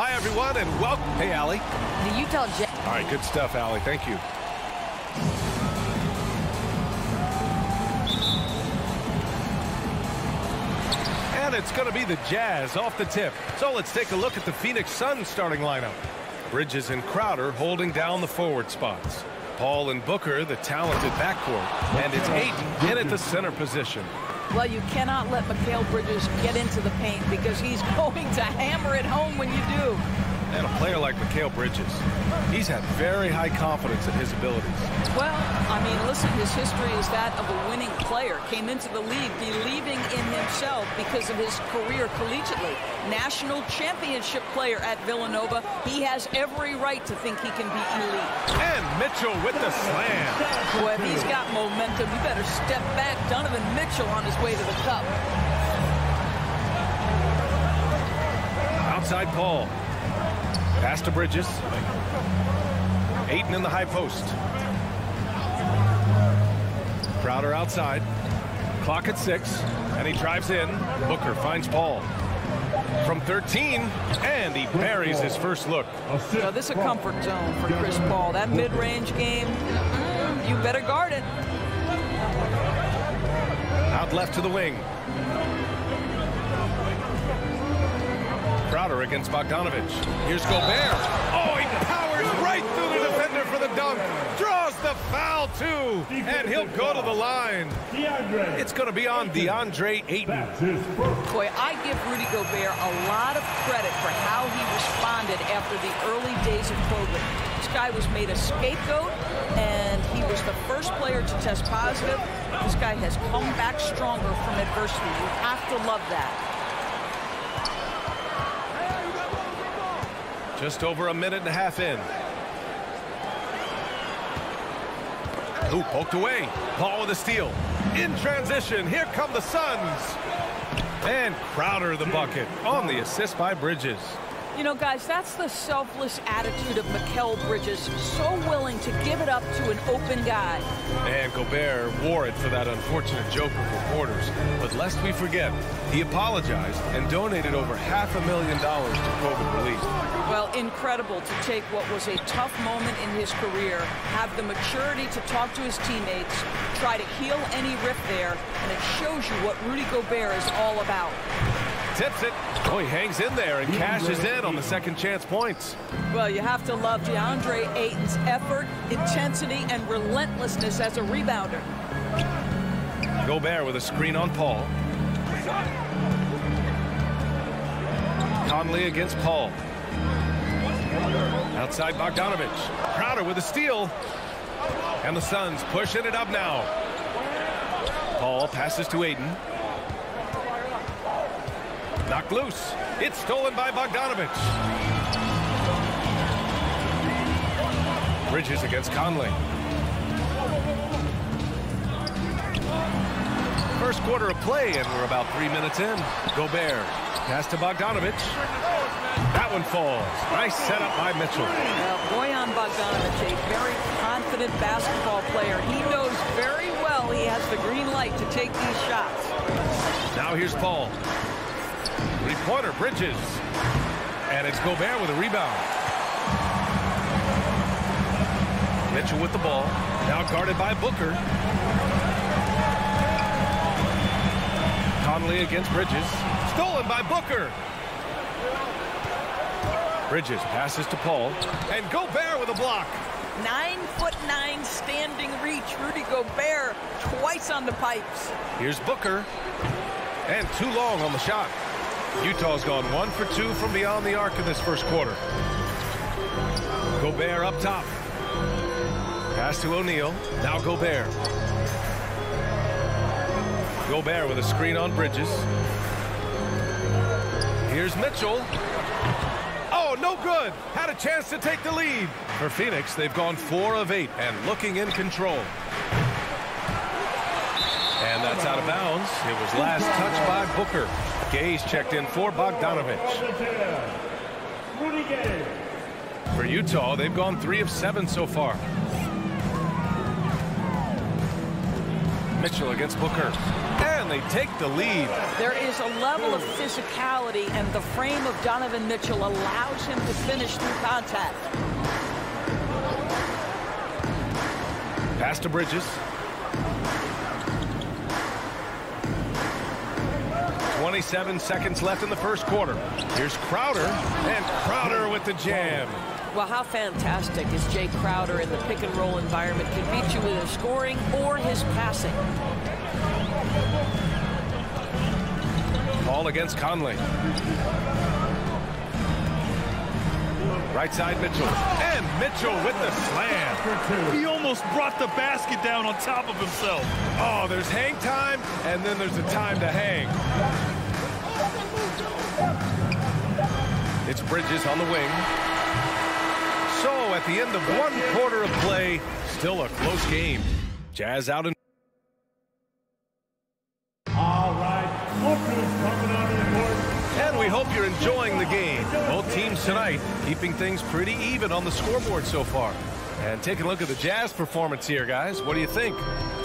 Hi, everyone, and welcome. Hey, Allie. The Utah Jazz. All right, good stuff, Allie. Thank you. And it's going to be the Jazz off the tip. So let's take a look at the Phoenix Suns starting lineup. Bridges and Crowder holding down the forward spots. Paul and Booker, the talented backcourt. And it's Ayton in at the center position. Well, you cannot let Mikal Bridges get into the paint because he's going to hammer it home when you do. And a player like Mikal Bridges, he's had very high confidence in his abilities. Well, I mean, listen, his history is that of a winning player. Came into the league believing in himself because of his career collegiately. National championship player at Villanova. He has every right to think he can be elite. And Mitchell with the slam. Boy, if he's got momentum, you better step back. Donovan Mitchell on his way to the cup. Outside Paul. Pass to Bridges. Ayton in the high post. Crowder outside. Clock at 6. And he drives in. Booker finds Paul. From 13. And he buries his first look. So this is a comfort zone for Chris Paul. That mid-range game, you better guard it. Out left to the wing. Crowder against Bogdanovich. Here's Gobert. Oh, he powers right through the defender for the dunk. Draws the foul, too. And he'll go to the line. It's going to be on DeAndre Ayton. Boy, I give Rudy Gobert a lot of credit for how he responded after the early days of COVID. This guy was made a scapegoat, and he was the first player to test positive. This guy has come back stronger from adversity. You have to love that. Just over a minute and a half in. Ooh, poked away. Paul with a steal. In transition, here come the Suns. And Crowder the bucket on the assist by Bridges. You know, guys, that's the selfless attitude of Mikal Bridges. So willing to give it up to an open guy. And Gobert wore it for that unfortunate joke of reporters. But lest we forget, he apologized and donated over $500,000 to COVID relief. Well, incredible to take what was a tough moment in his career, have the maturity to talk to his teammates, try to heal any rift there, and it shows you what Rudy Gobert is all about. Tips it. Oh, he hangs in there and cashes in on the second chance points. Well, you have to love DeAndre Ayton's effort, intensity, and relentlessness as a rebounder. Gobert with a screen on Paul. Conley against Paul. Outside Bogdanovich. Crowder with a steal. And the Suns pushing it up now. Paul passes to Ayton. Knocked loose. It's stolen by Bogdanovich. Bridges against Conley. First quarter of play, and we're about 3 minutes in. Gobert. Pass to Bogdanovich. That one falls. Nice setup by Mitchell. Well, Bojan Bogdanovich, a very confident basketball player. He knows very well he has the green light to take these shots. Now here's Paul. Three-pointer, Bridges. And it's Gobert with a rebound. Mitchell with the ball. Now guarded by Booker. Conley against Bridges. Stolen by Booker. Bridges passes to Paul. And Gobert with a block. 9'9" standing reach. Rudy Gobert twice on the pipes. Here's Booker. And too long on the shot. Utah's gone 1 for 2 from beyond the arc in this first quarter. Gobert up top. Pass to O'Neal. Now Gobert. Gobert with a screen on Bridges. Here's Mitchell. Oh, no good. Had a chance to take the lead. For Phoenix, they've gone 4 of 8 and looking in control. And that's out of bounds. It was last touched by Booker. Gay's checked in for Bogdanovich. For Utah, they've gone 3 of 7 so far. Mitchell against Booker. And and they take the lead. There is a level of physicality, and the frame of Donovan Mitchell allows him to finish through contact. Pass to Bridges. 27 seconds left in the first quarter. Here's Crowder, and Crowder with the jam. Well, how fantastic is Jay Crowder in the pick-and-roll environment? Can beat you with his scoring or his passing. Ball against Conley. Right side Mitchell. And Mitchell with the slam. He almost brought the basket down on top of himself. Oh, there's hang time, and then there's a time to hang. It's Bridges on the wing. So at the end of one quarter of play, still a close game. Jazz out in. All right, coming onto the court. And we hope you're enjoying the game. Both teams tonight keeping things pretty even on the scoreboard so far. And take a look at the Jazz performance here, guys. What do you think?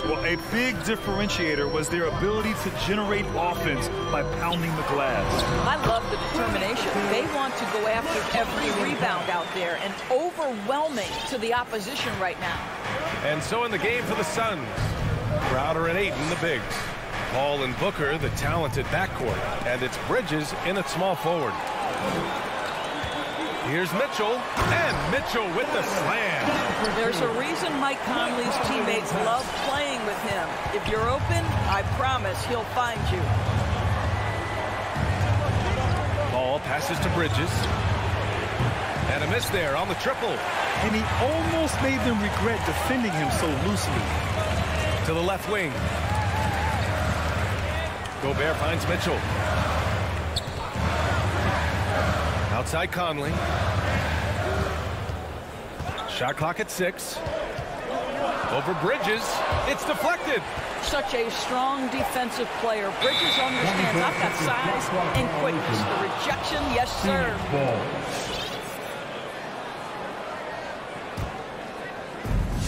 Well, a big differentiator was their ability to generate offense by pounding the glass. I love the determination. They want to go after every rebound out there, and overwhelming to the opposition right now. And so in the game for the Suns, Crowder and Ayton, the bigs. Paul and Booker, the talented backcourt. And it's Bridges in at small forward. Here's Mitchell, and Mitchell with the slam. There's a reason Mike Conley's teammates love playing with him. If you're open, I promise he'll find you. Ball passes to Bridges. And a miss there on the triple. And he almost made them regret defending him so loosely. To the left wing. Gobert finds Mitchell. Outside Conley. Shot clock at 6. Over Bridges. It's deflected. Such a strong defensive player. Bridges understands I've got size and quickness. The rejection, yes, sir.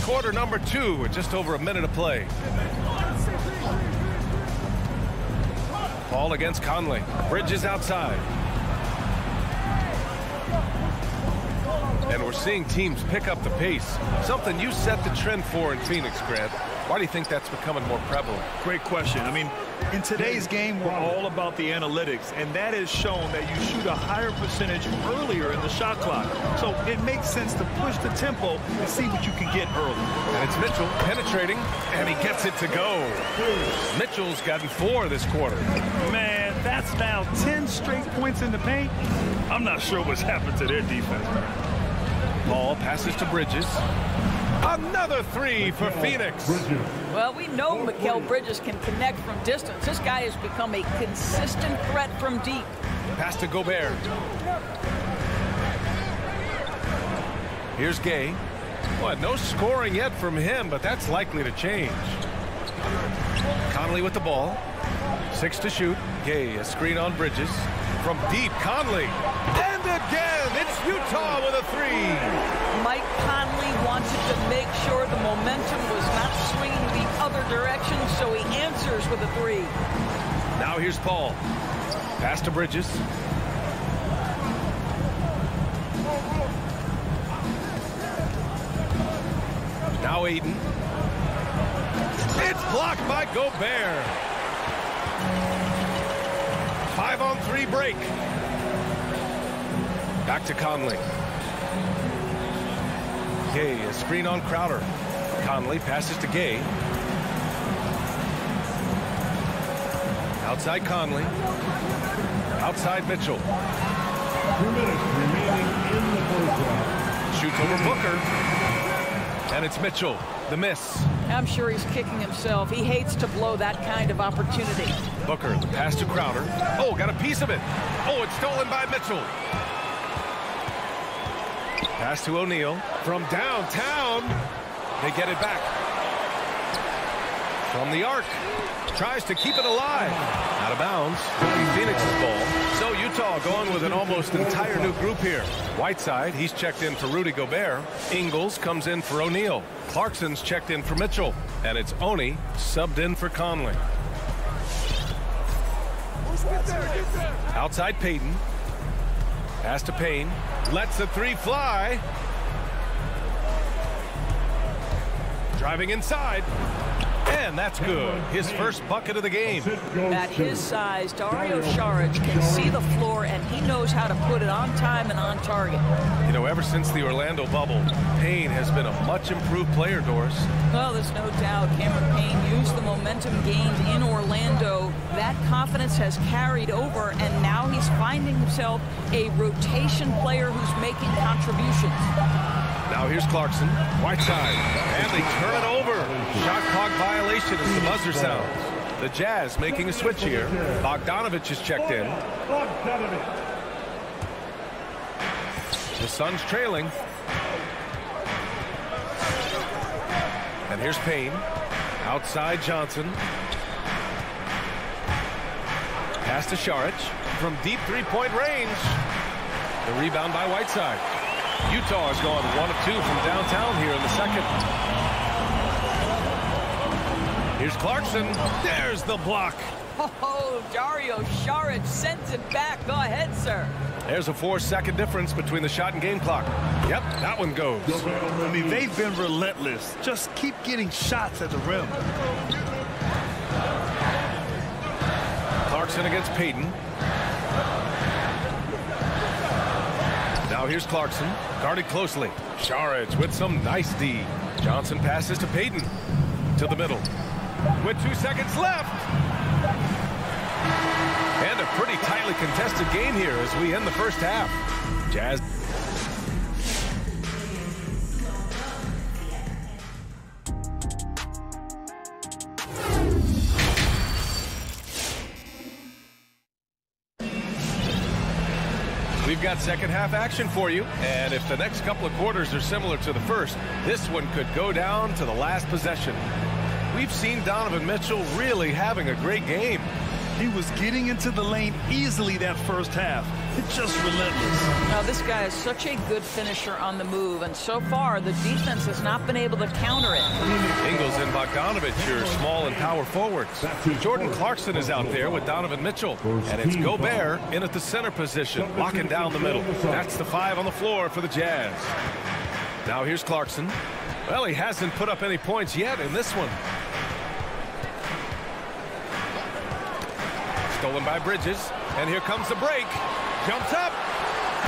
Quarter number 2 with just over a minute of play. Ball against Conley. Bridges outside. And we're seeing teams pick up the pace. Something you set the trend for in Phoenix, Grant. Why do you think that's becoming more prevalent? Great question. I mean, in today's game, we're all about the analytics, and that has shown that you shoot a higher percentage earlier in the shot clock. So it makes sense to push the tempo and see what you can get early. And it's Mitchell penetrating, and he gets it to go. Mitchell's gotten 4 this quarter. Man, that's now 10 straight points in the paint. I'm not sure what's happened to their defense. Ball passes to Bridges. Another 3 for Phoenix. Well, we know Mikal Bridges can connect from distance. This guy has become a consistent threat from deep. Pass to Gobert. Here's Gay. Well, no scoring yet from him, but that's likely to change. Conley with the ball. 6 to shoot. Gay, a screen on Bridges. From deep, Conley. And again, it's Utah with a 3. Mike Conley wanted to make sure the momentum was not swinging the other direction, so he answers with a 3. Now here's Paul. Pass to Bridges. Now Ayton. It's blocked by Gobert. 5-on-3 break. Back to Conley. Gay, a screen on Crowder. Conley passes to Gay. Outside Conley. Outside Mitchell. 2 minutes remaining in the first round. Shoots over Booker. And it's Mitchell. The miss. I'm sure he's kicking himself. He hates to blow that kind of opportunity. Booker, the pass to Crowder. Oh, got a piece of it. Oh, it's stolen by Mitchell. Pass to O'Neal. From downtown, they get it back. From the arc. Tries to keep it alive. Out of bounds. Phoenix's ball. So Utah going with an almost entire new group here. Whiteside, he's checked in for Rudy Gobert. Ingles comes in for O'Neal. Clarkson's checked in for Mitchell. And it's Oni subbed in for Conley. Outside Payton. Pass to Payne. Lets the three fly. Driving inside. And that's good. His first bucket of the game. At his size, Dario Saric can see the floor, and he knows how to put it on time and on target. You know, ever since the Orlando bubble, Payne has been a much improved player, Doris. Well, there's no doubt Cameron Payne used the momentum gained in Orlando. That confidence has carried over, and now he's finding himself a rotation player who's making contributions. Now here's Clarkson, Whiteside, and they turn it over. Shot clock violation as the buzzer sounds. The Jazz making a switch here. Bogdanovich is checked in. The Suns trailing. And here's Payne. Outside Johnson. Pass to Saric from deep three-point range. The rebound by Whiteside. Utah has gone 1 of 2 from downtown here in the second. Here's Clarkson. There's the block. Oh, Dario Saric sends it back. Go ahead, sir. There's a 4-second difference between the shot and game clock. Yep, that one goes. I mean, they've been relentless. Just keep getting shots at the rim. Clarkson against Payton. Now here's Clarkson, guarded closely. Saric with some nice D. Johnson passes to Payton. To the middle. With 2 seconds left. And a pretty tightly contested game here as we end the first half. Jazz. We've got second half action for you, and if the next couple of quarters are similar to the first, this one could go down to the last possession. We've seen Donovan Mitchell really having a great game. He was getting into the lane easily that first half. It's just relentless. Now, this guy is such a good finisher on the move, and so far the defense has not been able to counter it. Ingles and Bogdanovich, your small and power forwards. Jordan Clarkson is out there with Donovan Mitchell, and it's Gobert in at the center position, locking down the middle. That's the 5 on the floor for the Jazz. Now here's Clarkson. Well, he hasn't put up any points yet in this one. Stolen by Bridges, and here comes the break. Jumps up,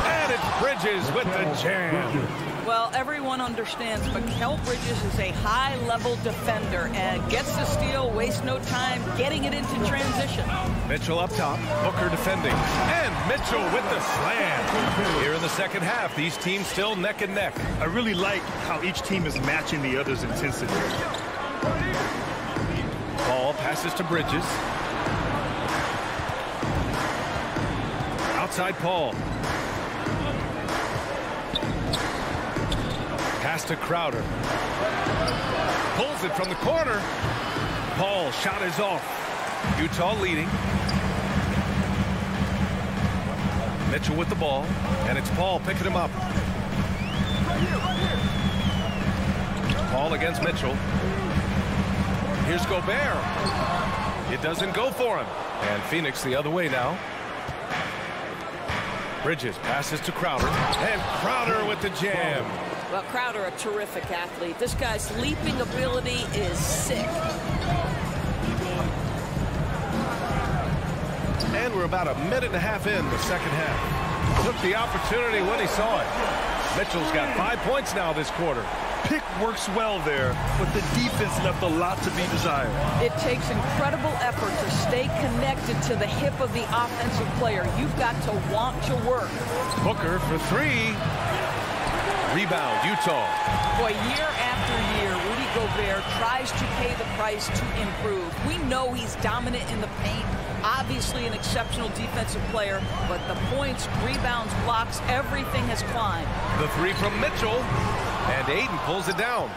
and it's Bridges with the jam. Well, everyone understands Mikal Bridges is a high-level defender and gets the steal, wastes no time getting it into transition. Mitchell up top, Booker defending, and Mitchell with the slam. Here in the second half, these teams still neck and neck. I really like how each team is matching the other's intensity. Ball passes to Bridges. Outside Paul. Pass to Crowder. Pulls it from the corner. Paul shot is off. Utah leading. Mitchell with the ball, and it's Paul picking him up. Paul against Mitchell. Here's Gobert. It doesn't go for him. And Phoenix the other way now. Bridges passes to Crowder, and Crowder with the jam. Well, Crowder, a terrific athlete. This guy's leaping ability is sick. And we're about a minute and a half in the second half. Took the opportunity when he saw it. Mitchell's got 5 points now this quarter. Pick works well there, but the defense left a lot to be desired. It takes incredible effort to stay connected to the hip of the offensive player. You've got to want to work. Booker for 3. Rebound, Utah. Boy, year after year, Rudy Gobert tries to pay the price to improve. We know he's dominant in the paint, obviously an exceptional defensive player, but the points, rebounds, blocks, everything has climbed. The 3 from Mitchell, and Aiden pulls it down.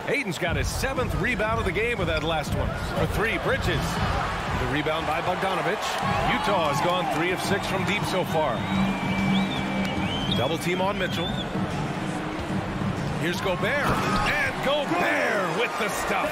Aiden's got his 7th rebound of the game with that last one. For 3, Bridges. The rebound by Bogdanovich. Utah has gone 3 of 6 from deep so far. Double team on Mitchell. Here's Gobert, and Gobert with get the stuff.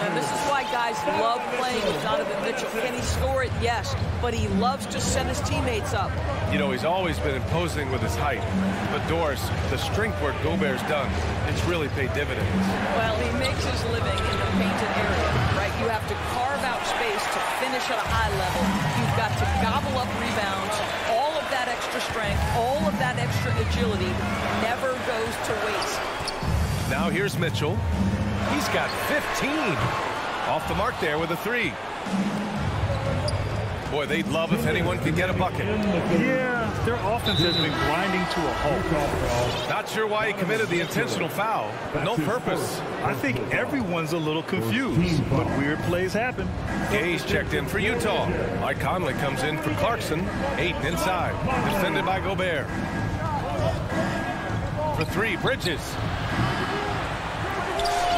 And this is why guys love playing with Donovan Mitchell. Can he score it? Yes. But he loves to set his teammates up. You know, he's always been imposing with his height. But Doris, the strength work Gobert's done, it's really paid dividends. Well, he makes his living in the painted area, right? You have to carve out space to finish at a high level. You've got to gobble up rebounds. All of that extra strength, all of that extra agility never goes to waste. Now here's Mitchell. He's got 15. Off the mark there with a 3. Boy, they'd love if anyone could get a bucket. Yeah, their offense has been grinding to a halt. Not sure why he committed the intentional foul. No purpose. I think everyone's a little confused, but weird plays happen. Gay's checked in for Utah. Mike Conley comes in for Clarkson. Ayton inside. Defended by Gobert. For 3, Bridges.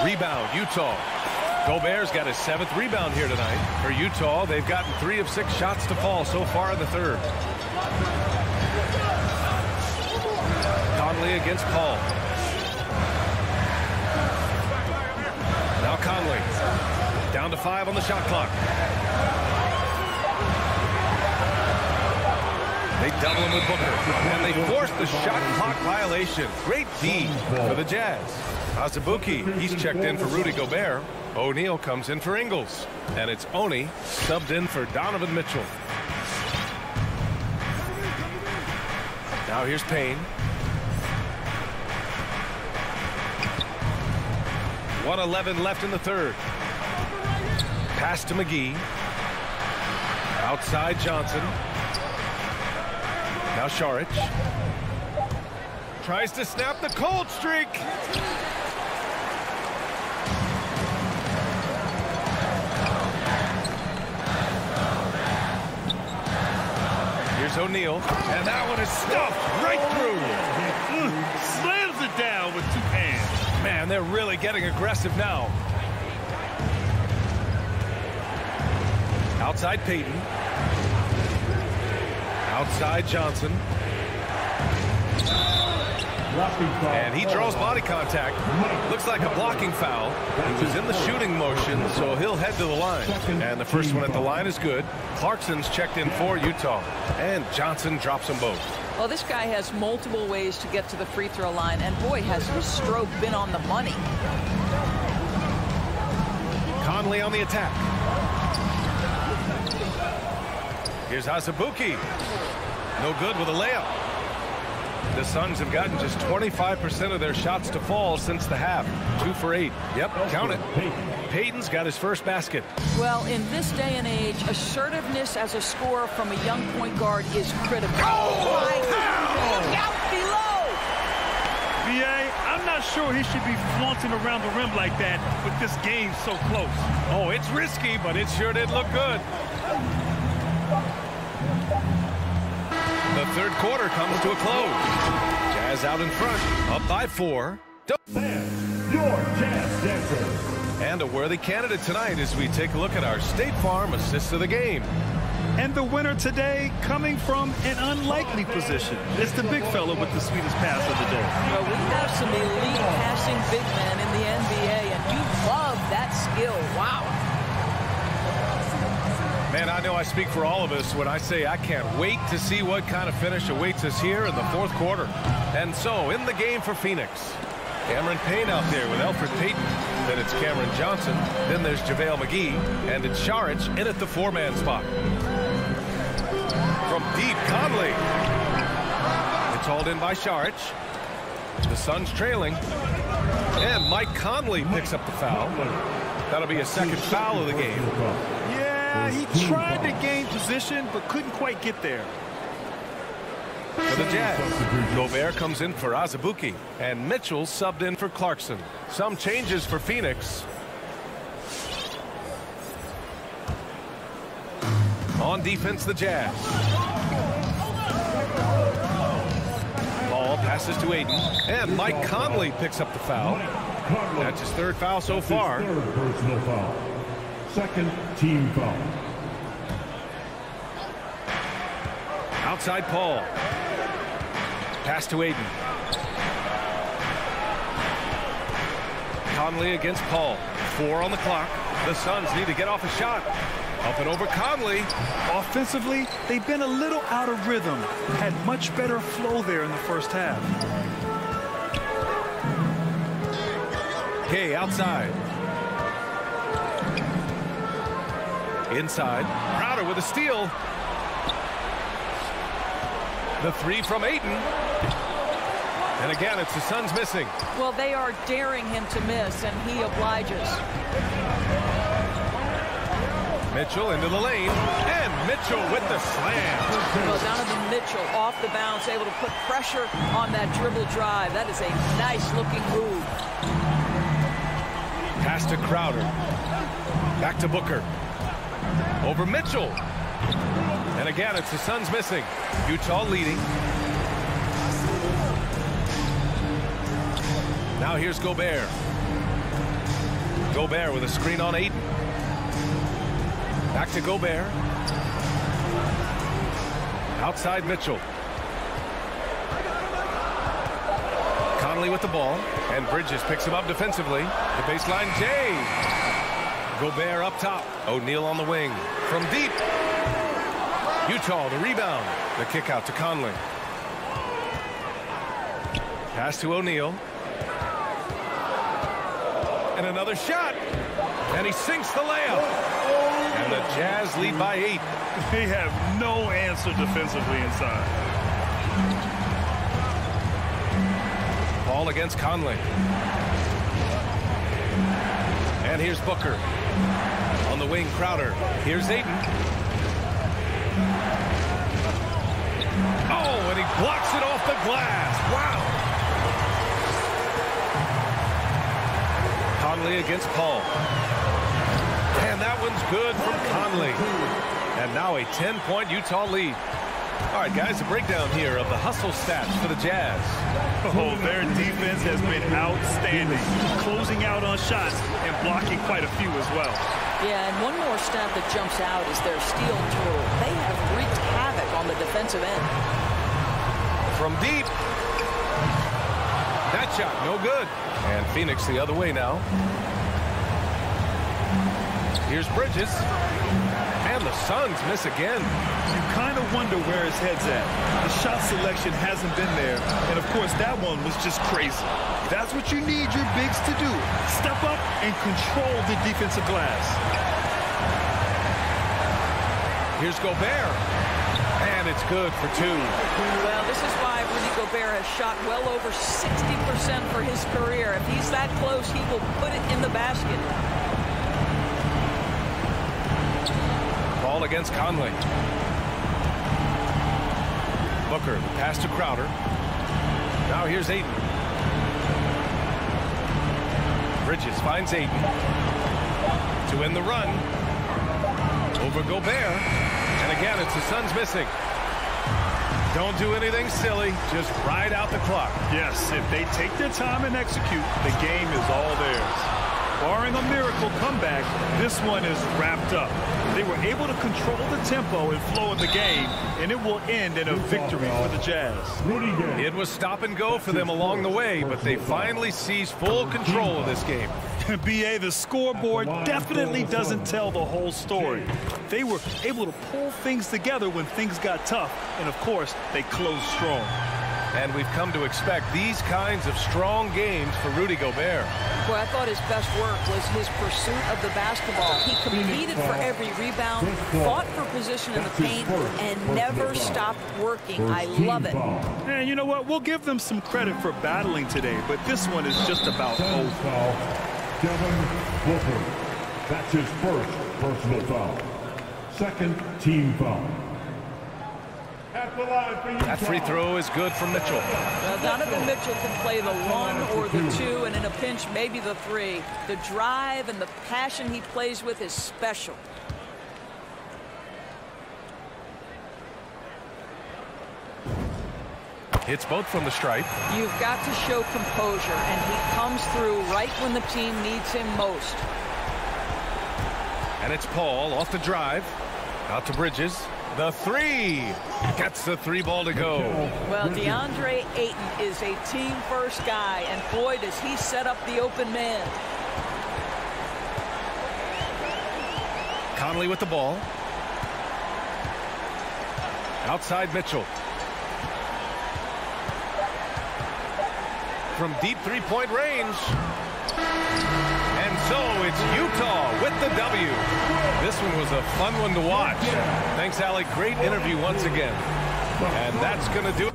Rebound, Utah. Gobert's got his 7th rebound here tonight. For Utah, they've gotten 3 of 6 shots to fall so far in the 3rd. Conley against Paul. Now Conley. Down to 5 on the shot clock. They double him with Booker. And they force the shot clock violation. Great D for the Jazz. Azubuike, he's checked in for Rudy Gobert. O'Neal comes in for Ingles. And it's Oni subbed in for Donovan Mitchell. Now here's Payne. 1:11 left in the 3rd. Pass to McGee. Outside Johnson. Now Šarić. Tries to snap the cold streak. Here's O'Neal. And that one is stuffed right through. Slams it down with 2 hands. Man, they're really getting aggressive now. Outside Payton. Outside Johnson. And he draws body contact. Looks like a blocking foul. He was in the shooting motion, so he'll head to the line. And the first one at the line is good. Clarkson's checked in for Utah. And Johnson drops them both. Well, this guy has multiple ways to get to the free throw line. And boy, has his stroke been on the money. Conley on the attack. Here's Azubuike. No good with a layup. The Suns have gotten just 25% of their shots to fall since the half. 2 for 8. Yep, count it. Payton's got his first basket. Well, in this day and age, assertiveness as a scorer from a young point guard is critical. Oh, my God. Look out below. B.A., I'm not sure he should be flaunting around the rim like that with this game so close. Oh, it's risky, but it sure did look good. The 3rd quarter comes to a close. Jazz out in front, up by 4. Your Jazz Dancer. And a worthy candidate tonight as we take a look at our State Farm assist of the game. And the winner today coming from an unlikely position. It's the big fella with the sweetest pass of the day. Well, we have some elite passing big men in the NBA, and you love that skill. Wow. Man, I know I speak for all of us when I say I can't wait to see what kind of finish awaits us here in the 4th quarter. And so, in the game for Phoenix, Cameron Payne out there with Elfrid Payton. Then it's Cameron Johnson. Then there's JaVale McGee. And it's Šarić in at the 4-man spot. From deep, Conley. It's hauled in by Šarić. The Suns trailing. And Mike Conley picks up the foul. That'll be a 2nd foul of the game. He tried to gain position, but couldn't quite get there. For the Jazz, Gobert comes in for Azubuike, and Mitchell subbed in for Clarkson. Some changes for Phoenix. On defense, the Jazz. Ball passes to Ayton, and Mike Conley picks up the foul. That's his 3rd foul so far. 3rd personal foul. 2nd team foul. Outside Paul. Pass to Ayton. Conley against Paul. 4 on the clock. The Suns need to get off a shot. Up and over Conley. Offensively, they've been a little out of rhythm. Had much better flow there in the first half. Gay outside. Inside. Crowder with a steal. The 3 from Ayton. And again, it's the Suns missing. Well, they are daring him to miss, and he obliges. Mitchell into the lane. And Mitchell with the slam. Well, Donovan Mitchell off the bounce, able to put pressure on that dribble drive. That is a nice-looking move. Pass to Crowder. Back to Booker. Over Mitchell. And again, it's the Suns missing. Utah leading. Now here's Gobert. Gobert with a screen on Ayton. Back to Gobert. Outside Mitchell. Conley with the ball. And Bridges picks him up defensively. The baseline, Jay. Gobert up top. O'Neal on the wing. From deep. Utah the rebound. The kick out to Conley. Pass to O'Neal. And another shot. And he sinks the layup. And the Jazz lead by 8. They have no answer defensively inside. Ball against Conley. And here's Booker. On the wing, Crowder. Here's Ayton. Oh, and he blocks it off the glass. Wow. Conley against Paul. And that one's good from Conley. And now a 10-point Utah lead. All right, guys, a breakdown here of the hustle stats for the Jazz. Oh, their defense has been outstanding, closing out on shots and blocking quite a few as well. Yeah, and one more stat that jumps out is their steal total. They have wreaked havoc on the defensive end. From deep. That shot, no good. And Phoenix the other way now. Here's Bridges. And the Suns miss again. You kind of wonder where his head's at. The shot selection hasn't been there. And, of course, that one was just crazy. That's what you need your bigs to do. Step up and control the defensive glass. Here's Gobert. And it's good for 2. Well, this is why Rudy Gobert has shot well over 60% for his career. If he's that close, he will put it in the basket. Ball against Conley. Booker, the pass to Crowder. Now here's Ayton. Bridges finds Ayton. To end the run. Over Gobert. And again, it's the Suns missing. Don't do anything silly. Just ride out the clock. Yes, if they take their time and execute, the game is all theirs. Barring a miracle comeback, this one is wrapped up. They were able to control the tempo and flow of the game, and it will end in a victory for the Jazz. It was stop and go for them along the way, but they finally seized full control of this game. B.A., the scoreboard definitely doesn't tell the whole story. They were able to pull things together when things got tough, and of course, they closed strong. And we've come to expect these kinds of strong games for Rudy Gobert. Boy, I thought his best work was his pursuit of the basketball. He competed for every rebound, fought for position in the paint, and never stopped working. I love it. And you know what? We'll give them some credit for battling today, but this one is just about over. Devin Booker. That's his first personal foul. Second team foul. That free throw is good for Mitchell. Well, Donovan Mitchell can play the 1 or the 2, and in a pinch, maybe the 3. The drive and the passion he plays with is special. Hits both from the stripe. You've got to show composure, and he comes through right when the team needs him most. And it's Paul off the drive. Out to Bridges. The three. Gets the three ball to go. Well, DeAndre Ayton is a team-first guy, and boy, does he set up the open man. Conley with the ball. Outside Mitchell. From deep three-point range. And so it's Utah with the W. This one was a fun one to watch. Thanks, Allie. Great interview once again. And that's going to do it.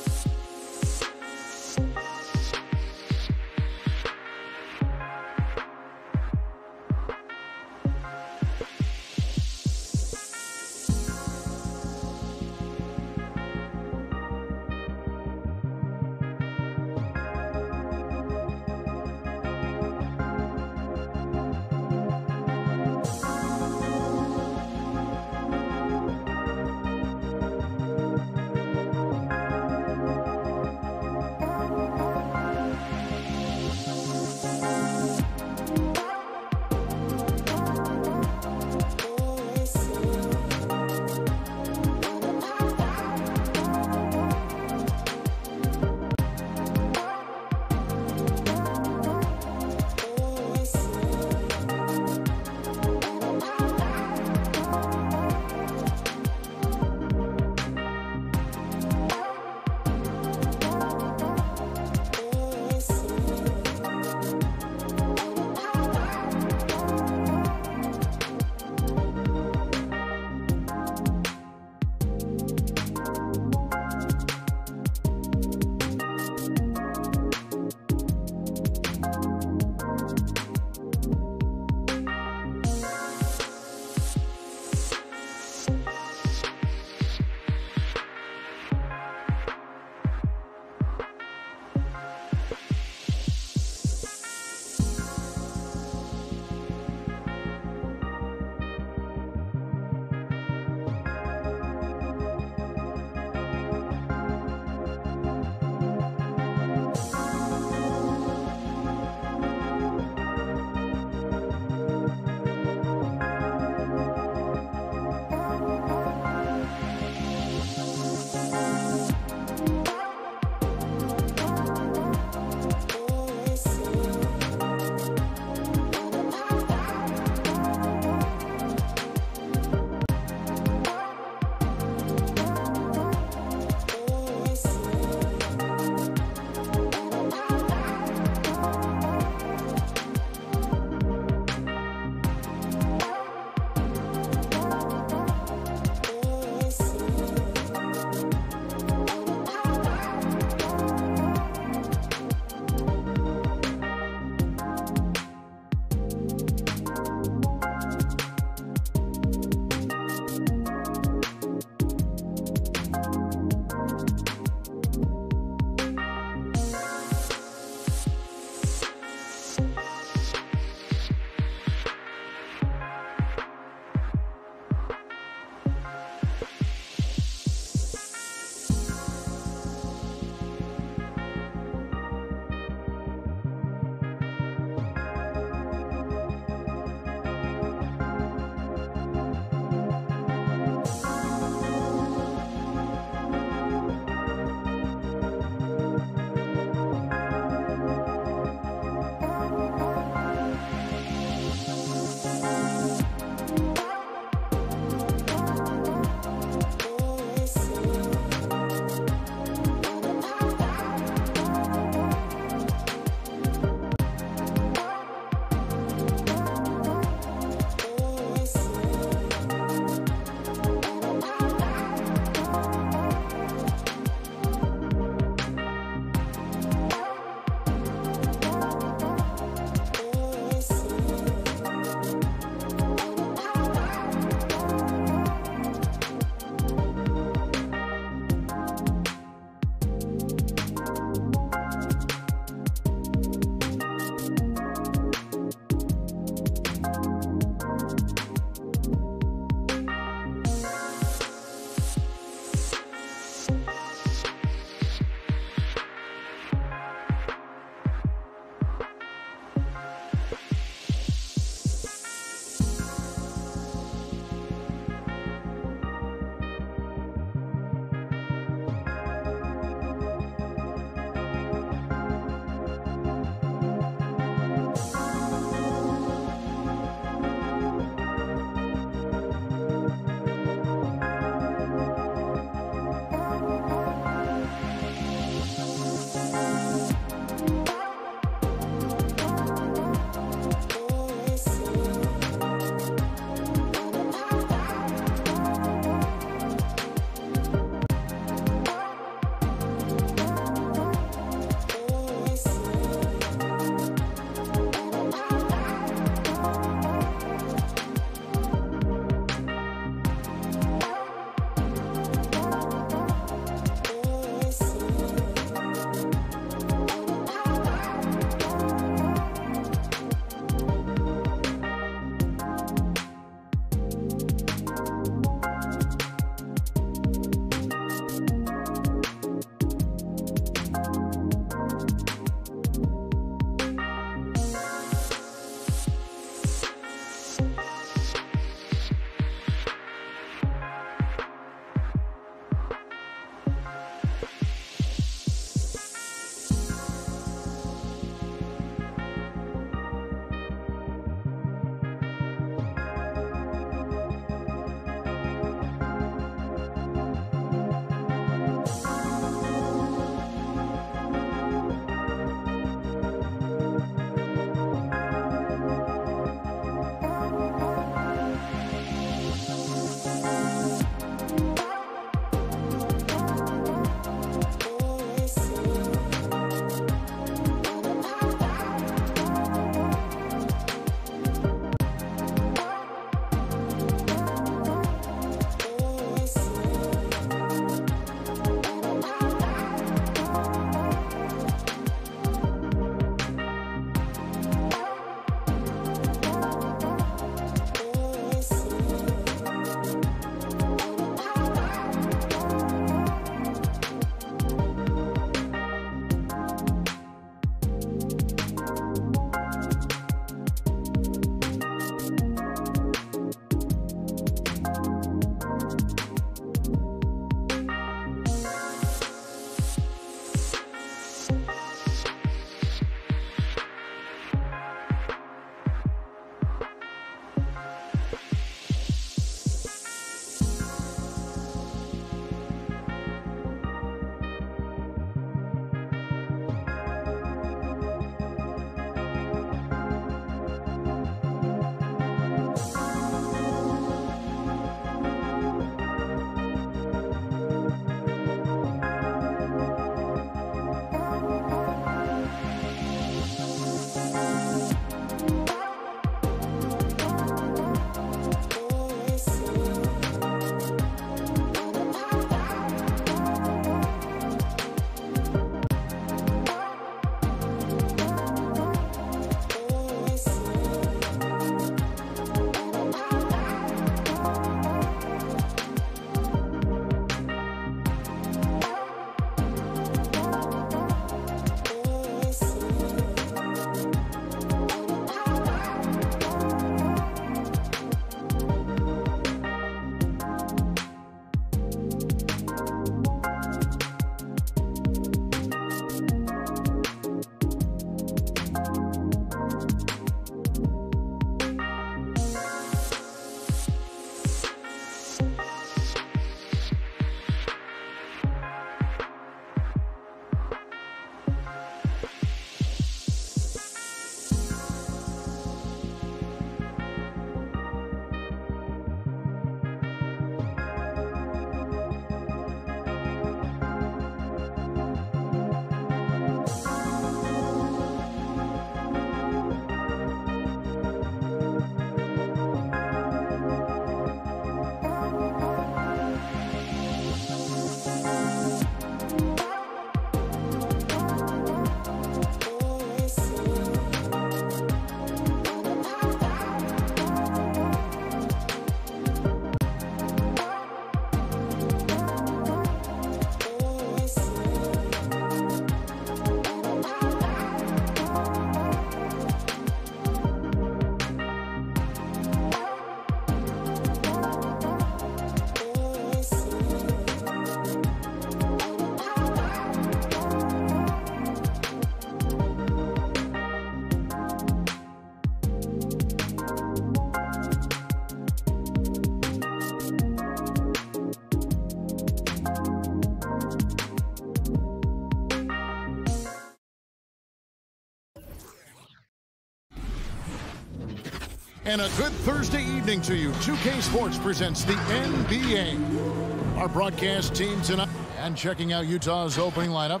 And a good Thursday evening to you. 2K Sports presents the NBA. Our broadcast team tonight. And checking out Utah's opening lineup.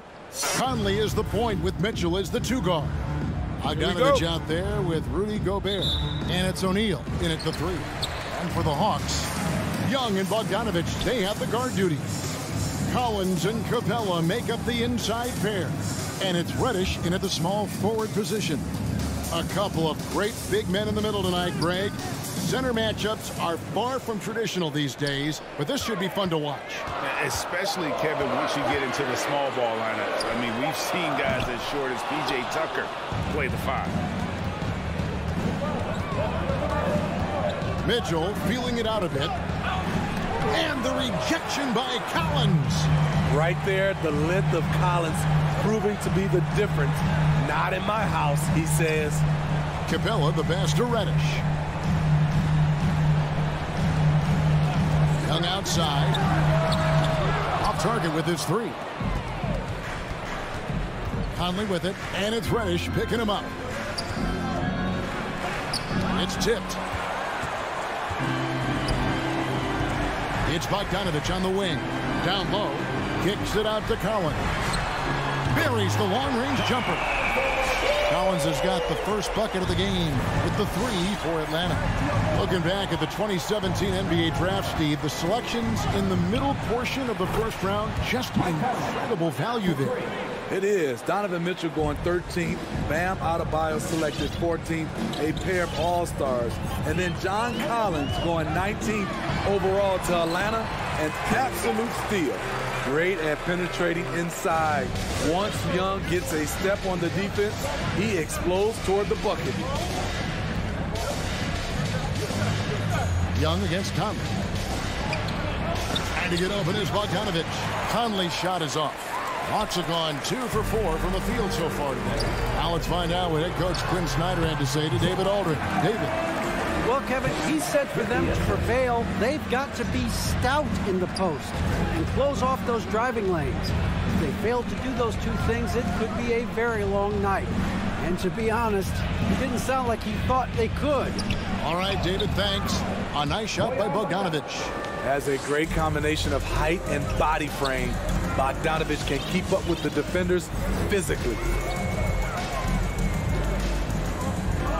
Conley is the point with Mitchell as the 2 guard. Bogdanovich out there with Rudy Gobert. And it's O'Neal in at the 3. And for the Hawks, Young and Bogdanovich, they have the guard duty. Collins and Capella make up the inside pair. And it's Reddish in at the small forward position. A couple of great big men in the middle tonight, Greg. Center matchups are far from traditional these days, but this should be fun to watch. Especially, Kevin, once you get into the small ball lineups. I mean, we've seen guys as short as P.J. Tucker play the 5. Mitchell feeling it out a bit. And the rejection by Collins. Right there, the length of Collins proving to be the difference. Not in my house, he says. Capella the pass to Reddish. Young outside. Off target with his 3. Conley with it, and it's Reddish picking him up. It's tipped. It's Bogdanovich on the wing. Down low. Kicks it out to Collins. Buries the long-range jumper. Collins has got the first bucket of the game with the 3 for Atlanta. Looking back at the 2017 NBA draft, Steve, the selections in the middle portion of the first round, just incredible value there. It is. Donovan Mitchell going 13th. Bam Adebayo selected 14th. A pair of all-stars. And then John Collins going 19th overall to Atlanta. An absolute steal. Great at penetrating inside. Once Young gets a step on the defense, he explodes toward the bucket. Young against Conley. Trying to get open is Bogdanovich. Conley's shot is off. Hawks have gone 2 for 4 from the field so far today. Now let's find out what head coach Quinn Snyder had to say to David Aldridge. David. Well, Kevin, he said for them to prevail, they've got to be stout in the post and close off those driving lanes. If they fail to do those 2 things, it could be a very long night. And to be honest, it didn't sound like he thought they could. All right, David, thanks. A nice shot by Bogdanovich. Has a great combination of height and body frame. Bogdanovich can keep up with the defenders physically.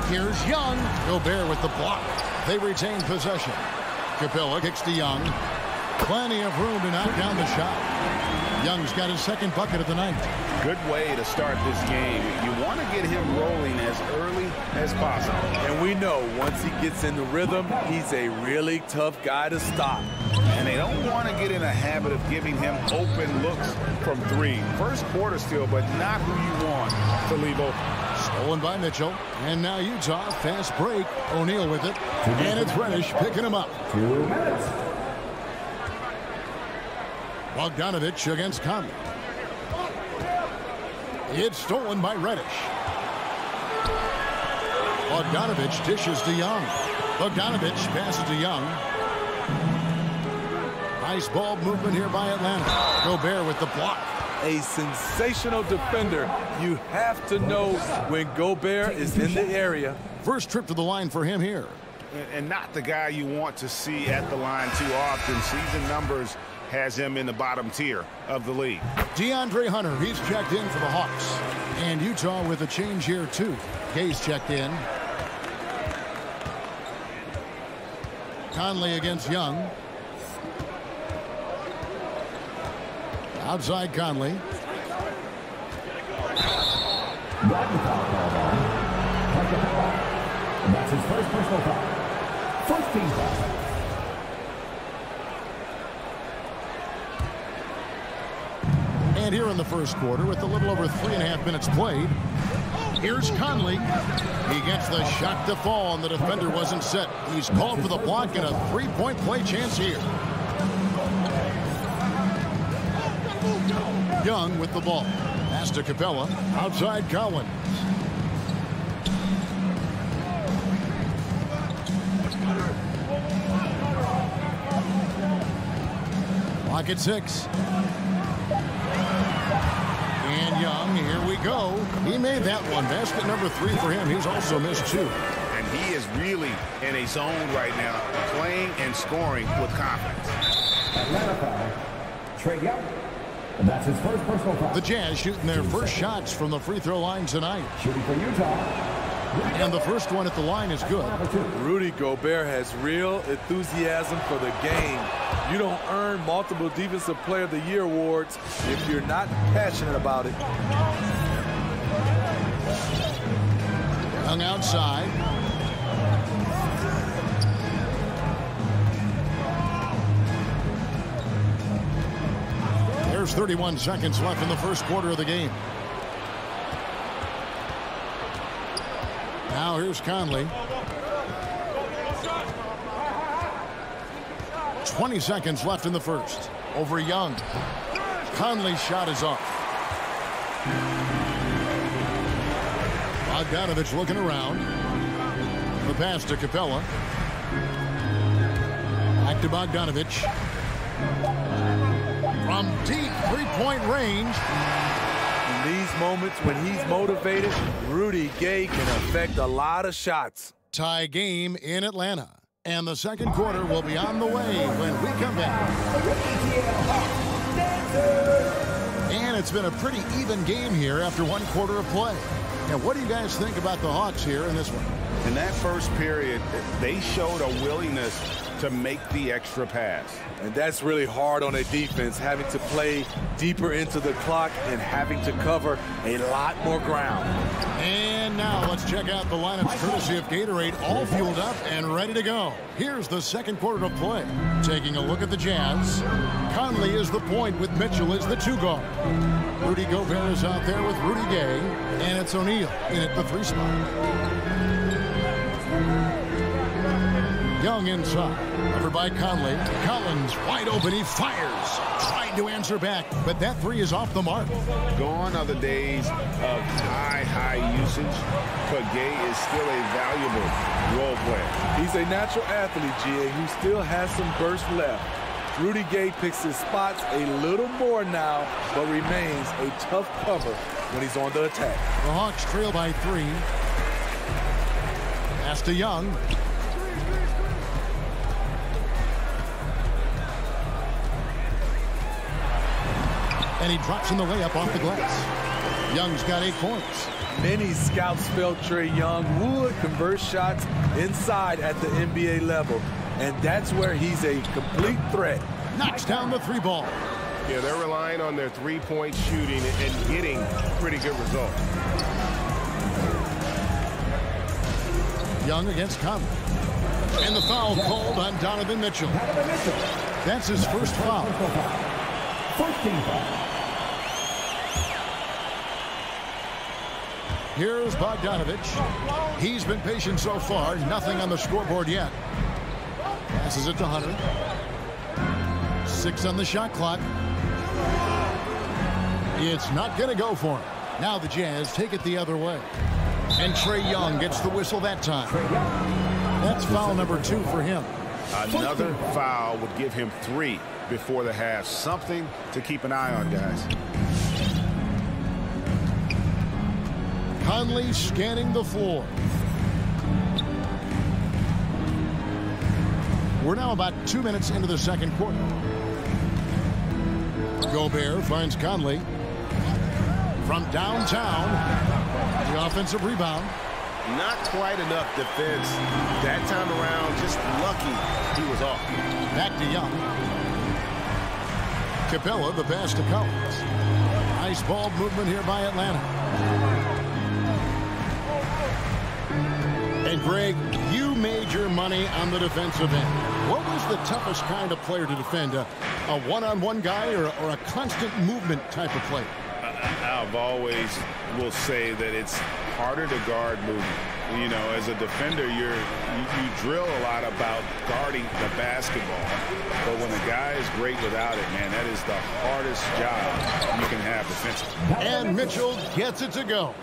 Here's Young. Gobert with the block. They retain possession. Capella kicks to Young. Plenty of room to knock down the shot. Young's got his 2nd bucket of the night. Good way to start this game. You want to get him rolling as early as possible. And we know once he gets in the rhythm, he's a really tough guy to stop. And they don't want to get in a habit of giving him open looks from 3. First quarter still, but not who you want to leave open. Stolen by Mitchell. And now Utah, fast break. O'Neal with it. And it's Reddish picking him up. 2 minutes. Bogdanovich against Conley. It's stolen by Reddish. Bogdanovich dishes to Young. Bogdanovich passes to Young. Nice ball movement here by Atlanta. Gobert with the block. A sensational defender. You have to know when Gobert is in the area. First trip to the line for him here. And not the guy you want to see at the line too often. Season numbers has him in the bottom tier of the league. DeAndre Hunter, he's checked in for the Hawks. And Utah with a change here too. Gay's checked in. Conley against Young. Outside Conley. That's his first personal foul. First team foul. And here in the first quarter, with a little over 3.5 minutes played, here's Conley. He gets the shot to fall, and the defender wasn't set. He's called for the block and a 3-point play chance here. Young with the ball. Pass to Capella. Outside Collins. Clock at 6. And Young, here we go. He made that one. Basket number 3 for him. He's also missed 2. line. He is really in a zone right now, playing and scoring with confidence. Trey Young. And that's his first personal foul. The Jazz shooting their first shots from the free throw line tonight. Shooting for Utah. And the first one at the line is good. Rudy Gobert has real enthusiasm for the game. You don't earn multiple Defensive Player of the Year awards if you're not passionate about it. Young outside. There's 31 seconds left in the first quarter of the game. Now here's Conley. 20 seconds left in the first. Over Young. Conley's shot is off. Bogdanovich looking around. The pass to Capella. Back to Bogdanovich. From deep three-point range. In these moments when he's motivated, Rudy Gay can affect a lot of shots. Tie game in Atlanta. And the second quarter will be on the way when we come back. And it's been a pretty even game here after one quarter of play. Now, what do you guys think about the Hawks here in this one? In that first period, they showed a willingness to make the extra pass. And that's really hard on a defense, having to play deeper into the clock and having to cover a lot more ground. And now let's check out the lineups courtesy of Gatorade, all fueled up and ready to go. Here's the second quarter of play. Taking a look at the Jazz. Conley is the point with Mitchell as the two guard. Rudy Gobert is out there with Rudy Gay. And it's O'Neal in at the three spot. Young inside. Covered by Conley. Collins wide open. He fires. Tried to answer back, but that three is off the mark. Gone are the days of high usage, but Gay is still a valuable role player. He's a natural athlete, GA, who still has some burst left. Rudy Gay picks his spots a little more now, but remains a tough cover when he's on the attack. The Hawks trail by three. Pass to Young. And he drops in the layup off the glass. Young's got 8 points. Many scouts felt Trae Young would convert shots inside at the NBA level. And that's where he's a complete threat. Knocks down the three ball. Yeah, they're relying on their three-point shooting and getting pretty good results. Young against Conley. And the foul called on Donovan Mitchell. That's his first foul. 14 foul. Here's Bogdanovich. He's been patient so far. Nothing on the scoreboard yet. Passes it to Hunter. 6 on the shot clock. It's not going to go for him. Now the Jazz take it the other way. And Trae Young gets the whistle that time. That's foul number 2 for him. Another foul would give him 3 before the half. Something to keep an eye on, guys. Conley scanning the floor. We're now about 2 minutes into the second quarter. Gobert finds Conley. From downtown, the offensive rebound. Not quite enough defense that time around. Just lucky he was off. Back to Young. Capella, the pass to Collins. Nice ball movement here by Atlanta. And Greg, you made your money on the defensive end. What was the toughest kind of player to defend? A one-on-one guy or a constant movement type of player? I've always will say that it's harder to guard movement. You know, as a defender, you drill a lot about guarding the basketball. But when the guy is great without it, man, that is the hardest job you can have defensively. And Mitchell gets it to go.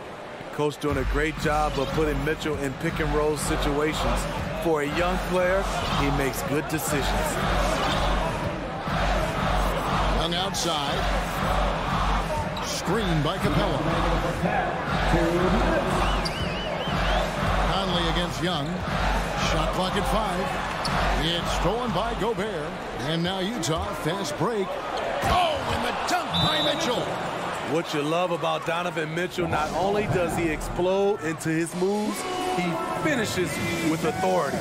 Coach doing a great job of putting Mitchell in pick and roll situations. For a young player, he makes good decisions. Young outside. Screen by Capella. Conley against Young. Shot clock at 5. It's stolen by Gobert. And now Utah, fast break. Oh, and the dunk by Mitchell. What you love about Donovan Mitchell, not only does he explode into his moves, he finishes with authority.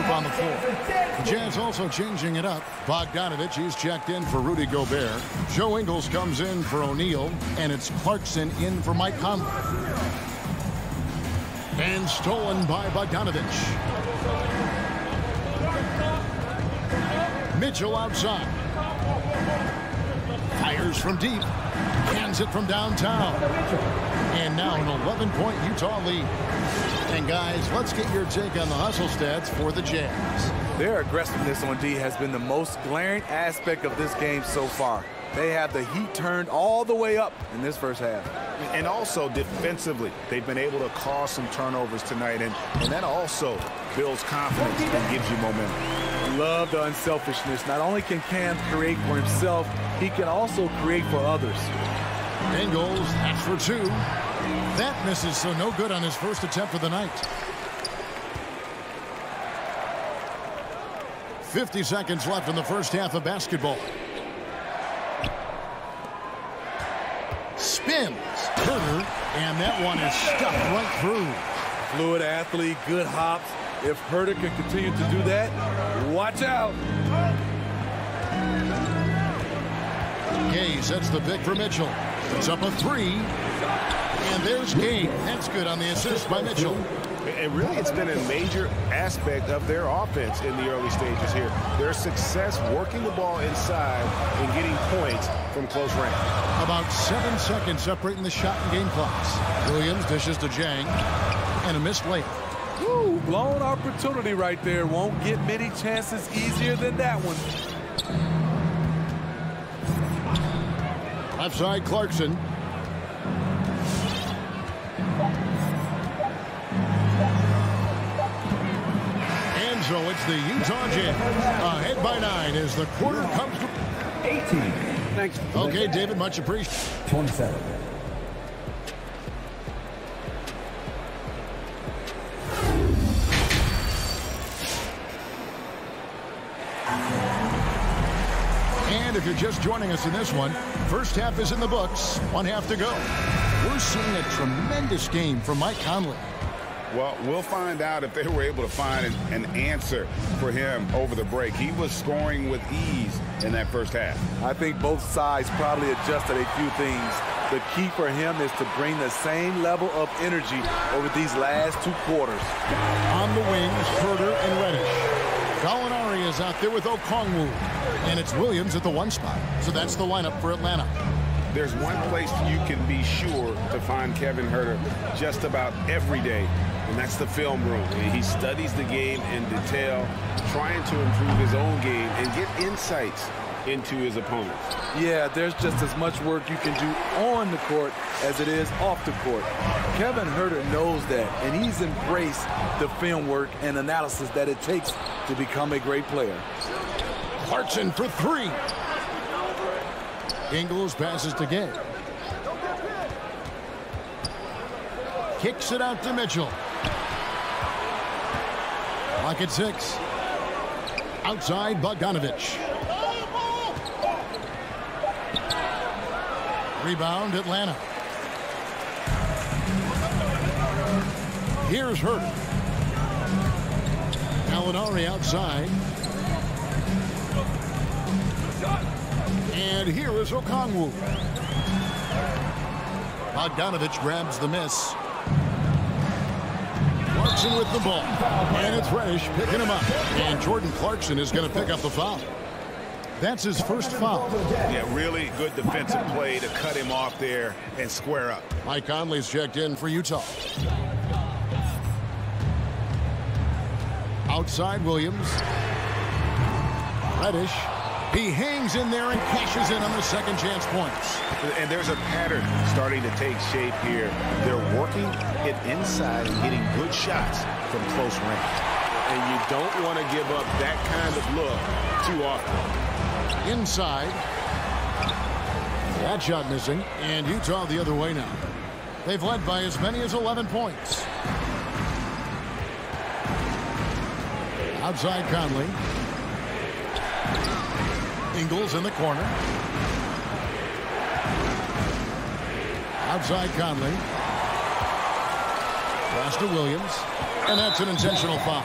On the floor. The Jazz also changing it up. Bogdanovich, he's checked in for Rudy Gobert. Joe Ingles comes in for O'Neal, and it's Clarkson in for Mike Conley. And stolen by Bogdanovich. Mitchell outside. Fires from deep. Hands it from downtown. And now an 11-point Utah lead. And guys, let's get your take on the hustle stats for the Jazz. Their aggressiveness on D has been the most glaring aspect of this game so far. They have the heat turned all the way up in this first half. And also defensively, they've been able to cause some turnovers tonight, and that also builds confidence and gives you momentum. Love the unselfishness. Not only can Cam create for himself, he can also create for others. Ingles, that's for 2. That misses, so no good on his first attempt of the night. 50 seconds left in the first half of basketball. Spins. Herter, and that one is stuffed right through. Fluid athlete, good hops. If Herter can continue to do that, watch out. Gay sets the pick for Mitchell. It's up a 3. And there's Game. That's good on the assist by Mitchell. And really, it's been a major aspect of their offense in the early stages here. Their success working the ball inside and getting points from close range. About 7 seconds separating the shot and game clocks. Williams dishes to Jang. And a missed layup. Woo, blown opportunity right there. Won't get many chances easier than that one. Left side, Clarkson. And so it's the Utah Jazz ahead by 9 as the quarter comes to 18. Thanks. Okay, David, much appreciated. 27. And if you're just joining us in this one, first half is in the books. 1 half to go. We're seeing a tremendous game from Mike Conley. Well, we'll find out if they were able to find an answer for him over the break. He was scoring with ease in that first half. I think both sides probably adjusted a few things. The key for him is to bring the same level of energy over these last 2 quarters. On the wings, Herter and Reddish. Gallinari is out there with Okongwu. And it's Williams at the 1 spot. So that's the lineup for Atlanta. There's one place you can be sure to find Kevin Herter just about every day, and that's the film room. He studies the game in detail, trying to improve his own game and get insights into his opponents. Yeah, there's just as much work you can do on the court as it is off the court. Kevin Herter knows that, and he's embraced the film work and analysis that it takes to become a great player. Clarkson for 3. Ingles passes to Gay. Kicks it out to Mitchell. Clock at 6. Outside, Bogdanovich. Rebound, Atlanta. Here's Herter. Gallinari outside. And here is Okongwu. Bogdanovich grabs the miss. Clarkson with the ball. And it's Reddish picking him up. And Jordan Clarkson is going to pick up the foul. That's his first foul. Yeah, really good defensive play to cut him off there and square up. Mike Conley's checked in for Utah. Outside, Williams. Reddish. He hangs in there and cashes in on the second chance points. And there's a pattern starting to take shape here. They're working it inside and getting good shots from close range. And you don't want to give up that kind of look too often. Inside. That shot missing. And Utah the other way now. They've led by as many as 11 points. Outside Conley. Ingles in the corner. Outside Conley. Pass to Williams. And that's an intentional foul.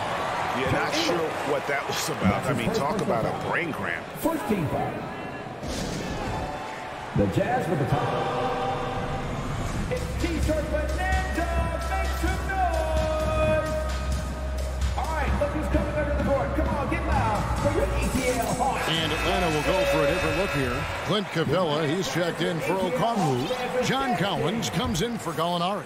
Yeah, not sure what that was about. I mean, talk about a brain cramp. First team foul. The Jazz with the foul. It's T-shirt Bonanza. Make some noise. All right, look who's coming under the board. Come on, get loud for your EPL Hawks. And Atlanta will go for a different look here. Clint Capella, he's checked in for Okongwu. John Collins comes in for Gallinari.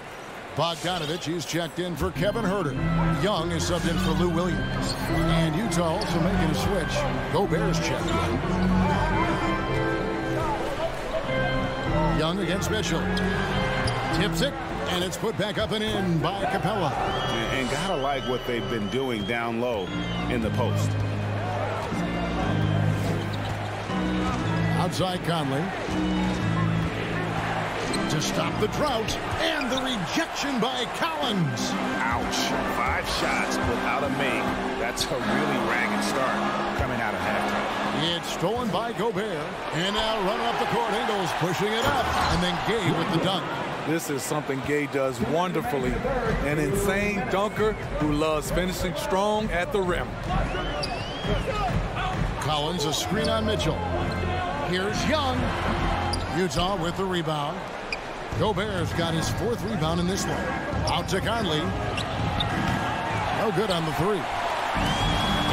Bogdanovich, he's checked in for Kevin Huerter. Young is subbed in for Lou Williams. And Utah also making a switch. Gobert's checked in. Young against Mitchell. Tips it, and it's put back up and in by Capella. And gotta like what they've been doing down low in the post. Outside Conley. To stop the drought, and the rejection by Collins. Ouch. 5 shots without a make. That's a really ragged start coming out of halftime. It's stolen by Gobert. And now running up the court, Ingles pushing it up. And then Gay with the dunk. This is something Gay does wonderfully. An insane dunker who loves finishing strong at the rim. Collins, a screen on Mitchell. Here's Young. Utah with the rebound. Gobert's got his 4th rebound in this one. Out to Conley. No good on the 3.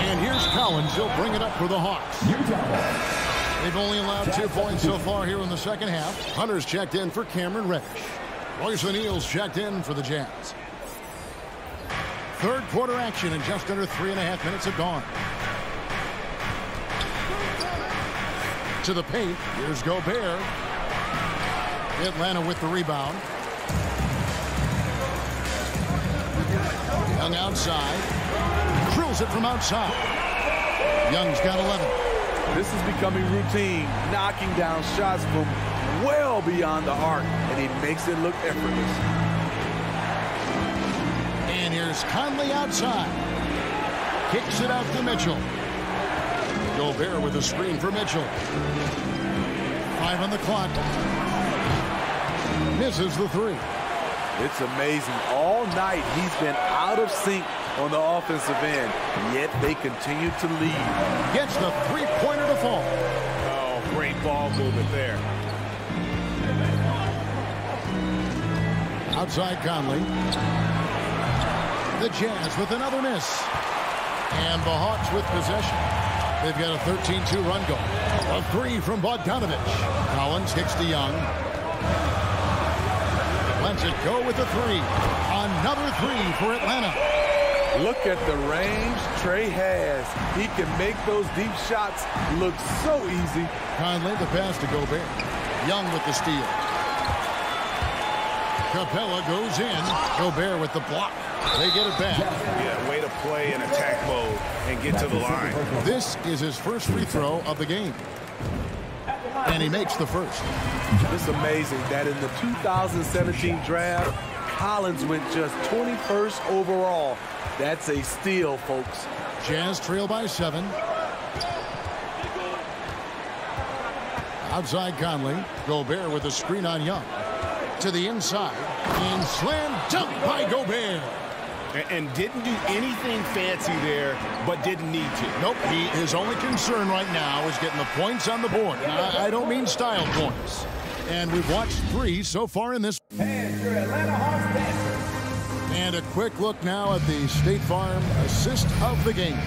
And here's Collins. He'll bring it up for the Hawks. They've only allowed 2 points so far here in the second half. Hunter's checked in for Cameron Reddish. Royce O'Neal's checked in for the Jazz. Third quarter action and just under 3.5 minutes have gone. To the paint. Here's Gobert. Atlanta with the rebound. Young outside. Drills it from outside. Young's got 11. This is becoming routine, knocking down shots from well beyond the arc, and he makes it look effortless. And here's Conley outside. Kicks it out to Mitchell. Gobert with a screen for Mitchell. 5 on the clock. Misses the 3. It's amazing. All night he's been out of sync on the offensive end, yet they continue to lead. Gets the 3-pointer to fall. Oh, great ball movement there. Outside Conley. The Jazz with another miss. And the Hawks with possession. They've got a 13-2 run going. A 3 from Bogdanovich. Collins kicks to Young. Lets it go with the 3. Another 3 for Atlanta. Look at the range Trey has. He can make those deep shots look so easy. Conley the pass to Gobert. Young with the steal. Capella goes in. Gobert with the block. They get it back. Yeah, way to play in attack mode and get to the line. This is his first free throw of the game. And he makes the first. It's amazing that in the 2017 draft, Collins went just 21st overall. That's a steal, folks. Jazz trail by 7. Outside Conley. Gobert with a screen on Young. To the inside. And slam dunk by Gobert. And didn't do anything fancy there, but didn't need to. Nope. His only concern right now is getting the points on the board. I don't mean style points. And we've watched 3 so far in this. And a quick look now at the State Farm assist of the game.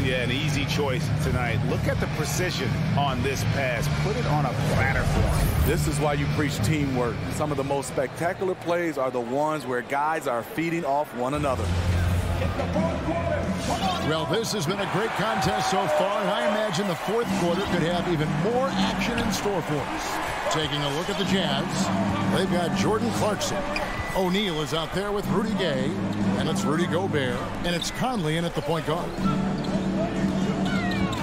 Yeah, an easy choice tonight. Look at the precision on this pass. Put it on a platter for him. This is why you preach teamwork. Some of the most spectacular plays are the ones where guys are feeding off one another. Well, this has been a great contest so far, and I imagine the fourth quarter could have even more action in store for us. Taking a look at the Jazz, they've got Jordan Clarkson. O'Neal is out there with Rudy Gay, and it's Rudy Gobert, and it's Conley in at the point guard.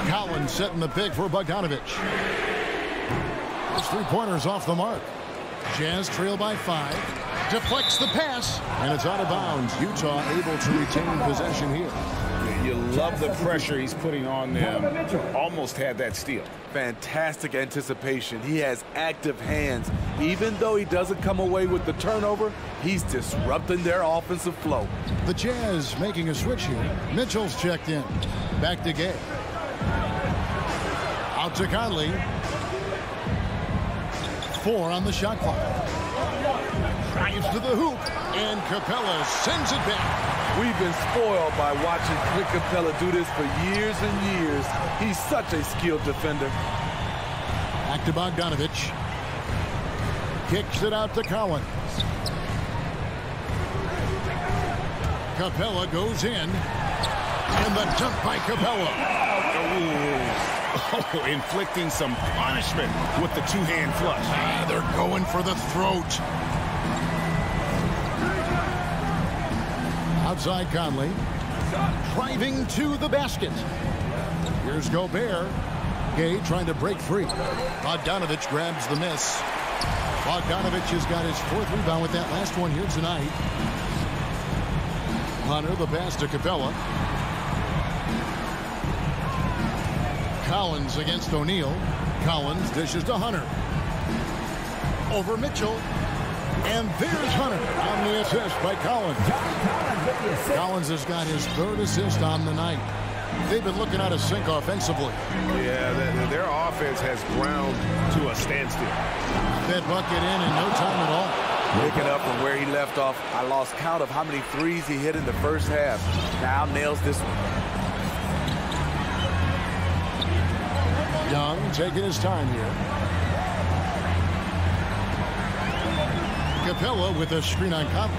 Collins setting the pick for Bogdanovich. His three-pointers off the mark. Jazz trail by 5. Deflects the pass, and it's out of bounds. Utah able to retain possession here. You love the pressure he's putting on them. Almost had that steal. Fantastic anticipation. He has active hands. Even though he doesn't come away with the turnover, he's disrupting their offensive flow. The Jazz making a switch here. Mitchell's checked in. Back to Gay. Out to Conley. 4 on the shot clock. Drives to the hoop, and Capella sends it back. We've been spoiled by watching Clint Capella do this for years and years. He's such a skilled defender. Back to Bogdanovich. Kicks it out to Collins. Capella goes in. And the dunk by Capella. Oh, inflicting some punishment with the two-hand flush. They're going for the throat. Outside Conley. Driving to the basket. Here's Gobert. Gay trying to break free. Bogdanovich grabs the miss. Bogdanovich has got his 4th rebound with that last one here tonight. Hunter, the pass to Capella. Collins against O'Neal. Collins dishes to Hunter. Over Mitchell. And there's Hunter on the assist by Collins. Collins has got his 3rd assist on the night. They've been looking out of sync offensively. Yeah, their offense has ground to a standstill. That bucket in no time at all. Picking up from where he left off, I lost count of how many threes he hit in the first half. Now nails this one. Young taking his time here. Capella with a screen on Conley.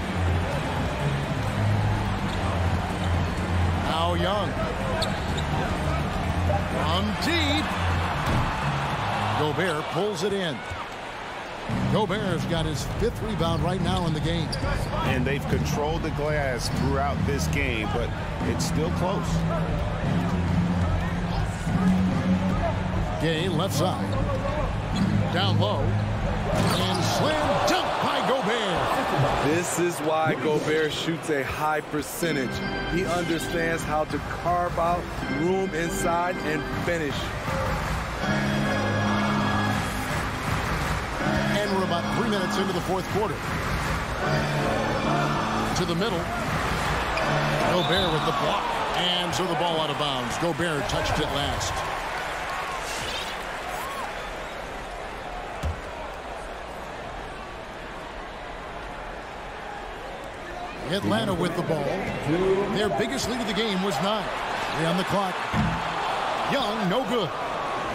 Now Young. From deep. Gobert pulls it in. Gobert's got his 5th rebound right now in the game. And they've controlled the glass throughout this game, but it's still close. Gay left side. Down low. And slam dunk by Gobert. This is why Gobert shoots a high percentage. He understands how to carve out room inside and finish. And we're about 3 minutes into the 4th quarter. To the middle. Gobert with the block. And so the ball out of bounds. Gobert touched it last. Atlanta with the ball. Their biggest lead of the game was 9. 3 on the clock. Young, no good.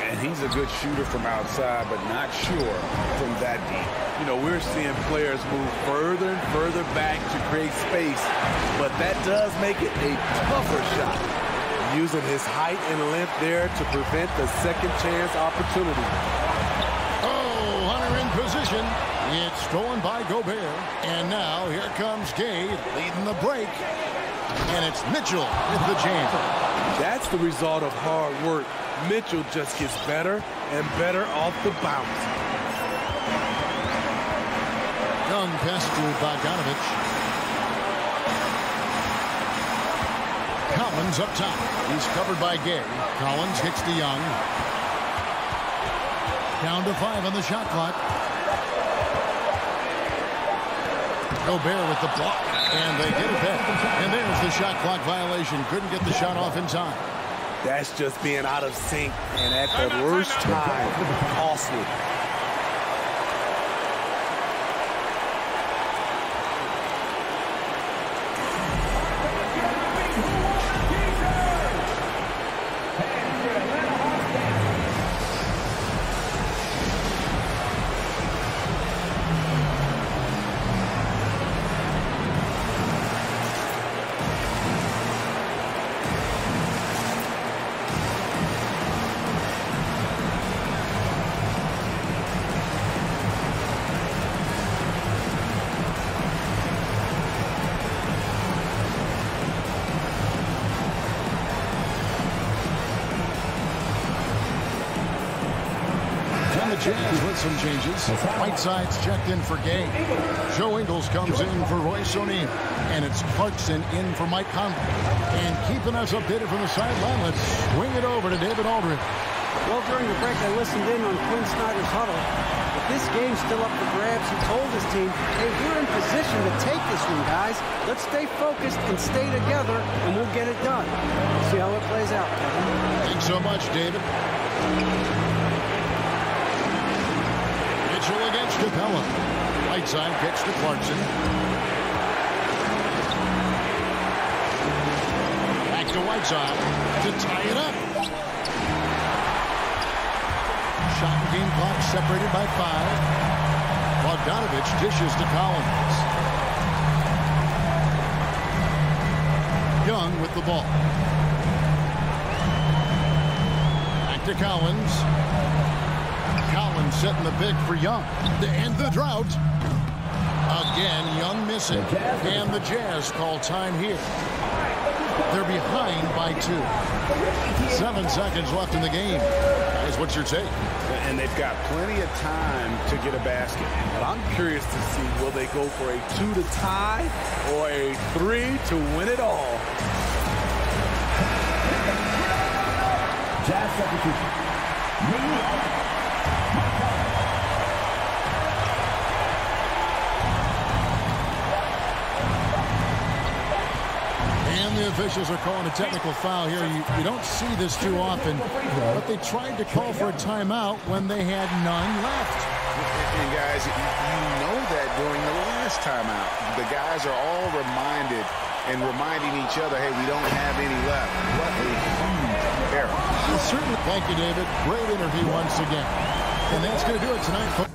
And he's a good shooter from outside, but not sure from that deep. You know, we're seeing players move further and further back to create space, but that does make it a tougher shot. Using his height and length there to prevent the second chance opportunity. Oh, Hunter in position. It's stolen by Gobert. And now here comes Gay leading the break. And it's Mitchell with the jam. That's the result of hard work. Mitchell just gets better and better off the bounce. Young pass to Bogdanovich. Collins up top. He's covered by Gay. Collins hits to Young. Down to 5 on the shot clock. Gobert with the block, and they get it back. And there's the shot clock violation. Couldn't get the shot off in time. That's just being out of sync, and at the worst time, costly. And the Jazz with some changes. Whiteside's checked in for Gay. Joe Ingles comes in for Royce O'Neal. And it's Clarkson in for Mike Conley. And keeping us updated from the sideline, let's swing it over to David Aldridge. Well, during the break, I listened in on Quinn Snyder's huddle. But this game's still up for grabs. He told his team, hey, we're in position to take this one, guys. Let's stay focused and stay together, and we'll get it done. We'll see how it plays out, Kevin. Thanks so much, David. Mitchell against Capella. Whiteside gets to Clarkson. Back to Whiteside to tie it up. Shot and game clock separated by 5. Bogdanovich dishes to Collins. Young with the ball. Back to Collins. Collins setting the pick for Young. To end the drought. Again, Young missing. And the Jazz call time here. They're behind by 2. 7 seconds left in the game. Guys, what's your take? And they've got plenty of time to get a basket. But I'm curious to see, will they go for a 2 to tie or a 3 to win it all? Jazz substitution. The officials are calling a technical foul here. You don't see this too often, but they tried to call for a timeout when they had none left. And guys, you know that during the last timeout, the guys are all reminded and reminding each other, hey, we don't have any left. What a huge error. Certainly. Thank you, David. Great interview once again. And that's going to do it tonight.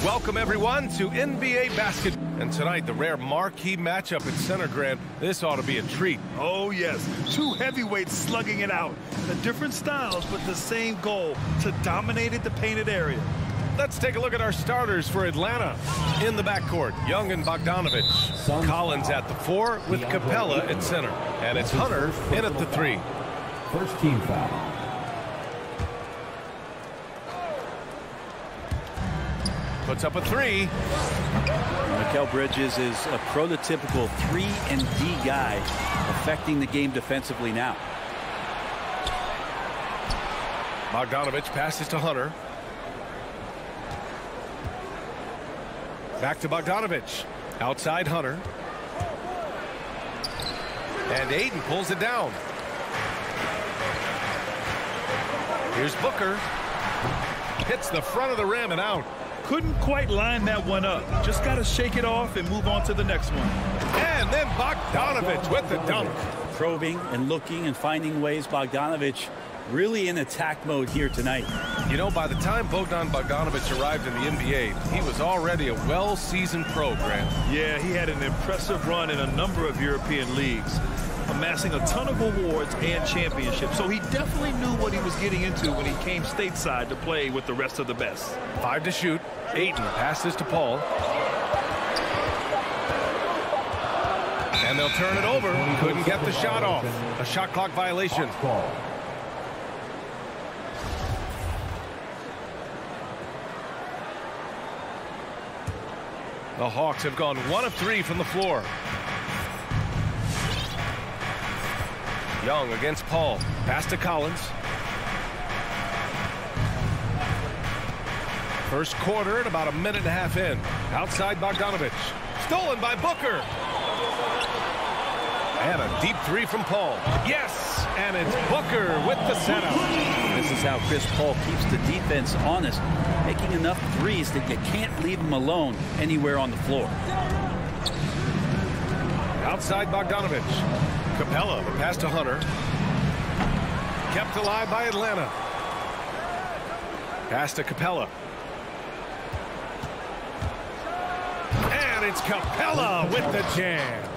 Welcome, everyone, to NBA basketball. And tonight, the rare marquee matchup at Center Grand. This ought to be a treat. Oh, yes. Two heavyweights slugging it out. The different styles, but the same goal, to dominate the painted area. Let's take a look at our starters for Atlanta. In the backcourt, Young and Bogdanovich. Collins at the 4 with Capella at center. And it's Hunter in at the 3. First team foul. Puts up a 3. Mikal Bridges is a prototypical 3-and-D guy, affecting the game defensively now. Bogdanovich passes to Hunter. Back to Bogdanovich. Outside Hunter. And Ayton pulls it down. Here's Booker. Hits the front of the rim and out. Couldn't quite line that one up. Just got to shake it off and move on to the next one. And then Bogdanovich with the dunk. Probing and looking and finding ways. Bogdanovich really in attack mode here tonight. You know, by the time Bogdan Bogdanovich arrived in the NBA, he was already a well-seasoned pro, Grant. Yeah, he had an impressive run in a number of European leagues, amassing a ton of awards and championships. So he definitely knew what he was getting into when he came stateside to play with the rest of the best. 5 to shoot. Ayton passes to Paul. And they'll turn it over. Couldn't get the shot off. A shot clock violation. The Hawks have gone 1 of 3 from the floor. Young against Paul. Pass to Collins. First quarter and about a minute and a half in. Outside Bogdanovich. Stolen by Booker. And a deep 3 from Paul. Yes! And it's Booker with the setup. This is how Chris Paul keeps the defense honest, making enough threes that you can't leave him alone anywhere on the floor. Outside Bogdanovich. Capella, the pass to Hunter. Kept alive by Atlanta. Pass to Capella. And it's Capella with the jam.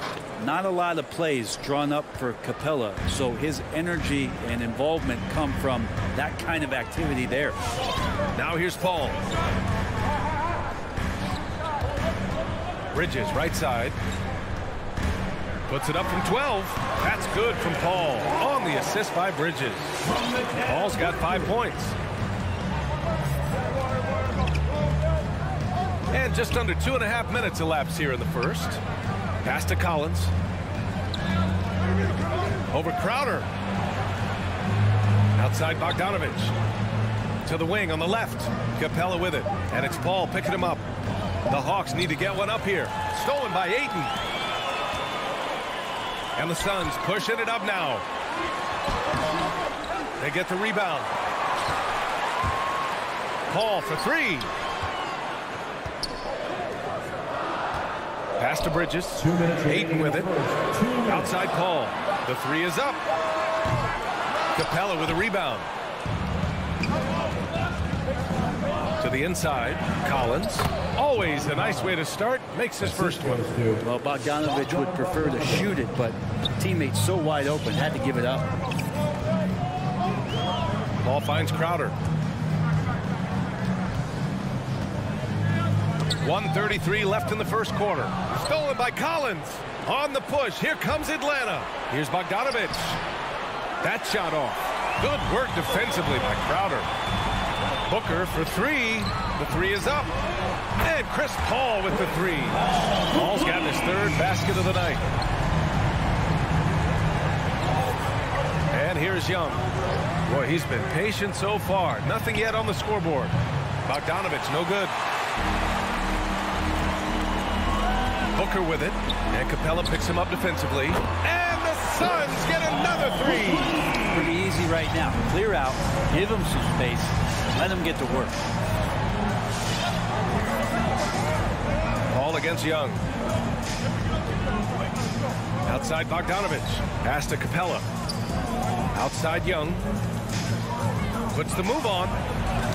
Not a lot of plays drawn up for Capella, so his energy and involvement come from that kind of activity there. Now here's Paul. Bridges right side. Puts it up from 12. That's good from Paul. On the assist by Bridges. Paul's got 5 points. And just under 2.5 minutes elapsed here in the first. Pass to Collins. Over Crowder. Outside Bogdanovich. To the wing on the left. Capella with it. And it's Paul picking him up. The Hawks need to get one up here. Stolen by Ayton. And the Suns pushing it up now. They get the rebound. Paul for 3. Pass to Bridges. Ayton with it. Outside Paul. The 3 is up. Capella with a rebound. To the inside. Collins. Always a nice way to start. Makes his first one. Well, Bogdanovich would prefer to shoot it, but teammates so wide open, had to give it up. Ball finds Crowder. 1:33 left in the first quarter. Stolen by Collins. On the push. Here comes Atlanta. Here's Bogdanovich. That shot off. Good work defensively by Crowder. Booker for 3. The 3 is up. And Chris Paul with the 3. Paul's got his 3rd basket of the night. And here's Young. Boy, he's been patient so far. Nothing yet on the scoreboard. Bogdanovich, no good. Booker with it. And Capella picks him up defensively. And the Suns get another 3. Pretty easy right now. Clear out. Give him some space. Let him get to work. Paul against Young. Outside Bogdanovich. Pass to Capella. Outside Young. Puts the move on.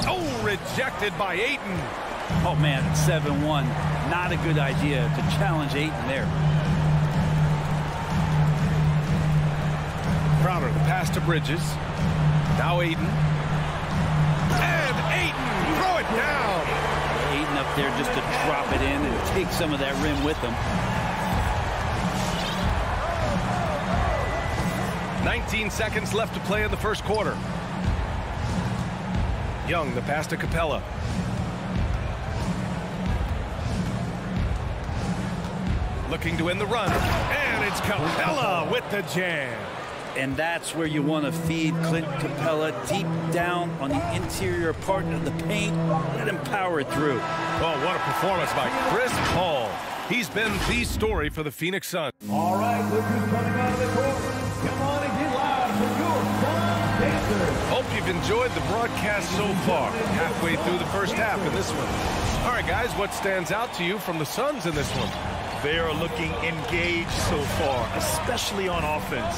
Oh, rejected by Ayton. Oh, man, it's 7-1. Not a good idea to challenge Ayton there. Crowder, the pass to Bridges. Now Ayton. And Ayton, throw it down. Ayton up there just to drop it in and take some of that rim with him. 19 seconds left to play in the first quarter. Young, the pass to Capella. Looking to win the run. And it's Capella with the jam. And that's where you want to feed Clint Capella, deep down on the interior part of the paint. Let him power it through. Oh, what a performance by Chris Paul. He's been the story for the Phoenix Suns. All right, look who's coming out of the court. Come on and get loud for your Sun Dancers. Hope you've enjoyed the broadcast so far. Halfway through the first half in this one. All right, guys, what stands out to you from the Suns in this one? They are looking engaged so far, especially on offense.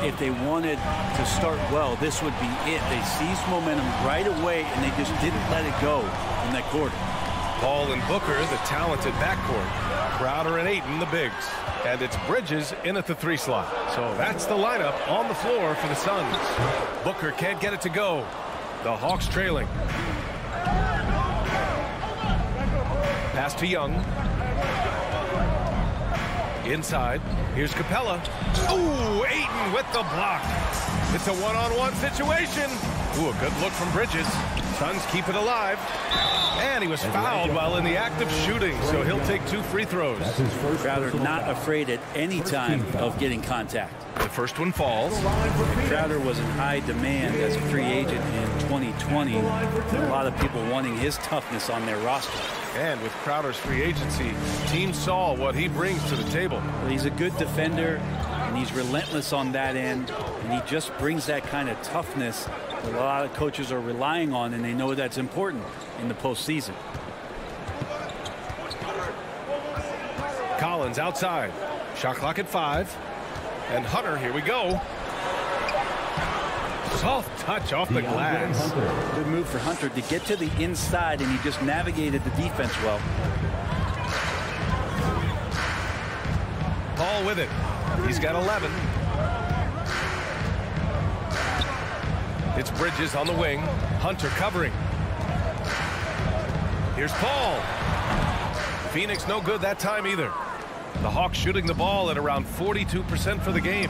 If they wanted to start well, this would be it. They seized momentum right away, and they just didn't let it go in that quarter. Paul and Booker, the talented backcourt. Crowder and Ayton, the bigs. And it's Bridges in at the 3 slot. So that's the lineup on the floor for the Suns. Booker can't get it to go. The Hawks trailing. Pass to Young. Inside. Here's Capella. Ooh, Ayton with the block. It's a one-on-one situation. Ooh, a good look from Bridges. Suns keep it alive. And he was fouled while in the act of shooting, so he'll take 2 free throws. Crowder not afraid at any time of getting contact. The first one falls. Crowder was in high demand as a free agent in 2020. A lot of people wanting his toughness on their roster. And with Crowder's free agency, teams saw what he brings to the table. Well, he's a good defender, and he's relentless on that end, and he just brings that kind of toughness that a lot of coaches are relying on, and they know that's important in the postseason. Collins outside. Shot clock at 5. And Hunter, here we go. Soft touch off the glass. Good move for Hunter to get to the inside, and he just navigated the defense well. Paul with it. He's got 11. It's Bridges on the wing. Hunter covering. Here's Paul. Phoenix no good that time either. The Hawks shooting the ball at around 42% for the game.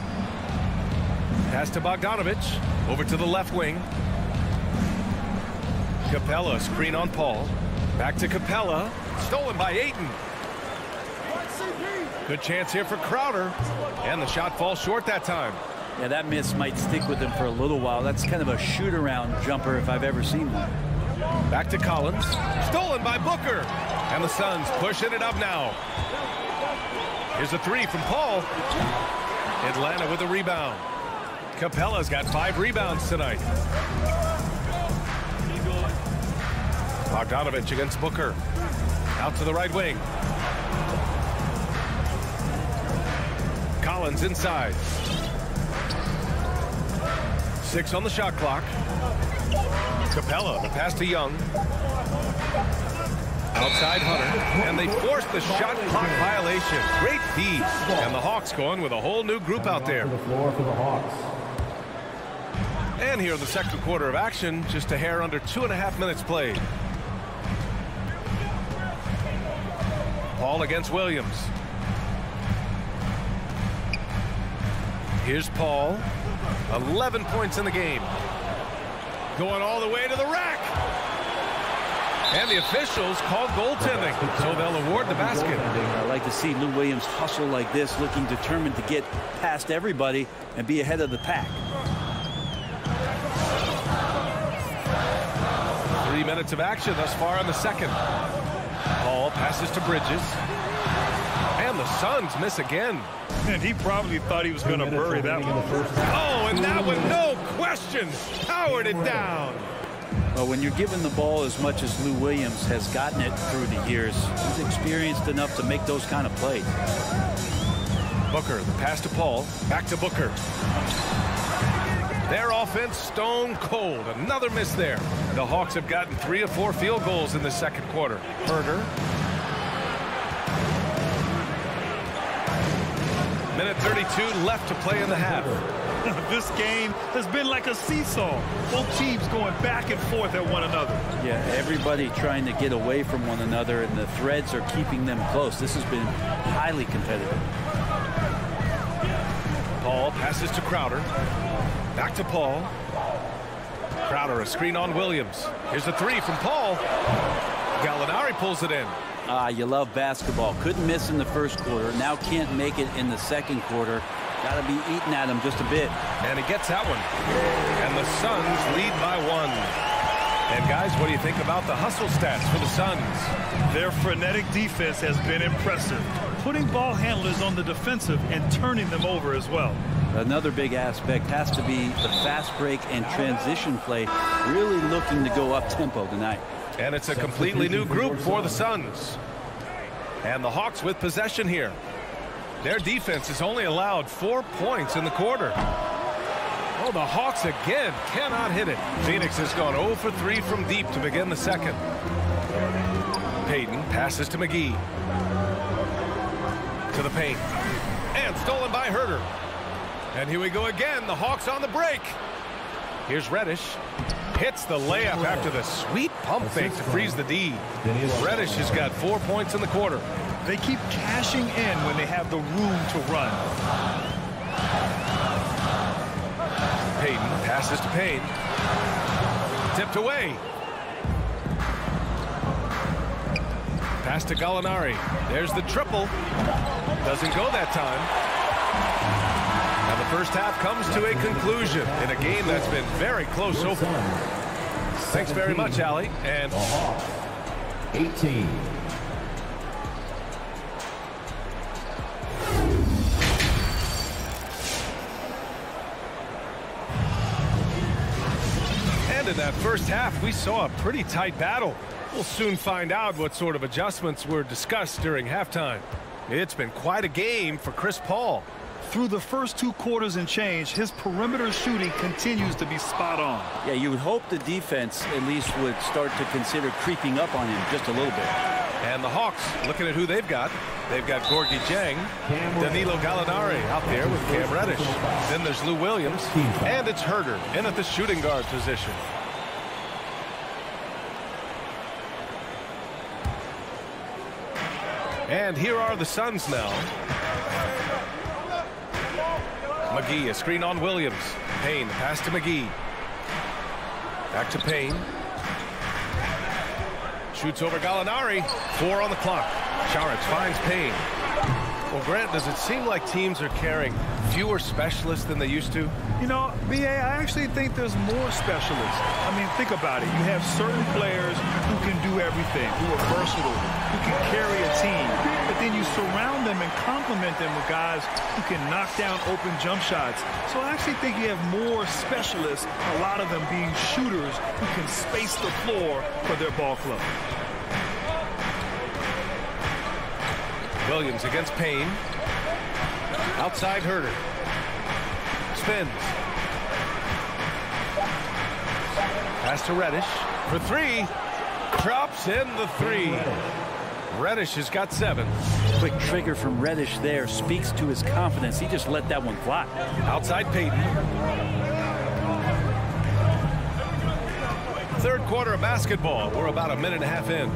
Pass to Bogdanovich. Over to the left wing. Capella, screen on Paul. Back to Capella. Stolen by Ayton. Good chance here for Crowder. And the shot falls short that time. Yeah, that miss might stick with him for a little while. That's kind of a shoot-around jumper if I've ever seen one. Back to Collins. Stolen by Booker. And the Suns pushing it up now. Here's a 3 from Paul. Atlanta with a rebound. Capella's got 5 rebounds tonight. Bogdanovich against Booker. Out to the right wing. Collins inside. 6 on the shot clock. Capella, the pass to Young. Outside Hunter, and they forced the shot clock violation. Great feed, and the Hawks going with a whole new group out there. And here in the second quarter of action, just a hair under 2.5 minutes played. Paul against Williams. Here's Paul. 11 points in the game. Going all the way to the rack. And the officials call goaltending, so they'll award the basket. I like to see Lou Williams hustle like this, looking determined to get past everybody and be ahead of the pack. 3 minutes of action thus far in the second. Paul passes to Bridges. And the Suns miss again. And he probably thought he was going to bury that one. Oh, and that one, no question, powered it down. Well, when you're given the ball as much as Lou Williams has gotten it through the years, he's experienced enough to make those kind of plays. Booker, the pass to Paul, back to Booker. Their offense stone cold. Another miss there. The Hawks have gotten 3 of 4 field goals in the second quarter. Herder. Minute 32 left to play in the half. This game has been like a seesaw. Both teams going back and forth at one another. Yeah, everybody trying to get away from one another, and the threads are keeping them close. This has been highly competitive. Paul passes to Crowder. Back to Paul. Crowder, a screen on Williams. Here's the 3 from Paul. Gallinari pulls it in. You love basketball. Couldn't miss in the first quarter. Now can't make it in the second quarter. Got to be eating at him just a bit. And he gets that one. And the Suns lead by 1. And guys, what do you think about the hustle stats for the Suns? Their frenetic defense has been impressive, putting ball handlers on the defensive and turning them over as well. Another big aspect has to be the fast break and transition play, really looking to go up tempo tonight. And it's a completely new group for the Suns. And the Hawks with possession here. Their defense has only allowed 4 points in the quarter. Oh, the Hawks again cannot hit it. Phoenix has gone 0 for 3 from deep to begin the second. Payton passes to McGee. To the paint. And stolen by Herder. And here we go again. The Hawks on the break. Here's Reddish. Hits the layup after the sweet pump fake to freeze the D. Reddish has got 4 points in the quarter. They keep cashing in when they have the room to run. Payton passes to Payne. Tipped away. Pass to Gallinari. There's the triple. Doesn't go that time. Now the first half comes to a conclusion in a game that's been very close so far. Thanks very much, Allie. And 18. And in that first half, we saw a pretty tight battle. We'll soon find out what sort of adjustments were discussed during halftime. It's been quite a game for Chris Paul. Through the first 2 quarters and change, his perimeter shooting continues to be spot on. Yeah, you would hope the defense at least would start to consider creeping up on him just a little bit. And the Hawks, looking at who they've got. They've got Gorgui Dieng, Danilo Gallinari out there with Cam Reddish. Then there's Lou Williams, and it's Herder in at the shooting guard position. And here are the Suns now. McGee, a screen on Williams. Payne, pass to McGee. Back to Payne. Shoots over Gallinari. 4 on the clock. Saric finds Payne. Well, Grant, does it seem like teams are carrying fewer specialists than they used to? You know, B.A., I actually think there's more specialists. I mean, think about it. You have certain players who can do everything, who are versatile, who can carry a team. But then you surround them and complement them with guys who can knock down open jump shots. So I actually think you have more specialists, a lot of them being shooters who can space the floor for their ball club. Williams against Payne. Outside Herder. Spins. Pass to Reddish for 3. Drops in the 3. Reddish has got 7. Quick trigger from Reddish there speaks to his confidence. He just let that one fly. Outside Payton. Third quarter of basketball. We're about a minute and a half in.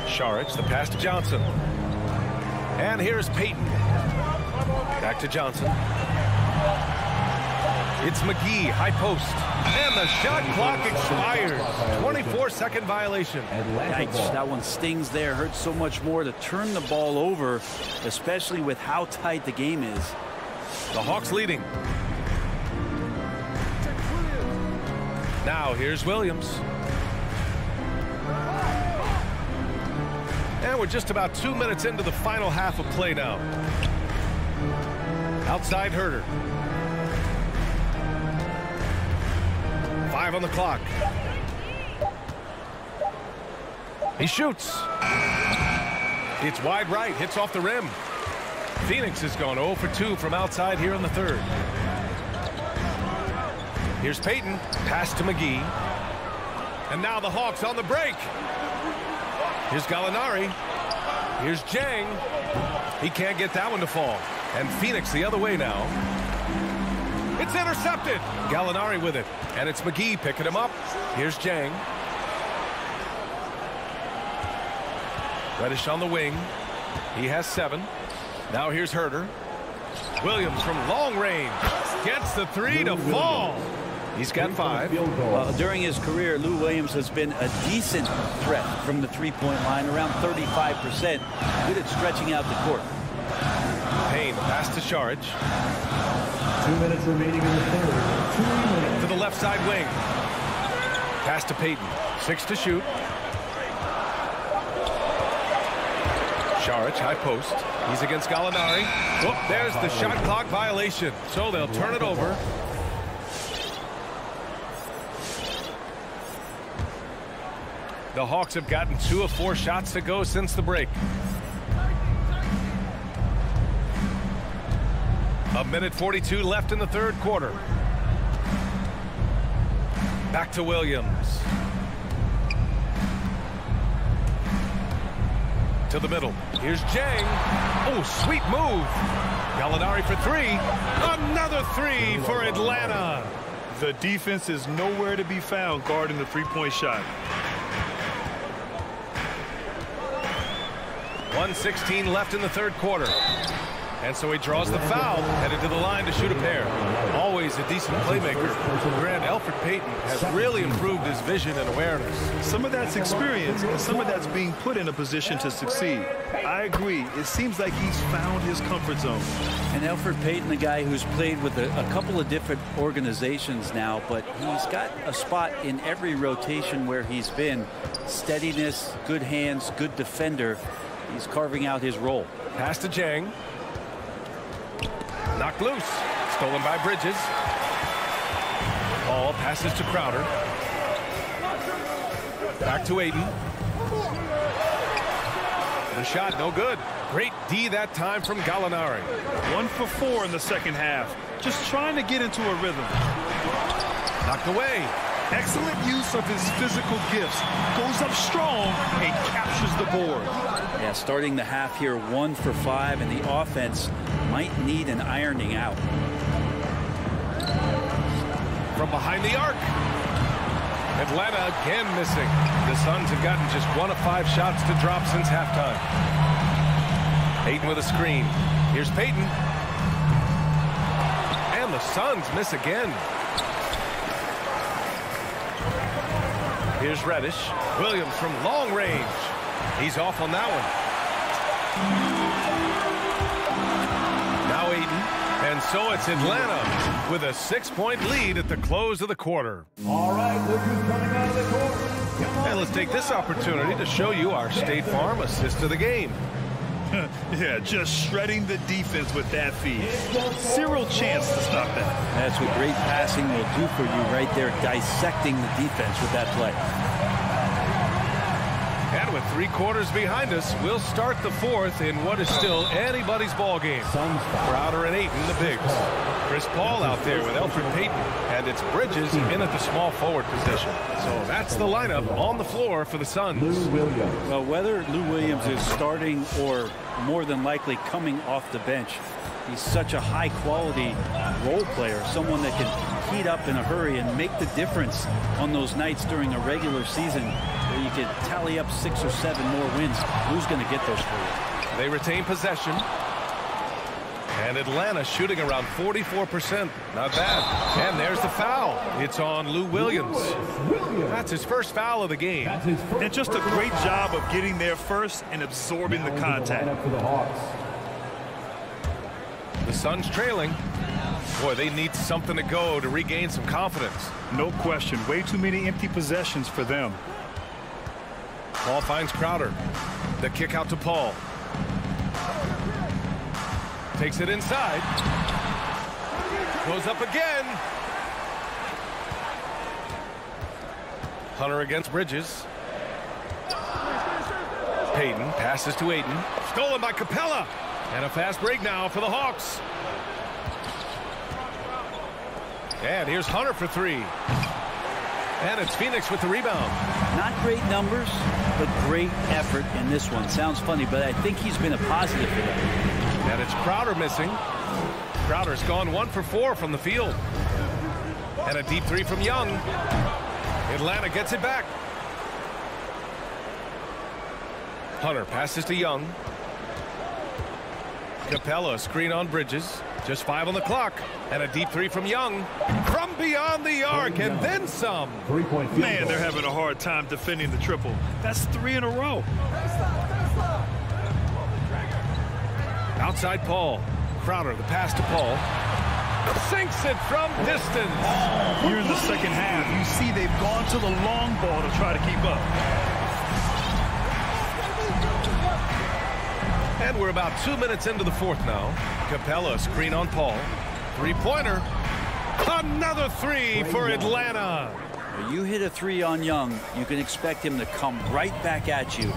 Saric, the pass to Johnson. And here's Payton. Back to Johnson. It's McGee, high post. And the shot clock expires. 24-second violation. Yikes, that one stings there. Hurts so much more to turn the ball over, especially with how tight the game is. The Hawks leading. Now here's Williams. And we're just about 2 minutes into the final half of play now. Outside Herder. 5 on the clock. He shoots. It's wide right, hits off the rim. Phoenix has gone 0 for 2 from outside here in the third. Here's Payton. Pass to McGee. And now the Hawks on the break. Here's Gallinari. Here's Jang. He can't get that one to fall. And Phoenix the other way now. It's intercepted. Gallinari with it. And it's McGee picking him up. Here's Jang. Reddish on the wing. He has 7. Now here's Herter. Williams from long range. Gets the 3 to fall. He's got 5. During his career, Lou Williams has been a decent threat from the three-point line, around 35%. Good at stretching out the court. Payne pass to Saric. 2 minutes remaining in the third. 2 minutes. To the left side wing. Pass to Payton. 6 to shoot. Saric, high post. He's against Gallinari. Whoop, there's the shot clock violation. So they'll turn it over. The Hawks have gotten 2 of 4 shots to go since the break. A minute 42 left in the third quarter. Back to Williams. To the middle. Here's Jang. Oh, sweet move. Gallinari for 3. Another 3 for Atlanta. The defense is nowhere to be found guarding the three-point shot. 1:16 left in the third quarter. And so he draws the foul, headed to the line to shoot a pair. Always a decent playmaker. Grant, Elfrid Payton has really improved his vision and awareness. Some of that's experience, and some of that's being put in a position to succeed. I agree. It seems like he's found his comfort zone. And Elfrid Payton, the guy who's played with a couple of different organizations now, but he's got a spot in every rotation where he's been. Steadiness, good hands, good defender. He's carving out his role. Pass to Jang. Knocked loose. Stolen by Bridges. Ball passes to Crowder. Back to Ayton. The shot no good. Great D that time from Gallinari. 1 for 4 in the second half. Just trying to get into a rhythm. Knocked away. Excellent use of his physical gifts. Goes up strong and captures the board. Yeah, starting the half here 1 for 5, and the offense might need an ironing out. From behind the arc. Atlanta again missing. The Suns have gotten just 1 of 5 shots to drop since halftime. Ayton with a screen. Here's Payton. And the Suns miss again. Here's Reddish. Williams from long range. He's off on that one. Now Ayton. And so it's Atlanta with a 6-point lead at the close of the quarter. All right, look who's coming out of the court. And let's take this opportunity to show you our State Farm assist of the game. Yeah, just shredding the defense with that feed. Zero chance to stop that. That's what great passing will do for you right there, dissecting the defense with that play. And with 3 quarters behind us, we'll start the fourth in what is still anybody's ball game. Crowder and Ayton, the bigs. Chris Paul out there with Elfrid Payton, and it's Bridges in at the small forward position. So that's the lineup on the floor for the Suns. Well, whether Lou Williams is starting or more than likely coming off the bench, he's such a high-quality role player, someone that can heat up in a hurry and make the difference on those nights during a regular season where you could tally up 6 or 7 more wins. Who's going to get those for you? They retain possession. And Atlanta shooting around 44%. Not bad. And there's the foul. It's on Lou Williams. That's his first foul of the game. And just a great job of getting there first and absorbing the contact. The Suns trailing. Boy, they need something to go to regain some confidence. No question. Way too many empty possessions for them. Paul finds Crowder. The kick out to Paul. Takes it inside. Goes up again. Hunter against Bridges. Payton passes to Ayton. Stolen by Capella. And a fast break now for the Hawks. And here's Hunter for three. And it's Phoenix with the rebound. Not great numbers, but great effort in this one. Sounds funny, but I think he's been a positive for them. And it's Crowder missing. Crowder's gone 1 for 4 from the field. And a deep three from Young. Atlanta gets it back. Hunter passes to Young. Capella screen on Bridges. Just 5 on the clock. And a deep three from Young. From beyond the arc and then some. Man, they're having a hard time defending the triple. That's 3 in a row. Outside Paul. Crowder, the pass to Paul. Sinks it from distance. Here in the second half, you see they've gone to the long ball to try to keep up. And we're about 2 minutes into the fourth now. Capella screen on Paul. Three-pointer. Another three for Atlanta. You hit a three on Young, you can expect him to come right back at you.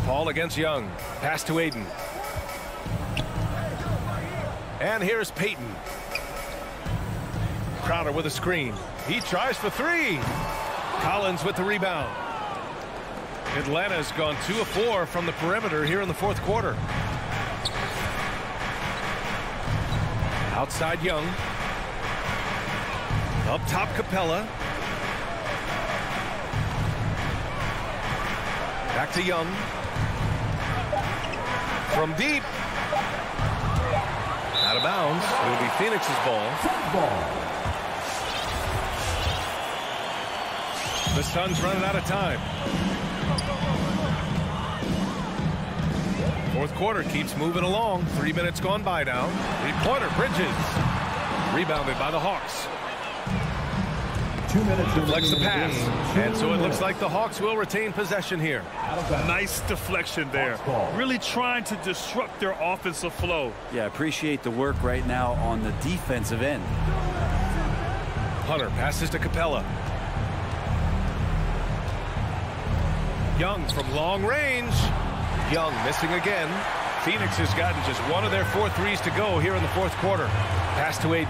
Paul against Young. Pass to Aiden. And here's Payton. Crowder with a screen. He tries for three. Collins with the rebound. Atlanta's gone 2 of 4 from the perimeter here in the fourth quarter. Outside Young. Up top Capella. Back to Young. From deep. Out of bounds. It will be Phoenix's ball. The Suns running out of time. Fourth quarter keeps moving along. 3 minutes gone by now. Three-pointer, Bridges. Rebounded by the Hawks. 2 minutes. Deflects the pass. And so it looks like the Hawks will retain possession here. Nice deflection there. Really trying to disrupt their offensive flow. Yeah, appreciate the work right now on the defensive end. Hunter passes to Capella. Young from long range. Young missing again. Phoenix has gotten just 1 of their 4 threes to go here in the fourth quarter. Pass to Aiden.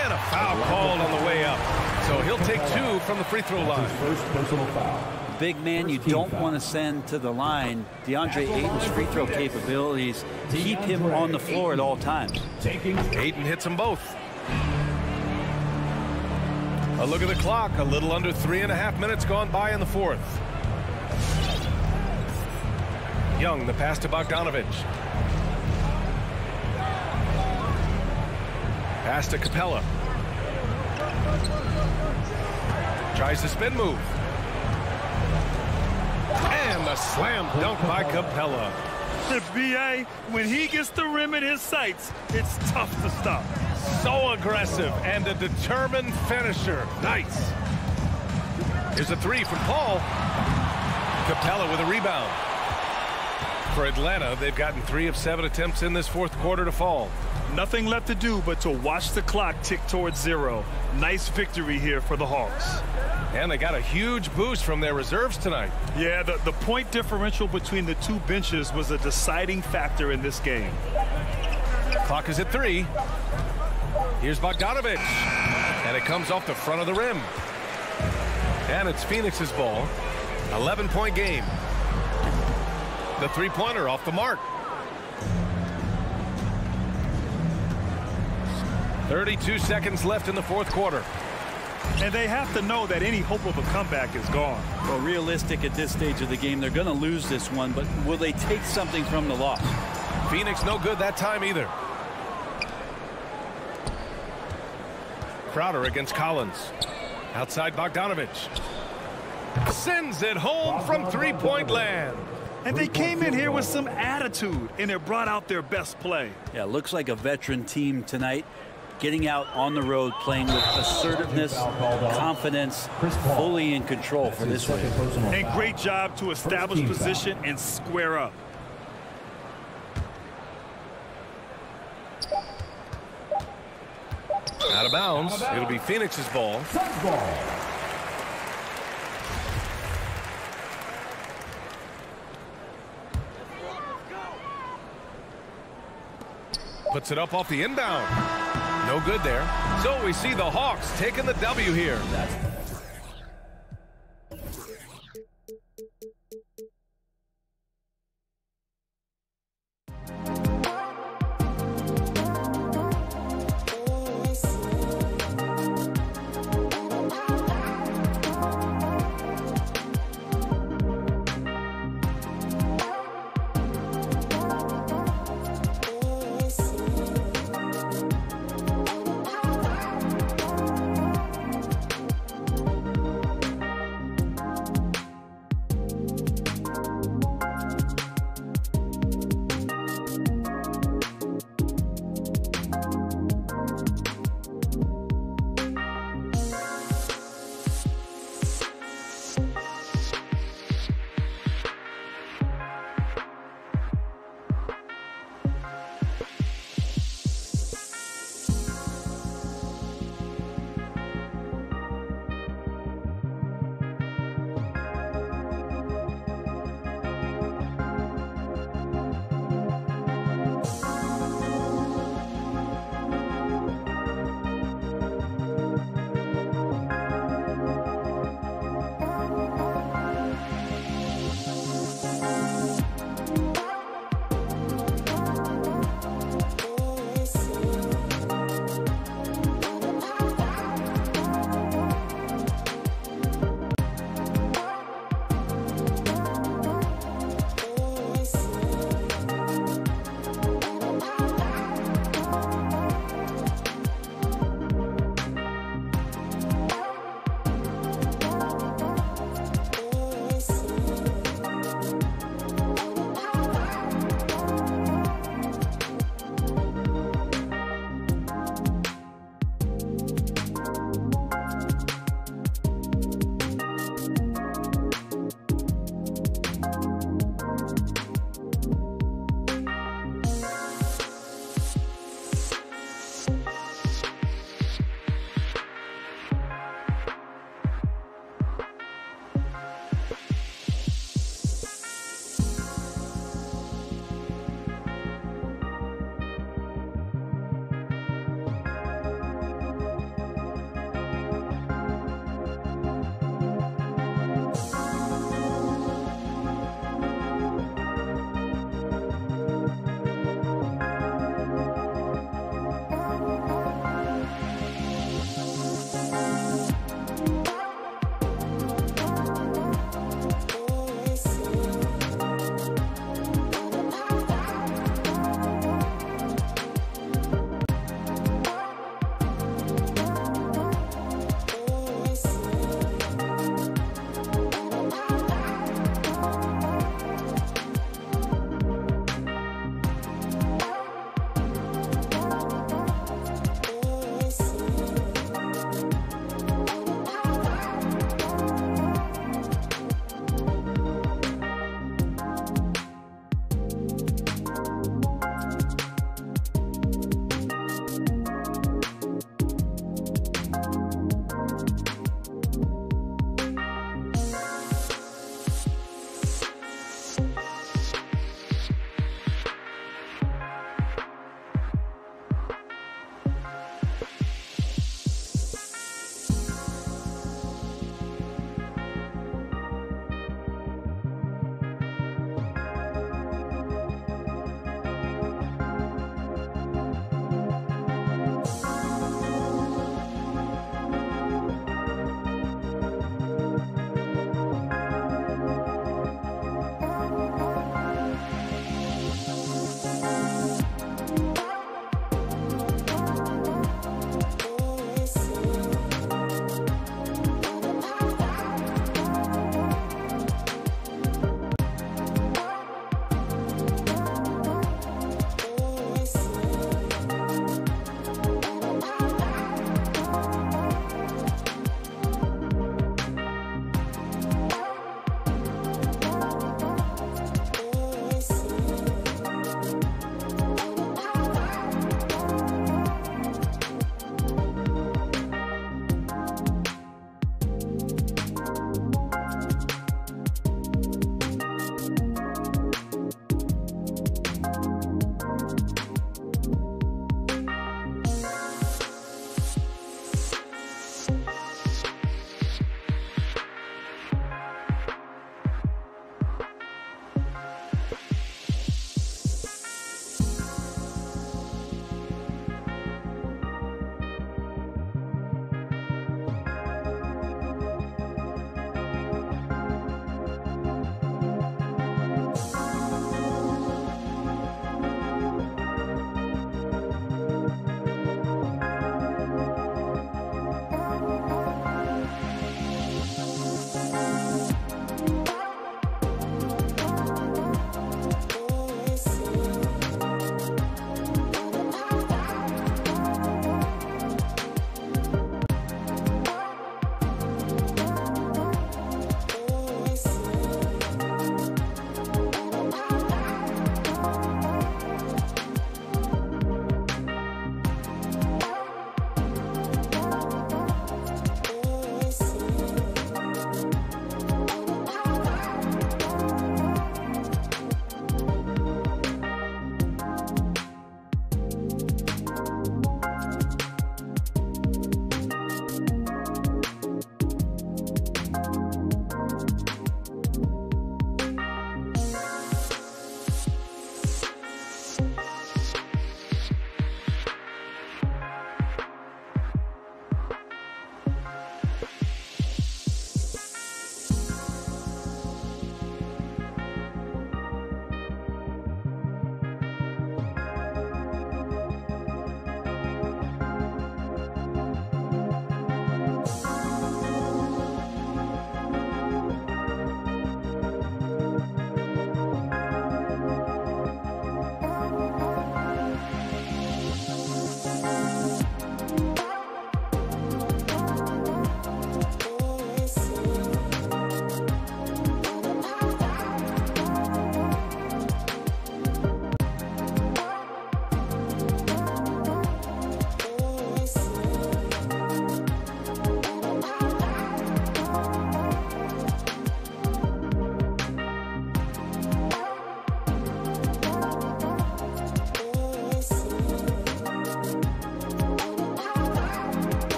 And a foul called on the way up. So he'll take 2 from the free throw line. First personal foul. Big man you don't want to send to the line. DeAndre Ayton's free throw capabilities keep him on the floor at all times. Ayton hits them both. A look at the clock. A little under 3.5 minutes gone by in the fourth. Young, the pass to Bogdanovich. Pass to Capella. Tries the spin move. And the slam dunk by Capella. The BA, when he gets the rim in his sights, it's tough to stop. So aggressive and a determined finisher. Nice. Here's a three from Paul. Capella with a rebound. For Atlanta, they've gotten 3 of 7 attempts in this fourth quarter to fall. Nothing left to do but to watch the clock tick towards 0. Nice victory here for the Hawks. And they got a huge boost from their reserves tonight. Yeah, the point differential between the 2 benches was a deciding factor in this game. Clock is at 3. Here's Bogdanovich. And it comes off the front of the rim. And it's Phoenix's ball. 11-point game. The three-pointer off the mark. 32 seconds left in the fourth quarter. And they have to know that any hope of a comeback is gone. Well, realistic at this stage of the game, they're going to lose this one, but will they take something from the loss? Phoenix no good that time either. Crowder against Collins. Outside Bogdanovich. Sends it home from three-point land. And they came in here with some attitude, and it brought out their best play. Yeah, looks like a veteran team tonight, getting out on the road, playing with assertiveness, confidence, fully in control for this one. And great job to establish position and square up. Out of bounds. It'll be Phoenix's ball. Puts it up off the inbound. No good there. So we see the Hawks taking the W here.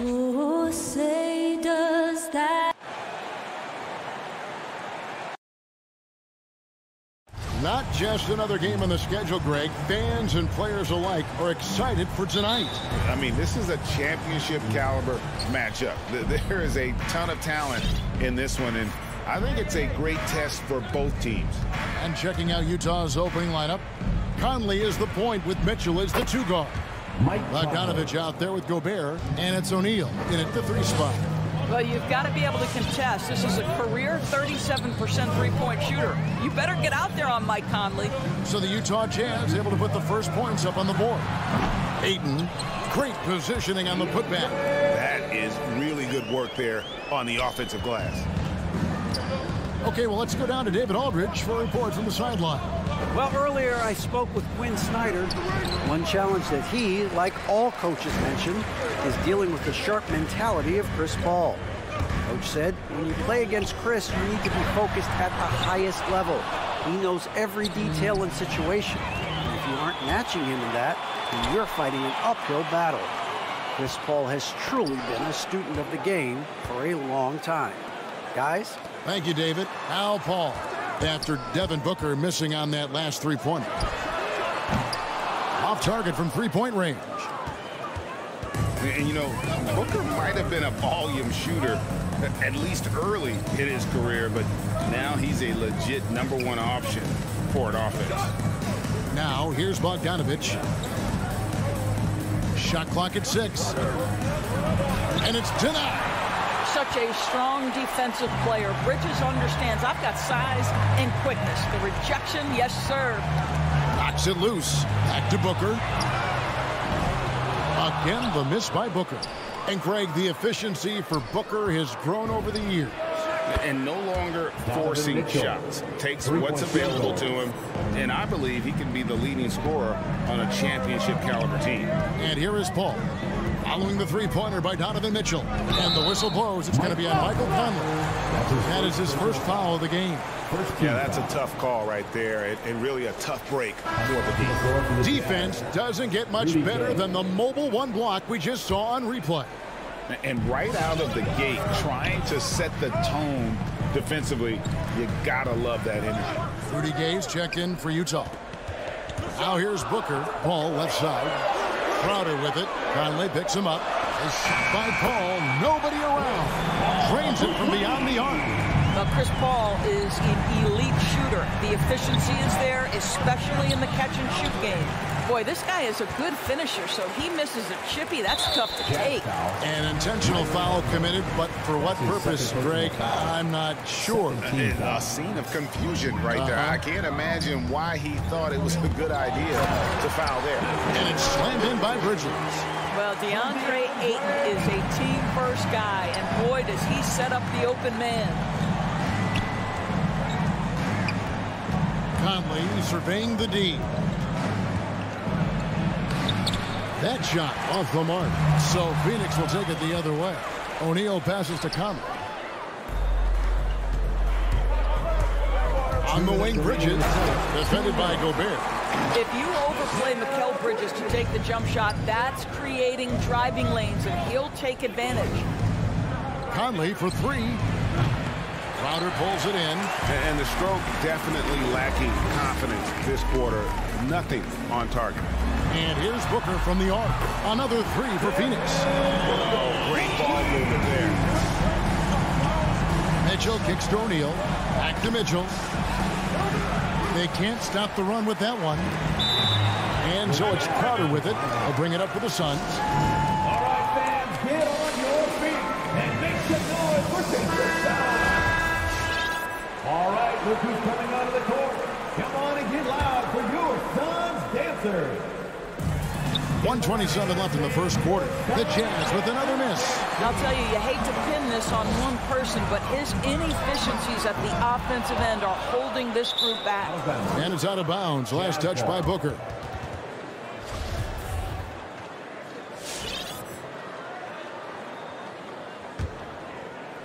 Oh, say does that. Not just another game on the schedule, Greg. Fans and players alike are excited for tonight. I mean, this is a championship caliber matchup. There is a ton of talent in this one, and I think it's a great test for both teams. And checking out Utah's opening lineup, Conley is the point with Mitchell as the 2 guard. Bogdanovich out there with Gobert, and it's O'Neal in at the 3 spot. Well, you've got to be able to contest. This is a career 37% three-point shooter. You better get out there on Mike Conley. So the Utah Jazz able to put the first points up on the board. Ayton, great positioning on the putback. That is really good work there on the offensive glass. Okay, well, let's go down to David Aldridge for a report from the sideline. Well, earlier I spoke with Quinn Snyder. One challenge that he, like all coaches mentioned, is dealing with the sharp mentality of Chris Paul. Coach said, when you play against Chris, you need to be focused at the highest level. He knows every detail and situation. And if you aren't matching him in that, then you're fighting an uphill battle. Chris Paul has truly been a student of the game for a long time. Guys? Thank you, David. Al Paul, after Devin Booker missing on that last 3-pointer. Off target from 3-point range. And, you know, Booker might have been a volume shooter, at least early in his career, but now he's a legit #1 option for an offense. Now, here's Bogdanovich. Shot clock at 6. And it's denied. Such a strong defensive player. Bridges understands I've got size and quickness. The rejection, yes, sir. Knocks it loose. Back to Booker. Again, the miss by Booker. And Greg, the efficiency for Booker has grown over the years. And no longer forcing shots. Takes what's available to him, and I believe he can be the leading scorer on a championship caliber team. And here is Paul. Following the 3-pointer by Donovan Mitchell. And the whistle blows. It's going to be on Michael Conley. That is his first foul of the game. Yeah, that's a tough call right there, and really a tough break for the team. Defense doesn't get much better than the mobile 1 block we just saw on replay. And right out of the gate, trying to set the tone defensively, you gotta love that energy. Rudy Gay's checked in for Utah. Now here's Booker. Ball left side. Crowder with it. Conley picks him up. A shot by Paul. Nobody around. Drains it from beyond the arc. Now, Chris Paul is an elite shooter. The efficiency is there, especially in the catch-and-shoot game. Boy, this guy is a good finisher, so he misses a chippy. That's tough to take. An intentional foul committed, but for what purpose, Greg? I'm not sure. A scene of confusion right there. I can't imagine why he thought it was a good idea to foul there. And it's slammed in by Bridges. Well, DeAndre Ayton is a team-first guy, and boy, does he set up the open man. Conley surveying the D. That shot off the mark. So Phoenix will take it the other way. O'Neal passes to Conley. On the wing, Bridges, defended by Gobert. If you overplay Mikal Bridges to take the jump shot, that's creating driving lanes, and he'll take advantage. Conley for 3. Crowder pulls it in. And the stroke definitely lacking confidence this quarter. Nothing on target. And here's Booker from the arc. Another 3 for Phoenix. Oh, great ball movement there. Mitchell kicks to O'Neal. Back to Mitchell. They can't stop the run with that one. And so it's Crowder with it. They'll bring it up for the Suns. All right, fans, get on your feet and make some noise for Phoenix. All right, look who's coming out of the court. Come on and get loud for your Suns dancers. 1:27 left in the first quarter. The Jazz with another miss. I'll tell you, you hate to pin this on one person, but his inefficiencies at the offensive end are holding this group back. And it's out of bounds. Last touch by Booker.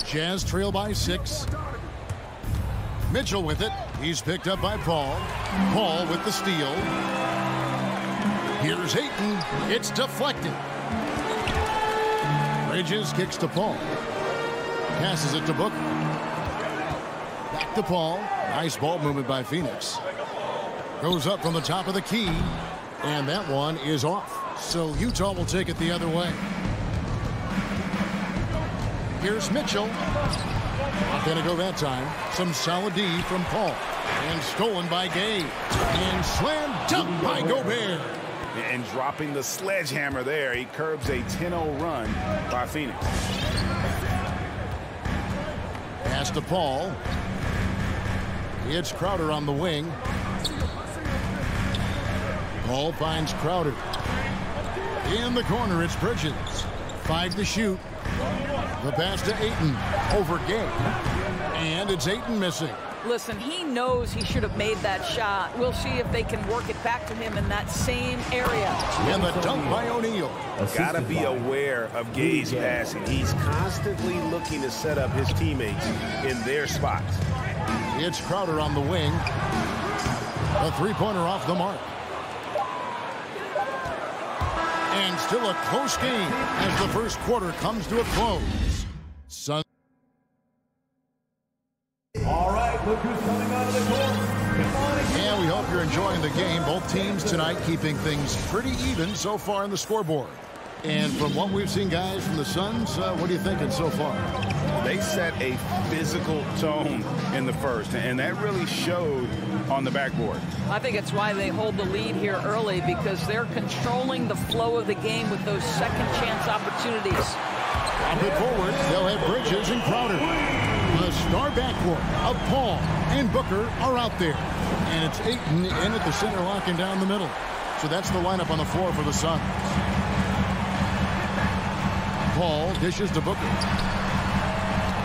Jazz trail by 6. Mitchell with it. He's picked up by Paul. Paul with the steal. Here's Ayton. It's deflected. Bridges kicks to Paul. Passes it to Booker. Back to Paul. Nice ball movement by Phoenix. Goes up from the top of the key. And that one is off. So Utah will take it the other way. Here's Mitchell. Not going to go that time. Some solid D from Paul. And stolen by Gay. And slam dunk by Gobert. And dropping the sledgehammer there, he curbs a 10-0 run by Phoenix. Pass to Paul. It's Crowder on the wing. Paul finds Crowder. In the corner, it's Bridges. 5 to shoot. The pass to Ayton over Gay. And it's Ayton missing. Listen, he knows he should have made that shot. We'll see if they can work it back to him in that same area. And the dunk by O'Neal. Got to be aware of Gay's passing. He's constantly looking to set up his teammates in their spots. It's Crowder on the wing. A three-pointer off the mark. And still a close game as the first quarter comes to a close. All right, look who's coming out of the court. Come on again. And we hope you're enjoying the game. Both teams tonight keeping things pretty even so far on the scoreboard. And from what we've seen, guys, from the Suns, what are you thinking so far? They set a physical tone in the first, and that really showed on the backboard. I think it's why they hold the lead here early, because they're controlling the flow of the game with those second chance opportunities. Drop it forward. They'll have Bridges and Crowder. The star backcourt of Paul and Booker are out there. And it's Ayton in at the center, locking down the middle. So that's the lineup on the floor for the Suns. Paul dishes to Booker.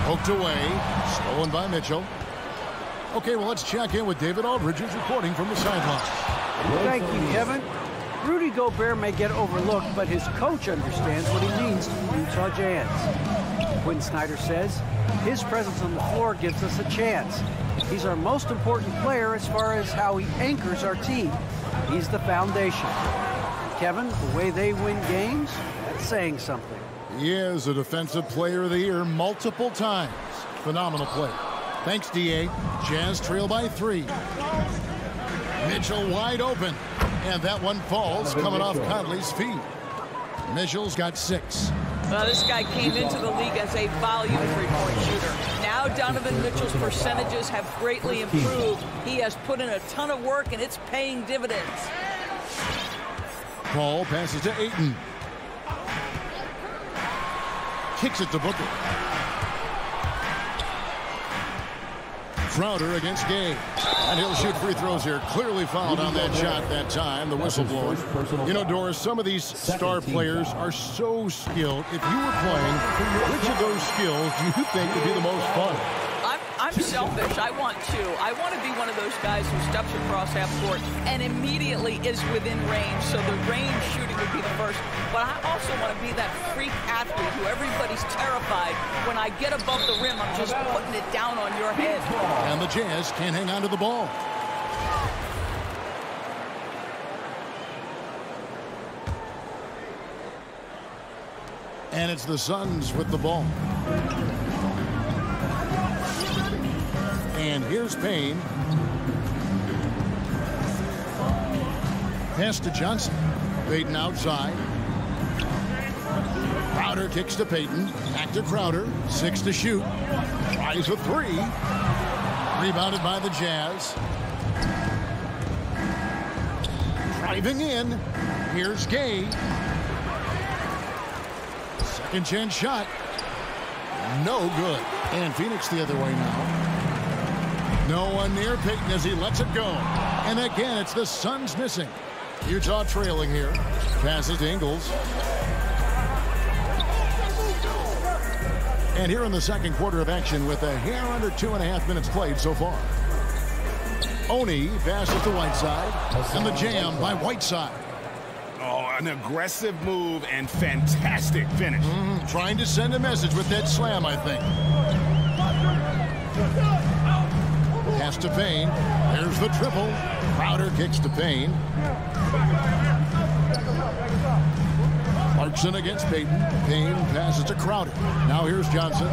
Poked away. Stolen by Mitchell. Okay, well, let's check in with David Aldridge, who's reporting from the sideline. Thank you, Kevin. Rudy Gobert may get overlooked, but his coach understands what he means to the Utah Jazz. Quinn Snyder says, his presence on the floor gives us a chance. He's our most important player as far as how he anchors our team. He's the foundation. Kevin, the way they win games, that's saying something. He is a Defensive Player of the Year multiple times. Phenomenal play. Thanks, D.A. Jazz trail by 3. Mitchell wide open. And that one falls, coming off Conley's feet. Mitchell's got 6. Well, this guy came into the league as a volume three-point shooter. Now Donovan Mitchell's percentages have greatly improved. He has put in a ton of work, and it's paying dividends. Paul passes to Ayton. Kicks it to Booker. Crowder against Gay. And he'll shoot free throws here. Clearly fouled on that shot that time, the whistle blowing. You know, Doris, some of these star players are so skilled. If you were playing, which of those skills do you think would be the most fun? I'm selfish. I want to be one of those guys who steps across half court and immediately is within range. So the range shooting would be the first. But I also want to be that freak athlete who everybody's terrified. When I get above the rim, I'm just putting it down on your head. And the Jazz can't hang on to the ball. And it's the Suns with the ball. And here's Payne. Pass to Johnson. Payton outside. Crowder kicks to Payton. Back to Crowder. 6 to shoot. Tries with 3. Rebounded by the Jazz. Driving in. Here's Gay. Second chance shot. No good. And Phoenix the other way now. No one near Payton as he lets it go. And again, it's the Suns missing. Utah trailing here. Passes to Ingles. And here in the second quarter of action with a hair under 2.5 minutes played so far. Oni passes to Whiteside. And the jam by Whiteside. Oh, an aggressive move and fantastic finish. Trying to send a message with that slam, I think. Pass to Payne. There's the triple. Crowder kicks to Payne. Clarkson against Payton. Payne passes to Crowder. Now here's Johnson.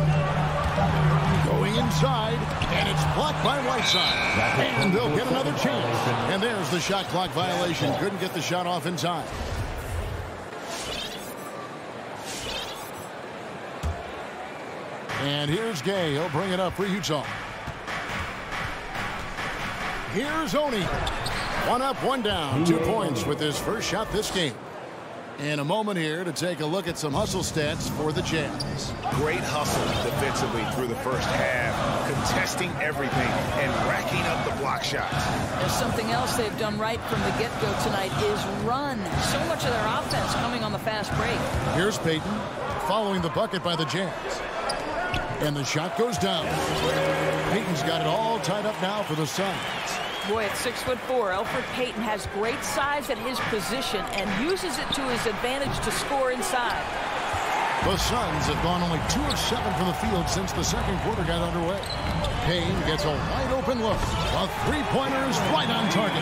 Going inside, and it's blocked by Whiteside. And they'll get another chance. And there's the shot clock violation. Couldn't get the shot off in time. And here's Gay. He'll bring it up for Utah. Here's Oni. 1 up, 1 down. 2 points with his first shot this game. In a moment here to take a look at some hustle stats for the Jazz. Great hustle defensively through the first half, contesting everything and racking up the block shots. There's something else they've done right from the get-go tonight is run. So much of their offense coming on the fast break. Here's Payton following the bucket by the Jazz. And the shot goes down. Payton's got it all tied up now for the Suns. Boy, at 6'4", Elfrid Payton has great size at his position and uses it to his advantage to score inside. The Suns have gone only 2 of 7 from the field since the second quarter got underway. Payne gets a wide open look. A three-pointer is right on target.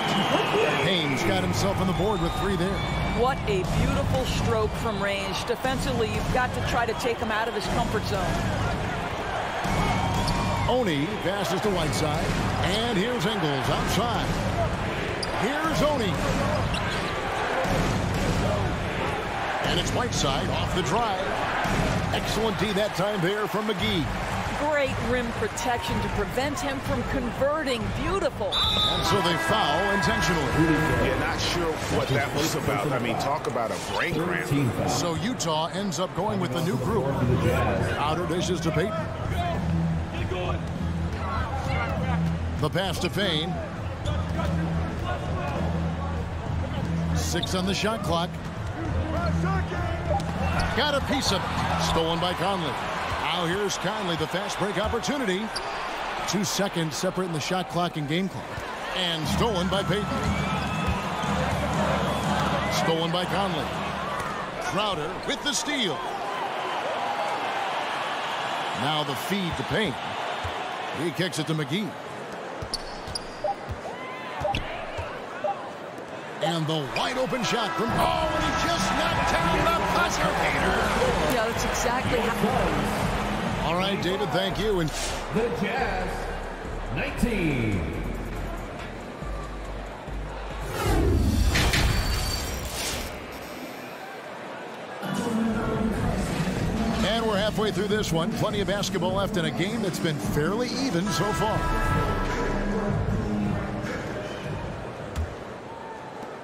Payne's got himself on the board with 3 there. What a beautiful stroke from range. Defensively, you've got to try to take him out of his comfort zone. Oni passes to Whiteside. And here's Ingles outside. Here's Oni. And it's Whiteside off the drive. Excellent D that time there from McGee. Great rim protection to prevent him from converting. Beautiful. And so they foul intentionally. Yeah, not sure what that was about. I mean, talk about a break ramp. So Utah ends up going with the new group. Outer dishes to Payton. The pass to Payne. 6 on the shot clock. Got a piece of it. Stolen by Conley. Now here's Conley, the fast break opportunity. 2 seconds separating the shot clock and game clock. And stolen by Payton. Stolen by Conley. Crowder with the steal. Now the feed to Payne. He kicks it to McGee. And the wide open shot from and he just knocked down the buzzer beater. Yeah, that's exactly how. All right, David, thank you. And the Jazz, 19. And we're halfway through this one. Plenty of basketball left in a game that's been fairly even so far.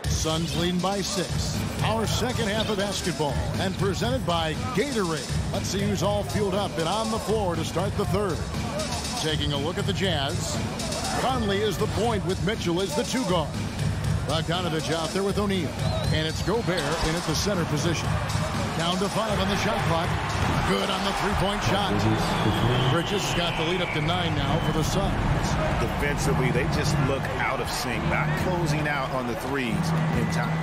Suns leading by 6. Our second half of basketball and presented by Gatorade. Let's see who's all fueled up and on the floor to start the third. Taking a look at the Jazz. Conley is the point with Mitchell as the 2 guard. Bogdanovich out there with O'Neal. And it's Gobert in at the center position. Down to 5 on the shot clock. Good on the 3-point shot. Bridges got the lead up to 9 now for the Suns. Defensively, they just look out of sync, not closing out on the threes in time.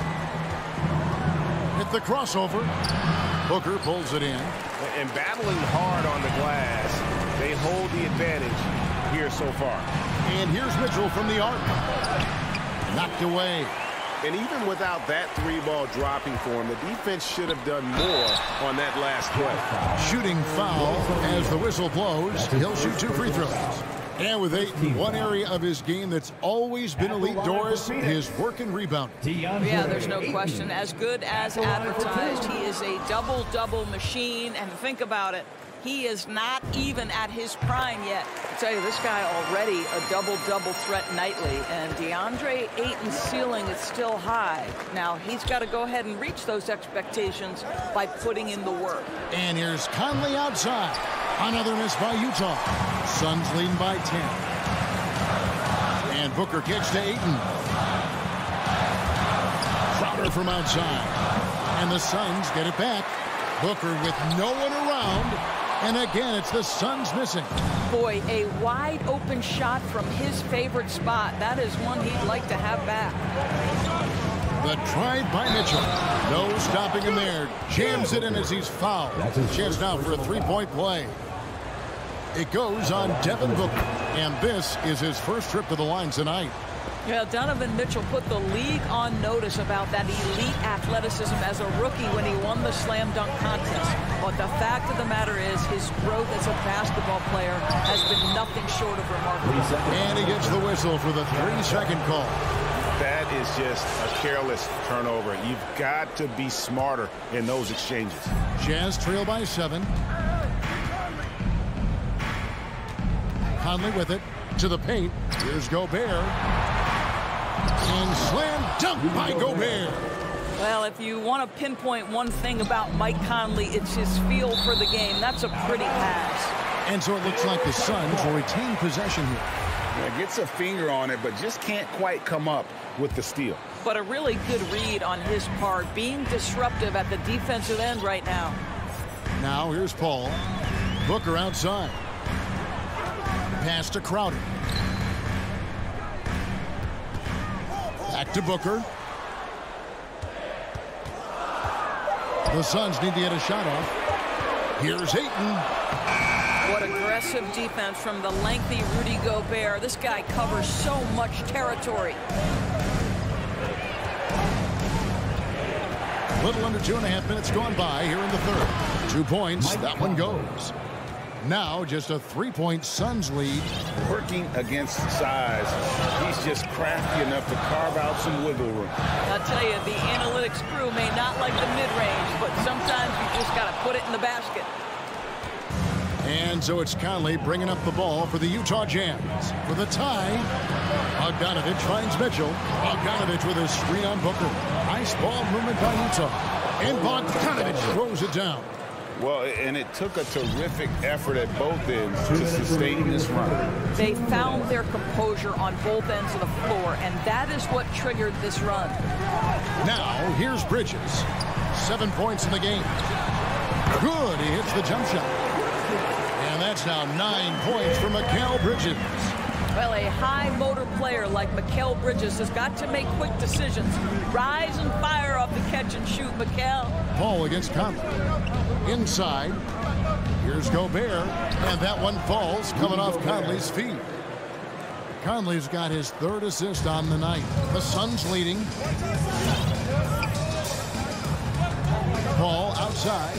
Hit the crossover. Booker pulls it in. And battling hard on the glass, they hold the advantage here so far. And here's Mitchell from the arc. Knocked away. And even without that 3-ball dropping for him, the defense should have done more on that last play. Shooting foul as the whistle blows. He'll shoot 2 free throws. And with 8, one area of his game that's always been elite, Doris, his work and rebound. Yeah, there's no question. As good as advertised, he is a double-double machine. And think about it, he is not even at his prime yet. I tell you, this guy already a double-double threat nightly. And DeAndre Ayton's ceiling is still high. Now, he's got to go ahead and reach those expectations by putting in the work. And here's Conley outside. Another miss by Utah. Suns leading by 10. And Booker kicks to Ayton. Crowder from outside. And the Suns get it back. Booker with no one around. And again, it's the Suns missing. Boy, a wide open shot from his favorite spot. That is one he'd like to have back. The drive by Mitchell. No stopping him there. Jams it in as he's fouled. Chance now for a 3-point play. It goes on Devin Booker. And this is his first trip to the line tonight. Yeah, Donovan Mitchell put the league on notice about that elite athleticism as a rookie when he won the slam dunk contest. But the fact of the matter is his growth as a basketball player has been nothing short of remarkable. And he gets the whistle for the 3-second call. That is just a careless turnover. You've got to be smarter in those exchanges. Jazz trail by 7. Conley with it to the paint. Here's Gobert. And slam dunk by Gobert. Well, if you want to pinpoint one thing about Mike Conley, it's his feel for the game. That's a pretty pass. And so it looks like the Suns will retain possession here. Yeah, gets a finger on it, but just can't quite come up with the steal. But a really good read on his part, being disruptive at the defensive end right now. Now here's Paul. Booker outside. Pass to Crowder. Back to Booker. The Suns need to get a shot off. Here's Ayton. What aggressive defense from the lengthy Rudy Gobert. This guy covers so much territory. A little under 2.5 minutes gone by here in the third. 2 points. That one goes. Now just a 3-point Suns lead. Working against size, he's just crafty enough to carve out some wiggle room. I'll tell you, the analytics crew may not like the mid-range, but sometimes you just got to put it in the basket. And so it's Conley bringing up the ball for the Utah Jazz. For the tie, Bogdanovich finds Mitchell. Bogdanovich with a screen on Booker. Nice ball movement by Utah. And Bogdanovich throws it down. Well, and it took a terrific effort at both ends to sustain this run. They found their composure on both ends of the floor, and that is what triggered this run. Now, here's Bridges. 7 points in the game. Good, he hits the jump shot. And that's now 9 points for Mikal Bridges. Well, a high motor player like Mikal Bridges has got to make quick decisions. Rise and fire off the catch and shoot, Mikal. Paul against Conley. Inside. Here's Gobert. And that one falls, coming off Conley's feet. Conley's got his 3rd assist on the night. The Suns leading. Paul outside.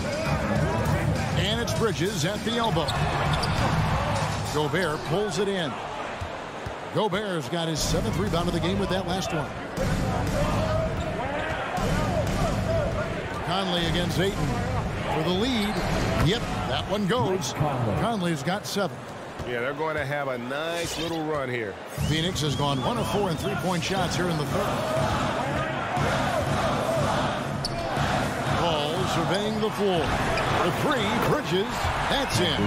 And it's Bridges at the elbow. Gobert pulls it in. Gobert's got his 7th rebound of the game with that last one. Conley against Ayton for the lead. Yep, that one goes. Conley's got 7. Yeah, they're going to have a nice little run here. Phoenix has gone 1 of 4 in 3-point shots here in the third. Paul surveying the floor. The 3, Bridges. That's in.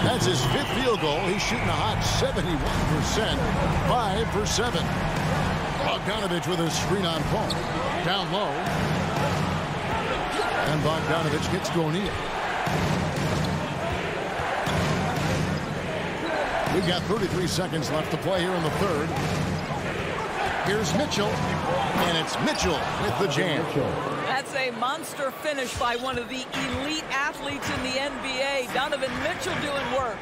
That's his 5th field goal. He's shooting a hot 71%. 5 for 7. Bogdanovich with a screen on Paul. Down low. And Bogdanovich gets to O'Neal. We've got 33 seconds left to play here in the third. Here's Mitchell. And it's Mitchell with the jam. That's a monster finish by one of the elite athletes in the NBA. Donovan Mitchell doing work.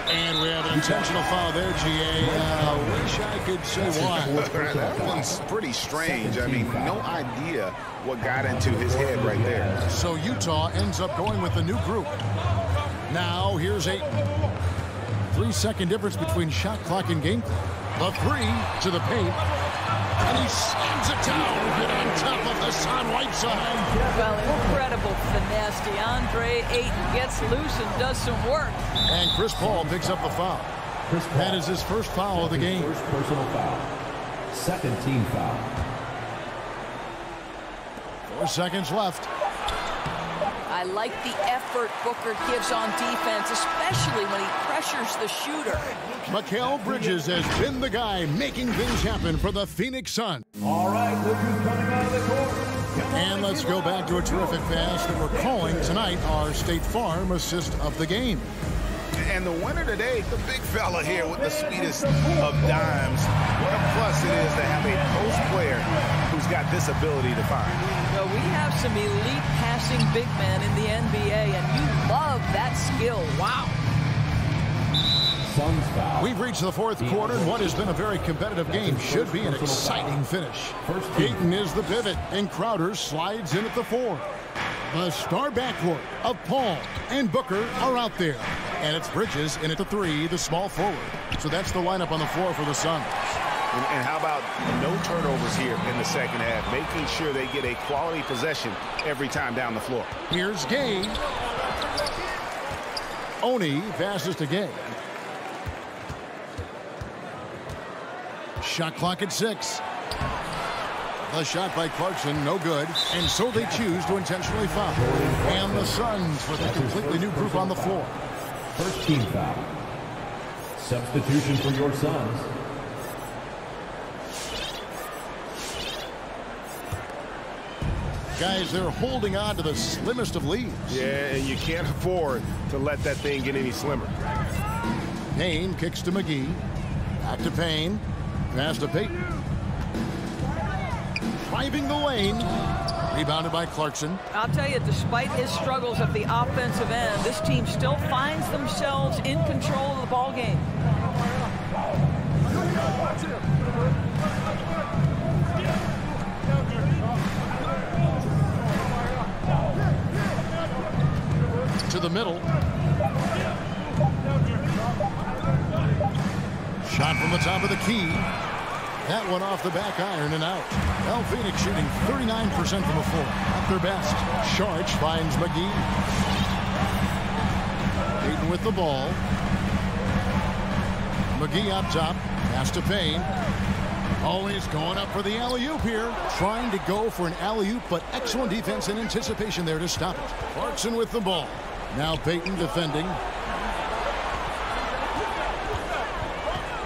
And we have an intentional foul there, GA. I wish I could say why. That one's pretty strange. I mean, no idea what got into his head right there. So Utah ends up going with the new group. Now here's Ayton. 3-second difference between shot clock and game clock. The 3 to the paint. And he slams it down right on top of Hassan Whiteside. Well, incredible finesse. DeAndre Ayton gets loose and does some work. And Chris Paul picks up the foul. That is his first foul of the game. First personal foul. 2nd team foul. 4 seconds left. I like the effort Booker gives on defense, especially when he pressures the shooter. Mikal Bridges has been the guy making things happen for the Phoenix Suns. All right, look who's coming out of the court. And let's go back to a terrific pass that we're calling tonight our State Farm assist of the game. And the winner today, the big fella here with the sweetest of dimes. What a plus it is to have a post player who's got this ability to find. Well, we have some elite passing big men in the NBA, and you love that skill. Wow. Suns foul. We've reached the fourth quarter, and what has been a very competitive game should be an exciting finish. Payton is the pivot, and Crowder slides in at the 4. The star backcourt of Paul and Booker are out there. And it's Bridges in at the 3, the small forward. So that's the lineup on the floor for the Suns. And how about no turnovers here in the second half, making sure they get a quality possession every time down the floor. Here's Gay. Oni passes to Gay. Shot clock at 6. The shot by Clarkson, no good. And so they choose to intentionally foul. And the Suns with a completely new group on the floor. First team foul. Substitution for your Suns. Guys, they're holding on to the slimmest of leads. Yeah, and you can't afford to let that thing get any slimmer. Payne kicks to McGee. Back to Payne. Pass to Payton. Driving the lane. Rebounded by Clarkson. I'll tell you, despite his struggles at the offensive end, this team still finds themselves in control of the ball game. To the middle. Shot from the top of the key. That one off the back iron and out. Well, Phoenix shooting 39% from the floor. At their best. Sharch finds McGee. Payton with the ball. McGee up top. Pass to Payne. Always going up for the alley-oop here. Trying to go for an alley-oop, but excellent defense and anticipation there to stop it. Clarkson with the ball. Now Payton defending.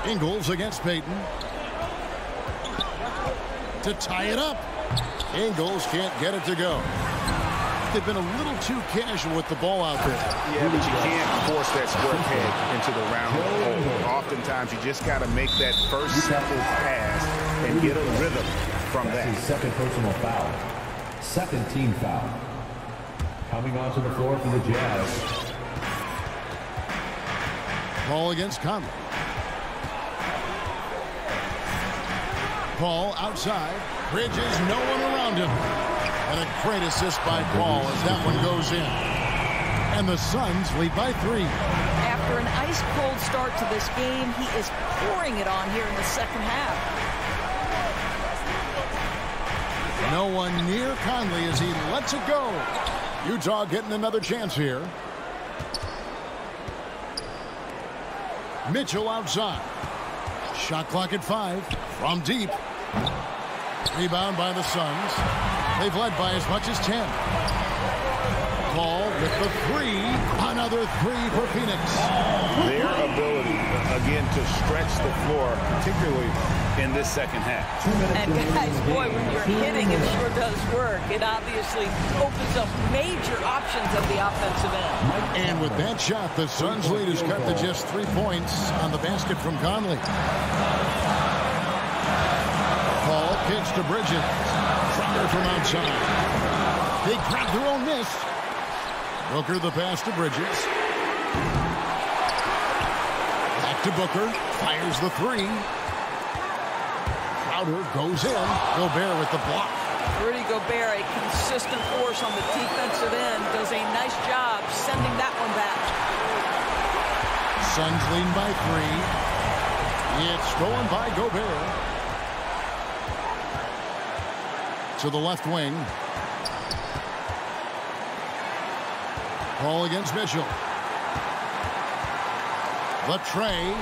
Ingles against Payton. To tie it up. Ingles can't get it to go. They've been a little too casual with the ball out there. Yeah, but you can't force that square peg into the round hole. Oftentimes, you just got to make that first simple pass and get a rhythm from that. That's his second personal foul. Second team foul. Coming onto the floor for the Jazz. Ball against Conley. Paul outside. Bridges, no one around him. And a great assist by Paul as that one goes in. And the Suns lead by 3. After an ice-cold start to this game, he is pouring it on here in the second half. No one near Conley as he lets it go. Utah getting another chance here. Mitchell outside. Shot clock at 5. From deep. Rebound by the Suns. They've led by as much as 10. Paul with the 3. Another 3 for Phoenix. Their ability, again, to stretch the floor, particularly in this second half. And guys, boy, when you're hitting, it sure does work. It obviously opens up major options at the offensive end. And with that shot, the Suns' lead is cut to just 3 points on the basket from Conley. Paul kicks to Bridges. Crowder from outside. They grab their own miss. Booker the pass to Bridges. Back to Booker. Fires the 3. Crowder goes in. Gobert with the block. Rudy Gobert, a consistent force on the defensive end, does a nice job sending that one back. Suns lead by 3. It's stolen by Gobert. To the left wing. Ball against Mitchell. The tray.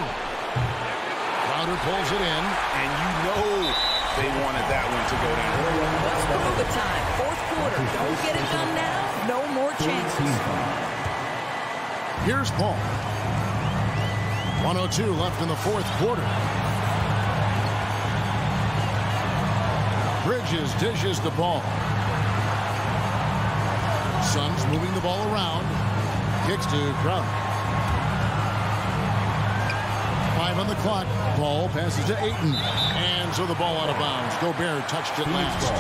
Crowder pulls it in. And you know they wanted that one to go down. What's the move at time? Fourth quarter. Don't get it done now. No more chances. Here's Paul. 1:02 left in the fourth quarter. Bridges dishes the ball. Suns moving the ball around. Kicks to Crowder. 5 on the clock. Ball passes to Ayton. And so the ball out of bounds. Gobert touched it last.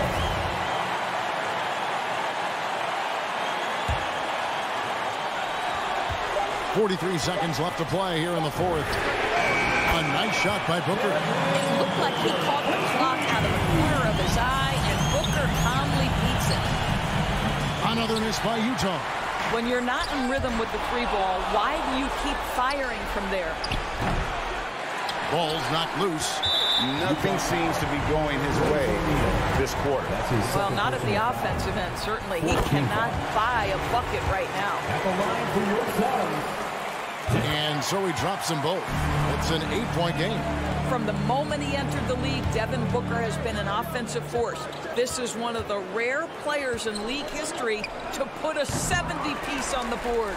43 seconds left to play here in the fourth. A nice shot by Booker. It looked like he caught the clock out of the corner of his eye, and Booker calmly beats it. Another miss by Utah. When you're not in rhythm with the three ball, why do you keep firing from there? Ball's knocked loose. Nothing seems to be going his way this quarter. Well, not at the offensive end, certainly. He cannot buy a bucket right now. At the line for your son. And so he drops them both. It's an 8-point game. From the moment he entered the league, Devin Booker has been an offensive force. This is one of the rare players in league history to put a 70-piece on the board.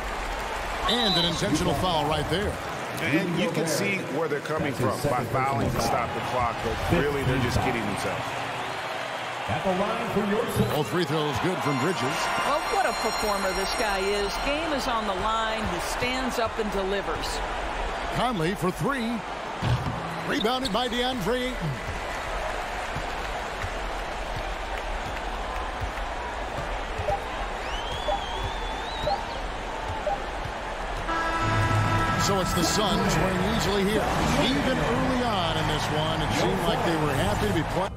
And an intentional foul right there. And you can see where they're coming from by fouling to stop the clock, but really they're just kidding themselves. At the line for your son. Both free throws good from Bridges. Well, what a performer this guy is. Game is on the line. He stands up and delivers. Conley for three. Rebounded by DeAndre Ayton. So it's the Suns winning easily here. Even early on in this one, it seemed like they were happy to be playing.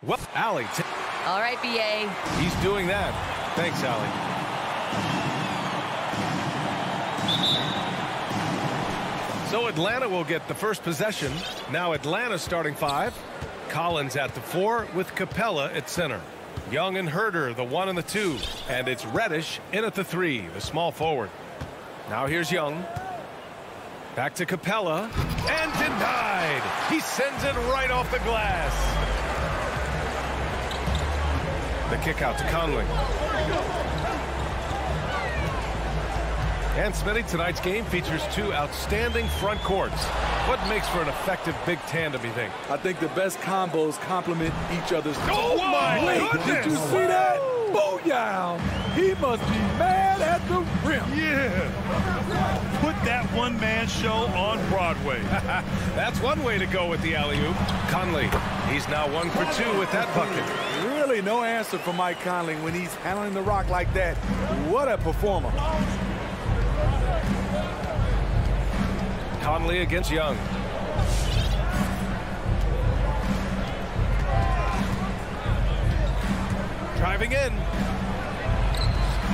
Well, Allie. All right, BA. He's doing that. Thanks, Allie. So Atlanta will get the first possession. Now Atlanta starting 5. Collins at the 4 with Capella at center. Young and Herder, the 1 and the 2. And it's Reddish in at the 3, the small forward. Now here's Young. Back to Capella. And denied. He sends it right off the glass. The kick out to Conley. And Smitty, tonight's game features 2 outstanding front courts. What makes for an effective big tandem, you think? I think the best combos complement each other's. Oh, my goodness! Did you see that? Booyah! He must be mad at the rim. Yeah. Put that one-man show on Broadway. That's one way to go with the alley-oop. Conley, he's now 1 for 2 with that bucket. Really no answer for Mike Conley when he's handling the rock like that. What a performer. Conley against Young. Driving in.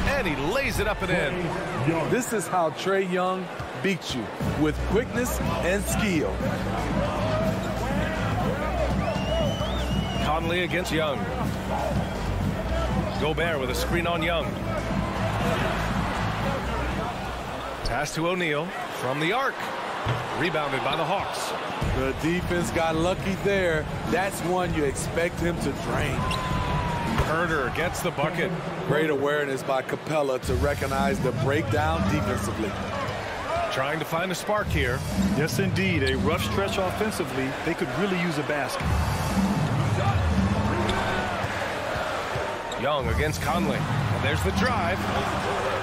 And he lays it up and in. This is how Trae Young beats you, with quickness and skill. Conley against Young. Gobert with a screen on Young. Pass to O'Neal from the arc. Rebounded by the Hawks. The defense got lucky there. That's one you expect him to drain. Herder gets the bucket. Great awareness by Capella to recognize the breakdown defensively. Trying to find a spark here. Yes, indeed. A rough stretch offensively. They could really use a basket. Young against Conley. And there's the drive.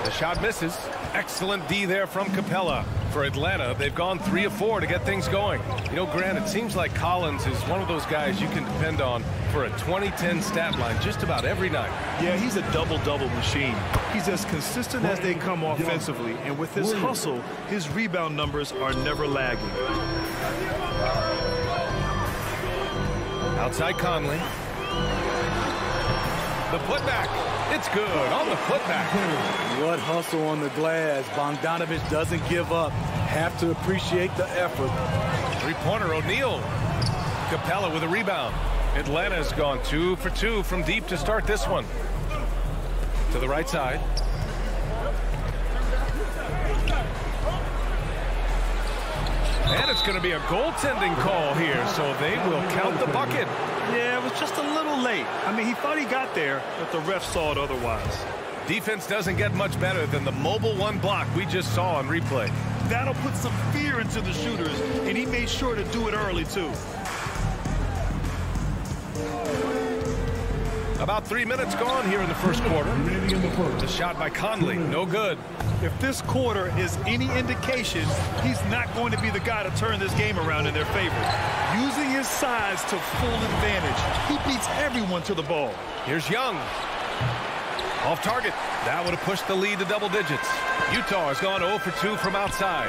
The shot misses. Excellent D there from Capella. For Atlanta, they've gone 3 of 4 to get things going. You know, Grant, it seems like Collins is one of those guys you can depend on for a 2010 stat line just about every night. Yeah, he's a double-double machine. He's as consistent as they come offensively, and with his hustle, his rebound numbers are never lagging. Outside Conley. The putback. It's good on the putback. What hustle on the glass. Bogdanovich doesn't give up. Have to appreciate the effort. Three-pointer, O'Neal. Capella with a rebound. Atlanta has gone 2 for 2 from deep to start this one. To the right side. And it's going to be a goaltending call here, so they will count the bucket. Yeah, it was just a little late. I mean, he thought he got there, but the ref saw it otherwise. Defense doesn't get much better than the mobile 1 block we just saw on replay. That'll put some fear into the shooters, and he made sure to do it early, too. About 3 minutes gone here in the first quarter. The shot by Conley, no good. If this quarter is any indication, he's not going to be the guy to turn this game around in their favor. Using his size to full advantage, he beats everyone to the ball. Here's Young. Off target. That would have pushed the lead to double digits. Utah has gone 0 for 2 from outside.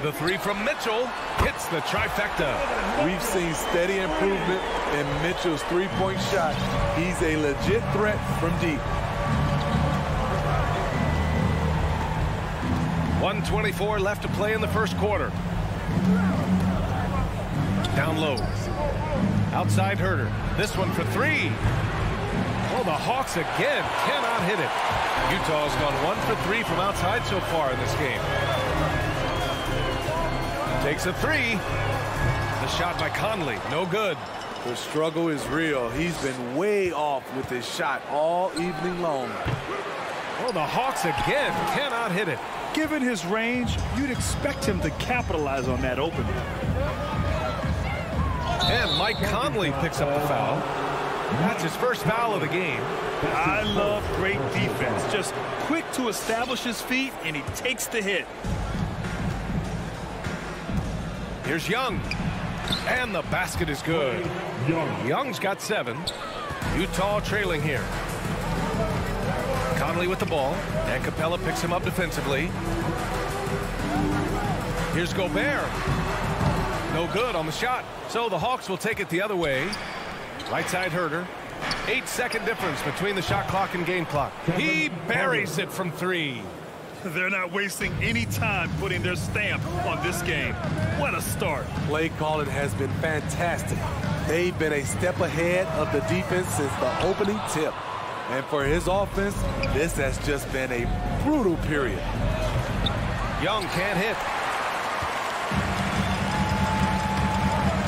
The 3 from Mitchell hits the trifecta. We've seen steady improvement in Mitchell's three-point shot. He's a legit threat from deep. 1:24 left to play in the first quarter. Down low. Outside Herder. This one for 3. Oh, the Hawks again cannot hit it. Utah's gone 1 for 3 from outside so far in this game. Takes a 3. The shot by Conley, no good. The struggle is real. He's been way off with his shot all evening long. Oh, the Hawks again cannot hit it. Given his range, you'd expect him to capitalize on that opening. And Mike Conley picks up the foul. That's his first foul of the game. I love great defense. Just quick to establish his feet, and he takes the hit. Here's Young. And the basket is good. Young's got 7. Utah trailing here. Conley with the ball. And Capella picks him up defensively. Here's Gobert. No good on the shot. So the Hawks will take it the other way. Right side Herder. 8-second difference between the shot clock and game clock. He buries it from 3. They're not wasting any time putting their stamp on this game. What a start. Play calling has been fantastic. They've been a step ahead of the defense since the opening tip. And for his offense, this has just been a brutal period. Young can't hit.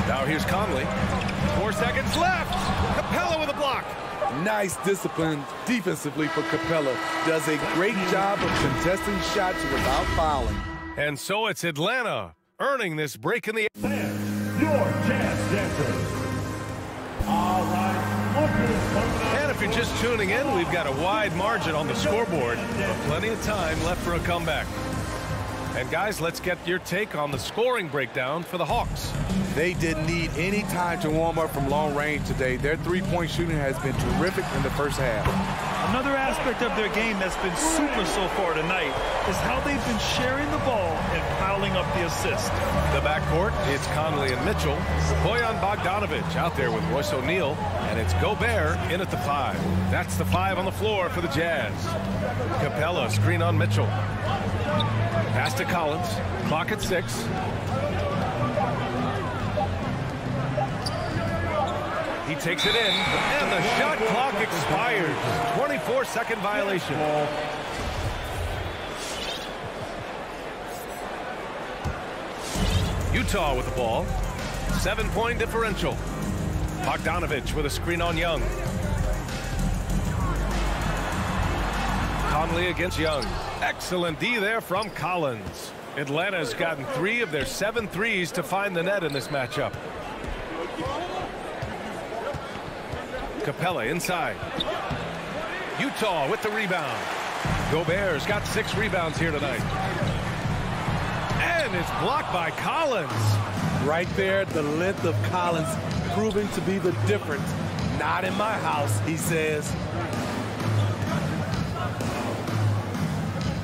Now here's Conley. 4 seconds left. Capella with a block. Nice discipline defensively for Capella. Does a great job of contesting shots without fouling. And so it's Atlanta earning this break in the... Your Jazz Dancers. All right. And if you're just tuning in, we've got a wide margin on the scoreboard, but plenty of time left for a comeback. And guys, let's get your take on the scoring breakdown for the Hawks. They didn't need any time to warm up from long range today. Their three-point shooting has been terrific in the first half. Another aspect of their game that's been super so far tonight is how they've been sharing the ball and piling up the assists. The backcourt, it's Conley and Mitchell. Bojan Bogdanovic out there with Royce O'Neal. And it's Gobert in at the 5. That's the 5 on the floor for the Jazz. Capella, screen on Mitchell. Pass to Collins. Clock at 6. He takes it in, and the shot clock expires. 24-second violation. Utah with the ball. 7-point differential. Bogdanovic with a screen on Young. Conley against Young. Excellent D there from Collins. Atlanta's gotten 3 of their 7 threes to find the net in this matchup. Capella inside. Utah with the rebound. Gobert's got 6 rebounds here tonight. And it's blocked by Collins. Right there, the length of Collins proving to be the difference. Not in my house, he says.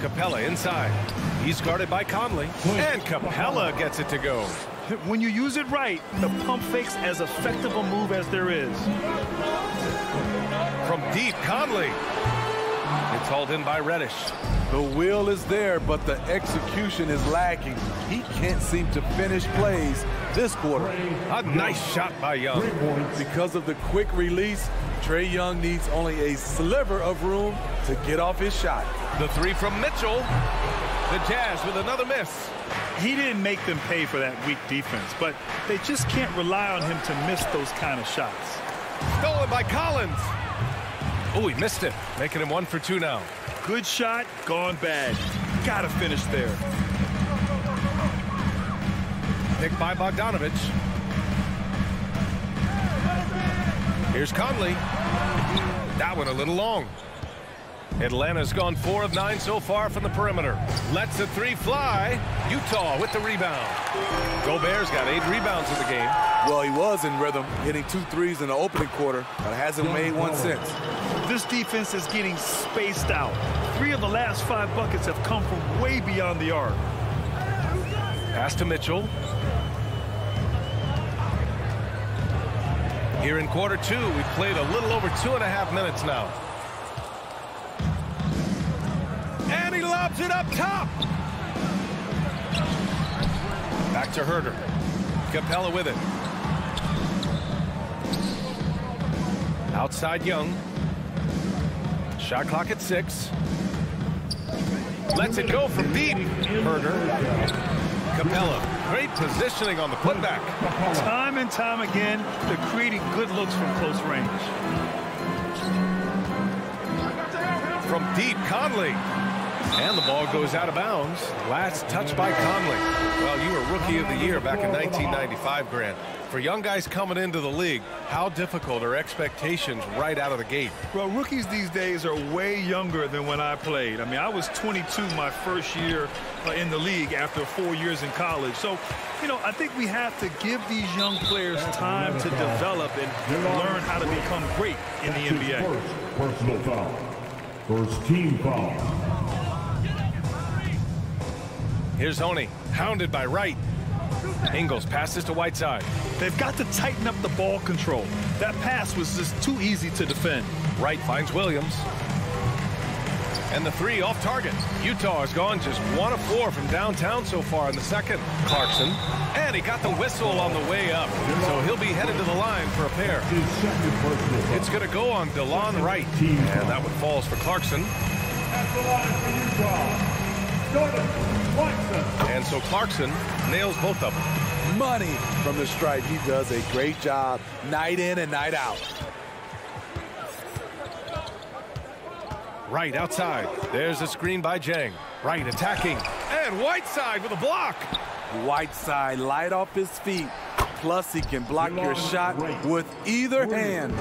Capella inside. He's guarded by Conley. And Capella gets it to go. When you use it right, the pump fake's as effective a move as there is. From deep, Conley. It's hauled in by Reddish. The will is there, but the execution is lacking. He can't seem to finish plays this quarter. A nice shot by Young. Because of the quick release, Trae Young needs only a sliver of room to get off his shot. The 3 from Mitchell. The Jazz with another miss. He didn't make them pay for that weak defense, but they just can't rely on him to miss those kind of shots. Stolen by Collins. Oh, he missed it, making him 1 for 2 now. Good shot, gone bad. Gotta finish there. Picked by Bogdanovic. Here's Conley. That one a little long. Atlanta's gone 4 of 9 so far from the perimeter. Lets the 3 fly. Utah with the rebound. Gobert's got 8 rebounds in the game. Well, he was in rhythm, hitting 2 threes in the opening quarter, but hasn't made one since. This defense is getting spaced out. 3 of the last 5 buckets have come from way beyond the arc. Pass to Mitchell. Here in quarter 2, we've played a little over 2.5 minutes now. And he lobs it up top. Back to Herder. Capella with it. Outside Young. Shot clock at 6. Lets it go from deep. Herder. Capella. Great positioning on the putback. Time and time again, they're creating good looks from close range. From deep, Conley. And the ball goes out of bounds. Last touch by Conley. Well, you were Rookie of the Year back in 1995, Grant. For young guys coming into the league, how difficult are expectations right out of the gate? Well, rookies these days are way younger than when I played. I mean, I was 22 my first year in the league after 4 years in college. So, you know, I think we have to give these young players time to develop and learn how to become great in the NBA. First personal foul. First team foul. Here's Honey, hounded by Wright. Ingles passes to Whiteside. They've got to tighten up the ball control. That pass was just too easy to defend. Wright finds Williams. And the three off target. Utah has gone just 1 of 4 from downtown so far in the second. Clarkson. And he got the whistle on the way up. So he'll be headed to the line for a pair. It's going to go on DeLon Wright. And that one falls for Clarkson. And so Clarkson nails both of them. Money from the stripe. He does a great job night in and night out. Wright outside. There's a screen by Jang. Wright attacking. And Whiteside with a block. Whiteside light off his feet. Plus, he can block your shot with either hand.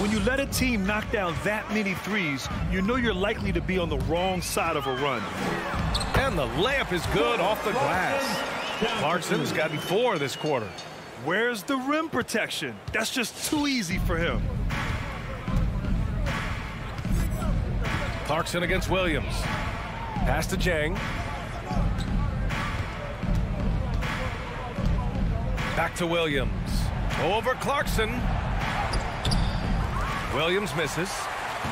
When you let a team knock down that many threes, you know you're likely to be on the wrong side of a run. And the layup is good off the glass. Clarkson's gotten 4 this quarter. Where's the rim protection? That's just too easy for him. Clarkson against Williams. Pass to Jang. Back to Williams. Over Clarkson. Williams misses.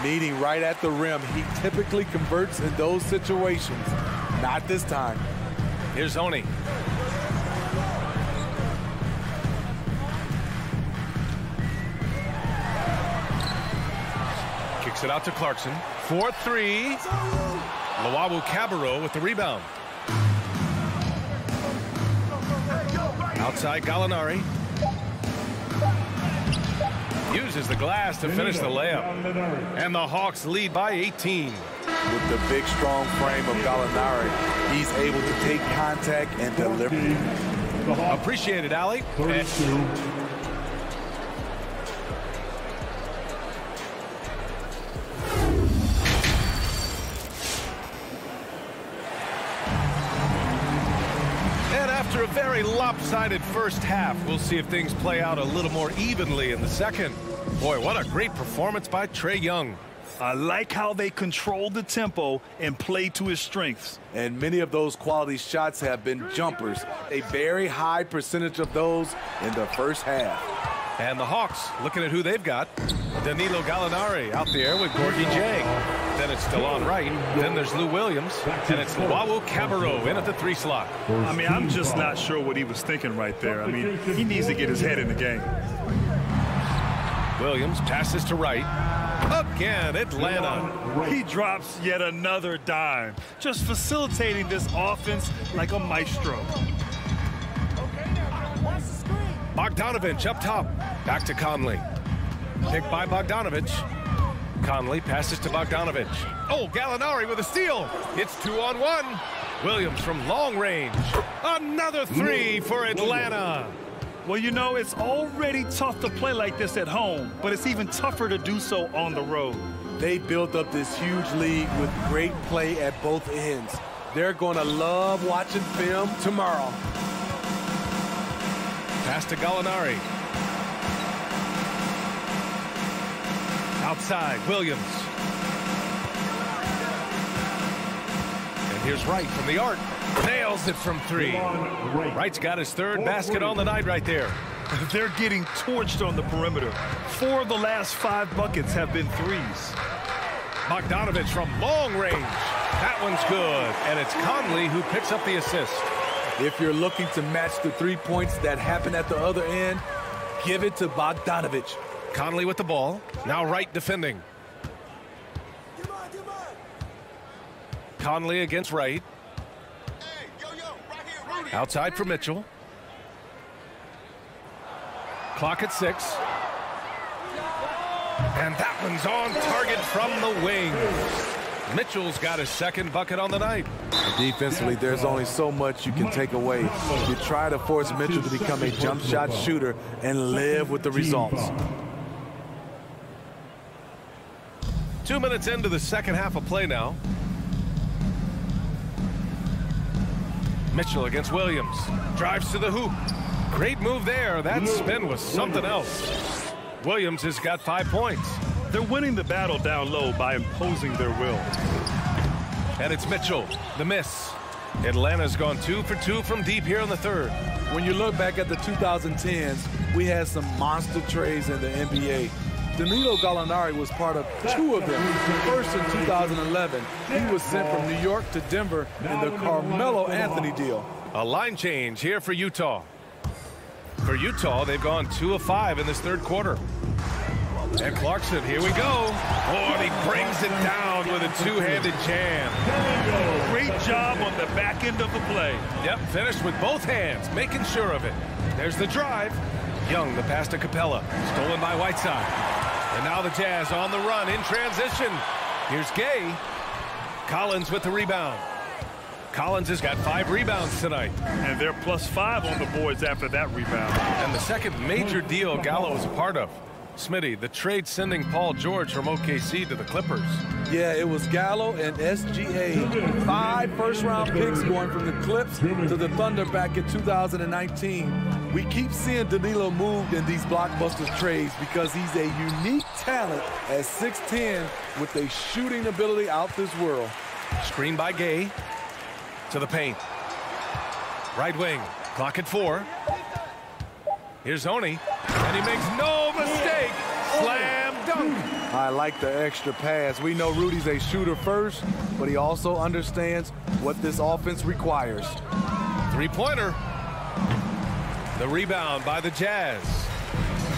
Meeting right at the rim. He typically converts in those situations. Not this time. Here's Oni. Kicks it out to Clarkson. 4-3. Luwawu-Cabarrot with the rebound. Outside Gallinari. Uses the glass to finish the layup. And the Hawks lead by 18. With the big, strong frame of Gallinari, he's able to take contact and deliver. Appreciate it, Allie. After a very lopsided first half, we'll see if things play out a little more evenly in the second. Boy, what a great performance by Trae Young. I like how they controlled the tempo and played to his strengths. And many of those quality shots have been jumpers. A very high percentage of those in the first half. And the Hawks, looking at who they've got. Danilo Gallinari out there with Gorgie Jang. Then it's DeLon Wright. Then there's Lou Williams. And it's Luwawu-Cabarrot in at the 3 slot. I mean, I'm just not sure what he was thinking right there. I mean, he needs to get his head in the game. Williams passes to Wright. Again, Atlanta. He drops yet another dime. Just facilitating this offense like a maestro. Bogdanovich up top. Back to Conley. Picked by Bogdanovich. Conley passes to Bogdanovich. Oh, Gallinari with a steal. It's 2-on-1. Williams from long range. Another 3 for Atlanta. Well, you know, it's already tough to play like this at home, but it's even tougher to do so on the road. They built up this huge lead with great play at both ends. They're going to love watching film tomorrow. Pass to Gallinari. Outside, Williams. And here's Wright from the arc. Nails it from 3. Wright's got his 3rd basket on the night right there. They're getting torched on the perimeter. 4 of the last 5 buckets have been threes. Bogdanovich from long range. That one's good. And it's Conley who picks up the assist. If you're looking to match the 3 points that happen at the other end, give it to Bogdanovich. Conley with the ball. Now Wright defending. Conley against Wright. Outside for Mitchell. Clock at 6. And that one's on target from the wing. Mitchell's got his 2nd bucket on the night. Defensively, there's only so much you can take away. You try to force Mitchell to become a jump shot shooter and live with the results. 2 minutes into the second half of play now. Mitchell against Williams. Drives to the hoop. Great move there. That spin was something else. Williams has got 5 points. They're winning the battle down low by imposing their will. And it's Mitchell. The miss. Atlanta's gone 2 for 2 from deep here in the third. When you look back at the 2010s, we had some monster trades in the NBA. Danilo Gallinari was part of 2 of them. First in 2011, he was sent from New York to Denver in the Carmelo Anthony deal. A line change here for Utah. For Utah, they've gone 2 of 5 in this third quarter. And Clarkson, here we go. Oh, and he brings it down with a two-handed jam. Great job on the back end of the play. Yep, finished with both hands, making sure of it. There's the drive. Young, the pass to Capella, stolen by Whiteside. And now the Jazz on the run in transition. Here's Gay. Collins with the rebound. Collins has got 5 rebounds tonight. And they're +5 on the boards after that rebound. And the second major deal Gallo is a part of. Smitty, the trade sending Paul George from OKC to the Clippers. Yeah, it was Gallo and SGA. 5 first-round picks going from the Clips to the Thunder back in 2019. We keep seeing Danilo moved in these blockbuster trades because he's a unique talent at 6'10" with a shooting ability out this world. Screen by Gay to the paint. Right wing, clock at 4. Here's Oni, and he makes no mistake. Slam dunk. I like the extra pass. We know Rudy's a shooter first, but he also understands what this offense requires. Three-pointer. The rebound by the Jazz.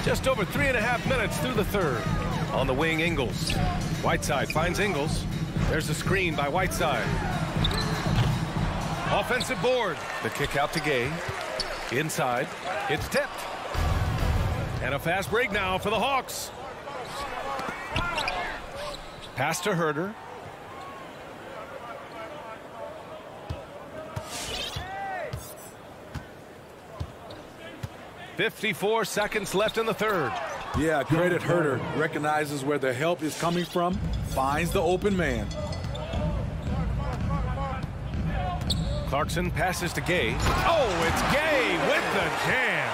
Just over 3.5 minutes through the third. On the wing, Ingles. Whiteside finds Ingles. There's a screen by Whiteside. Offensive board. The kick out to Gay. Inside. It's tipped. And a fast break now for the Hawks. Pass to Herter. .54 seconds left in the third. Yeah, credit Herter. Recognizes where the help is coming from. Finds the open man. Clarkson passes to Gay. Oh, it's Gay with the jam.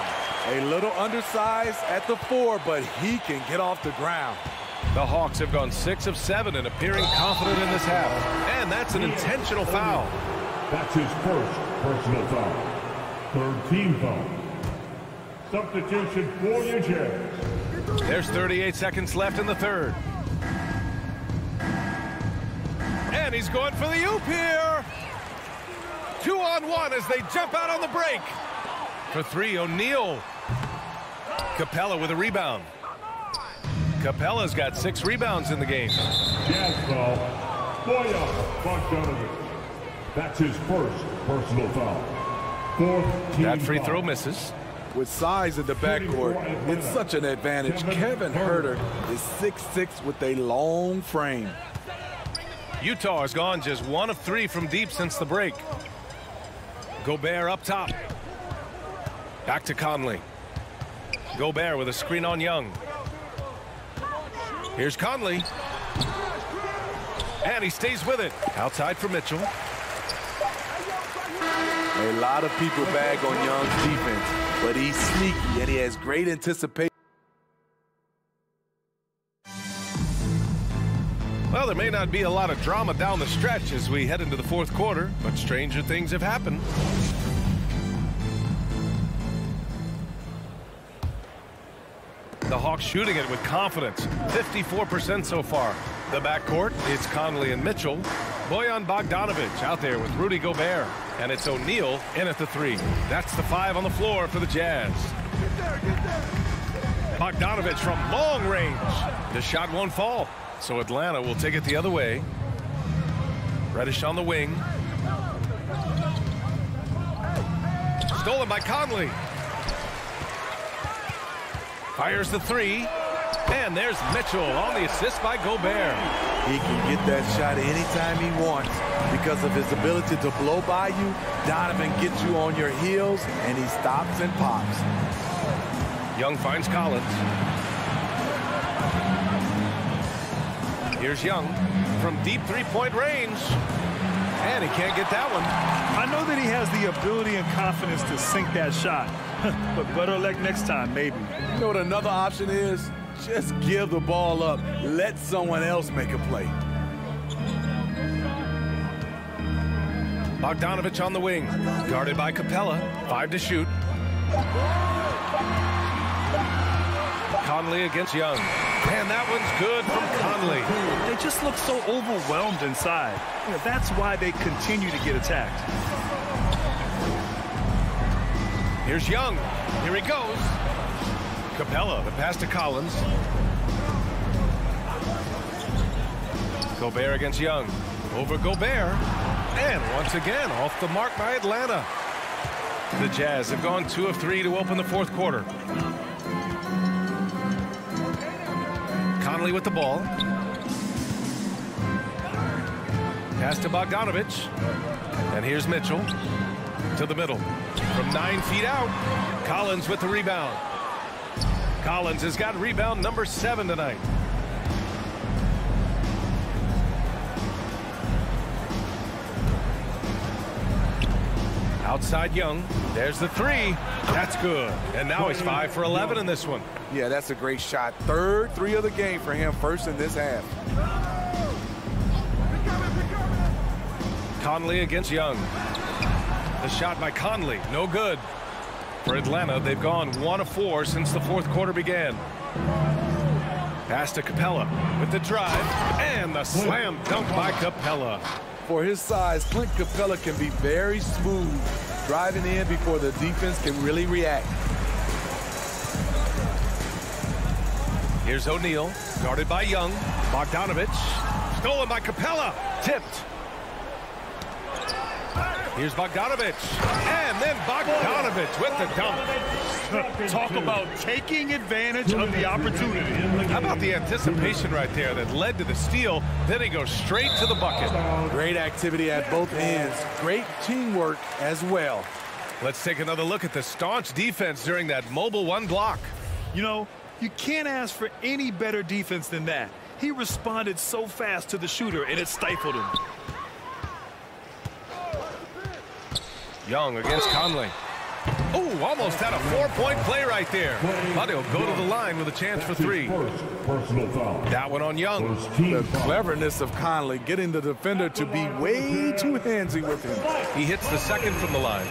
A little undersized at the 4, but he can get off the ground. The Hawks have gone 6 of 7 and appearing confident in this half. And that's an intentional foul. That's his first personal foul. Third team foul. Substitution for the Jazz. There's 38 seconds left in the third. And he's going for the oop here. 2-on-1 as they jump out on the break. For 3, O'Neal. Capella with a rebound. Capella's got 6 rebounds in the game. Jazz foul. Bogdanovic. That's his first personal foul. Fourth team That free foul. throw misses. With size in the backcourt, it's such an advantage. Kevin Herter is 6'6" with a long frame. Utah has gone just 1 of 3 from deep since the break. Gobert up top. Back to Conley. Gobert with a screen on Young. Here's Conley. And he stays with it. Outside for Mitchell. A lot of people bag on Young's defense, but he's sneaky and he has great anticipation. Well, there may not be a lot of drama down the stretch as we head into the fourth quarter, but stranger things have happened. The Hawks shooting it with confidence. 54% so far. The backcourt, it's Conley and Mitchell. Bojan Bogdanovic out there with Rudy Gobert. And it's O'Neal in at the 3. That's the 5 on the floor for the Jazz. Bogdanovic from long range. The shot won't fall, so Atlanta will take it the other way. Reddish on the wing. Stolen by Conley. Fires the 3. And there's Mitchell on the assist by Gobert. He can get that shot anytime he wants because of his ability to blow by you. Donovan gets you on your heels, and he stops and pops. Young finds Collins. Here's Young from deep three-point range. And he can't get that one. I know that he has the ability and confidence to sink that shot. But better luck next time, maybe. You know what another option is? Just give the ball up. Let someone else make a play. Bogdanovich on the wing. Guarded by Capella. 5 to shoot. Conley against Young. And that one's good from Conley. They just look so overwhelmed inside. You know, that's why they continue to get attacked. Here's Young. Here he goes. Capella, the pass to Collins. Gobert against Young. Over Gobert. And once again, off the mark by Atlanta. The Jazz have gone 2 of 3 to open the fourth quarter. Conley with the ball. Pass to Bogdanovich. And here's Mitchell to the middle. From 9 feet out, Collins with the rebound. Collins has got rebound number 7 tonight. Outside Young. There's the 3. That's good. And now he's 5 for 11 in this one. Yeah, that's a great shot. Third 3 of the game for him, first in this half. Conley against Young. The shot by Conley, no good. For Atlanta, they've gone 1 of 4 since the fourth quarter began. Pass to Capella with the drive and the slam dunk by Capella. For his size, Clint Capella can be very smooth, driving in before the defense can really react. Here's O'Neal, guarded by Young. Bogdanovich, stolen by Capella, tipped. Here's Bogdanovich, and then Bogdanovich with the dunk. Talk about taking advantage of the opportunity. How about the anticipation right there that led to the steal? Then he goes straight to the bucket. Great activity at both ends. Great teamwork as well. Let's take another look at the staunch defense during that mobile 1 block. You know, you can't ask for any better defense than that. He responded so fast to the shooter, and it stifled him. Young against Conley. Oh, almost had a 4-point play right there. But he'll go to the line with a chance for 3. That one on Young. The cleverness of Conley getting the defender to be way too handsy with him. He hits the second from the line.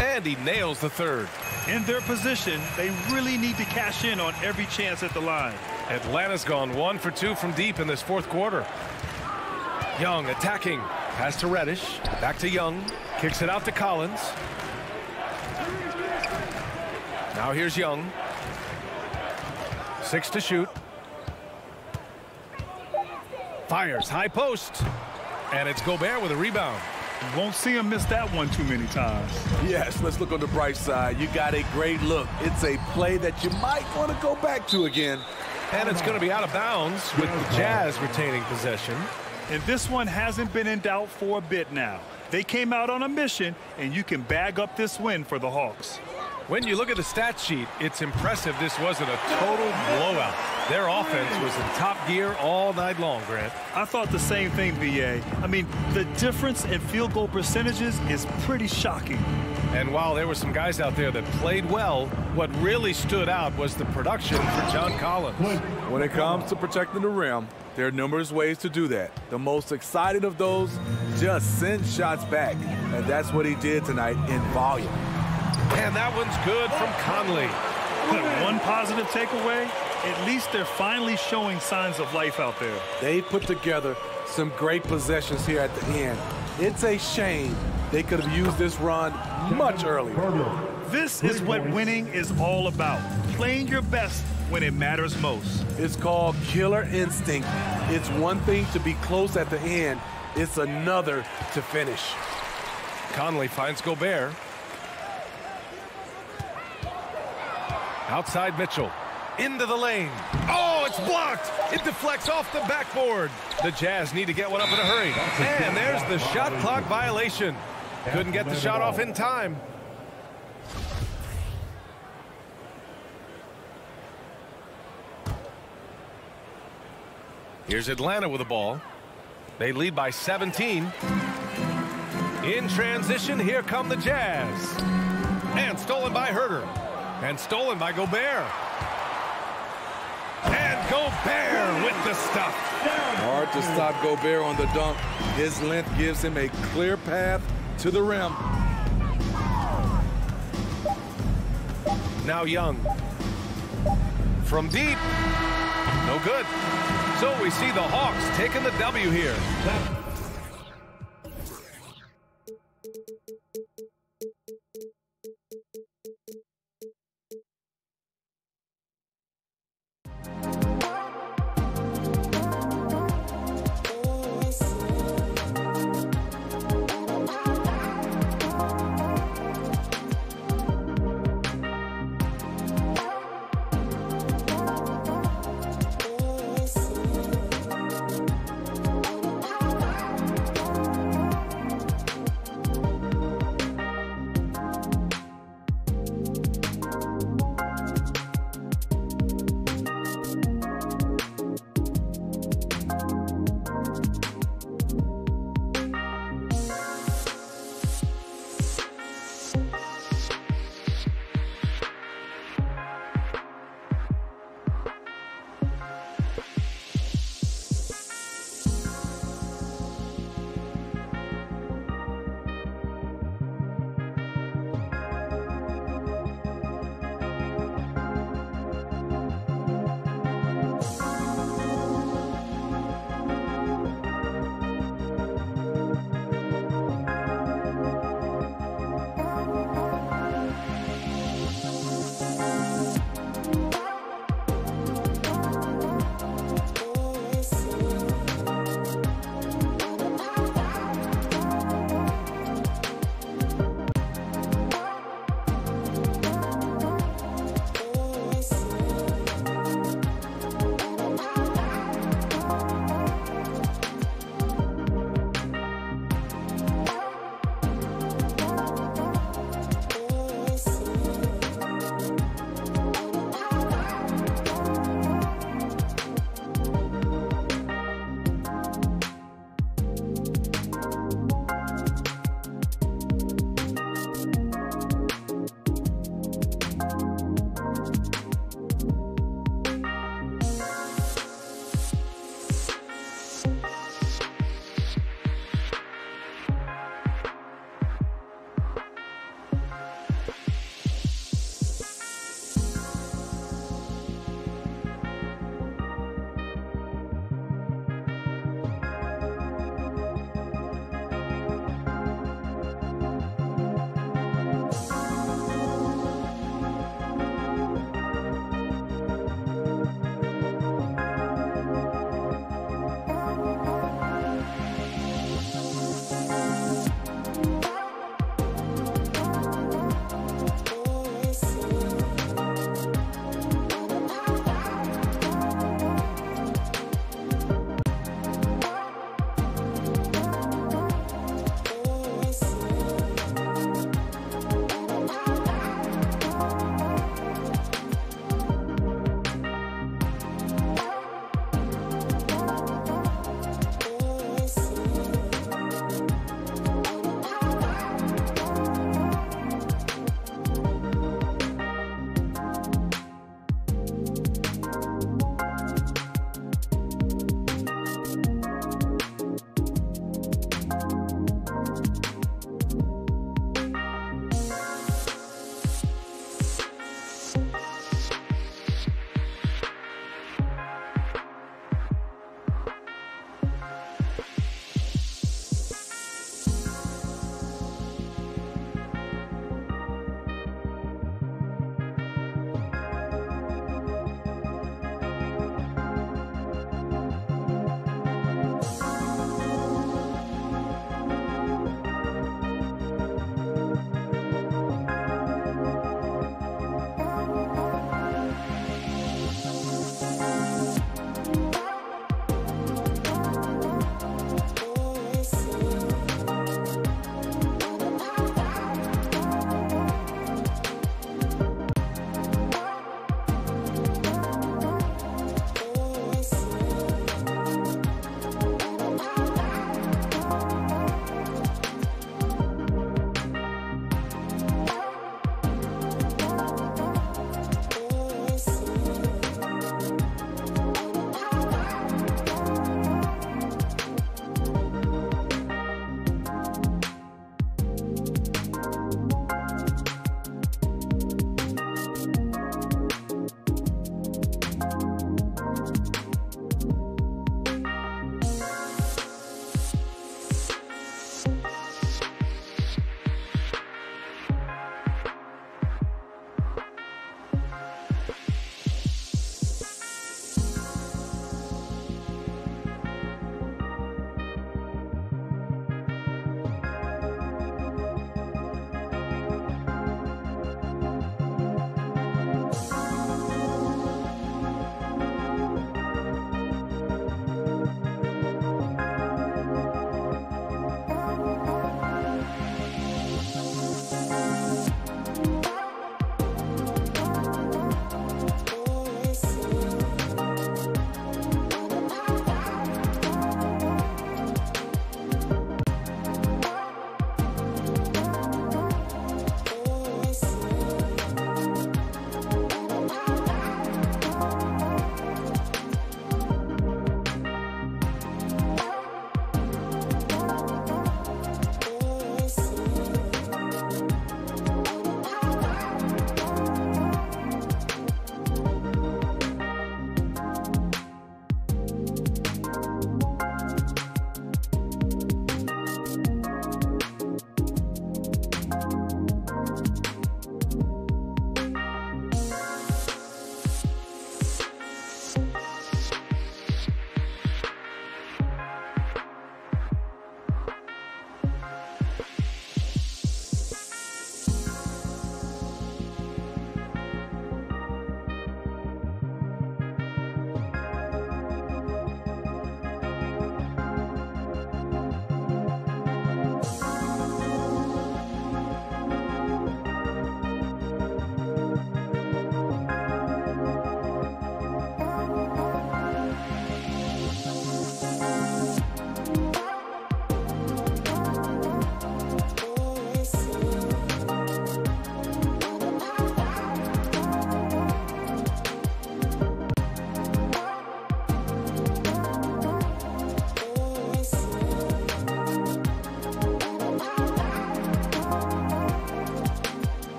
And he nails the 3rd. In their position, they really need to cash in on every chance at the line. Atlanta's gone 1 for 2 from deep in this fourth quarter. Young attacking. Pass to Reddish. Back to Young. Kicks it out to Collins. Now here's Young. 6 to shoot. Fires. High post. And it's Gobert with a rebound. You won't see him miss that one too many times. Yes, let's look on the bright side. You got a great look. It's a play that you might want to go back to again. And it's going to be out of bounds with the Jazz retaining possession. And this one hasn't been in doubt for a bit now. They came out on a mission, and you can bag up this win for the Hawks. When you look at the stat sheet, it's impressive this wasn't a total blowout. Their offense was in top gear all night long, Grant. I thought the same thing, B.A. I mean, the difference in field goal percentages is pretty shocking. And while there were some guys out there that played well, what really stood out was the production for John Collins. When it comes to protecting the rim, there are numerous ways to do that. The most excited of those, just send shots back. And that's what he did tonight in volume. And that one's good from Conley. One positive takeaway, at least they're finally showing signs of life out there. They put together some great possessions here at the end. It's a shame they could have used this run much earlier. This is what winning is all about. Playing your best when it matters most. It's called killer instinct. It's one thing to be close at the end. It's another to finish. Conley finds Gobert. Outside Mitchell. Into the lane. Oh, it's blocked. It deflects off the backboard. The Jazz need to get one up in a hurry. And there's the shot clock violation. Couldn't get the shot off in time. Here's Atlanta with the ball. They lead by 17. In transition, here come the Jazz. And stolen by Herter. And stolen by Gobert. And Gobert with the stuff. Hard to stop Gobert on the dunk. His length gives him a clear path to the rim. Now Young. From deep. No good. So we see the Hawks taking the W here.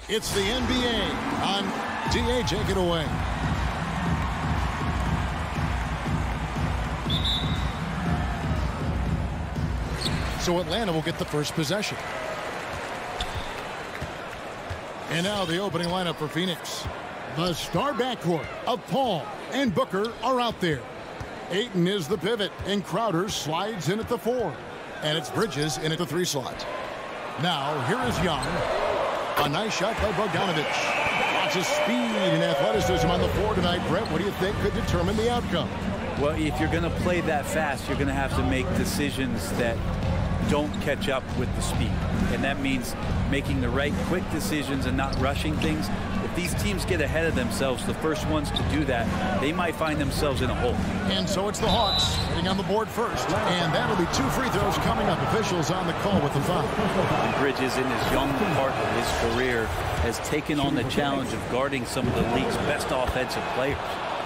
It's the NBA on DA. Take it away. So Atlanta will get the first possession. And now the opening lineup for Phoenix. The star backcourt of Paul and Booker are out there. Ayton is the pivot, and Crowder slides in at the 4. And it's Bridges in at the 3 slot. Now, here is Young. A nice shot by Bogdanovich. Lots of speed and athleticism on the floor tonight. Brett, what do you think could determine the outcome? Well, if you're going to play that fast, you're going to have to make decisions that don't catch up with the speed. And that means making the right quick decisions and not rushing things. If these teams get ahead of themselves, the first ones to do that, they might find themselves in a hole. And so it's the Hawks hitting on the board first. And that'll be 2 free throws coming up. Officials on the call with the foul. And Bridges, in his young part of his career, has taken on the challenge of guarding some of the league's best offensive players.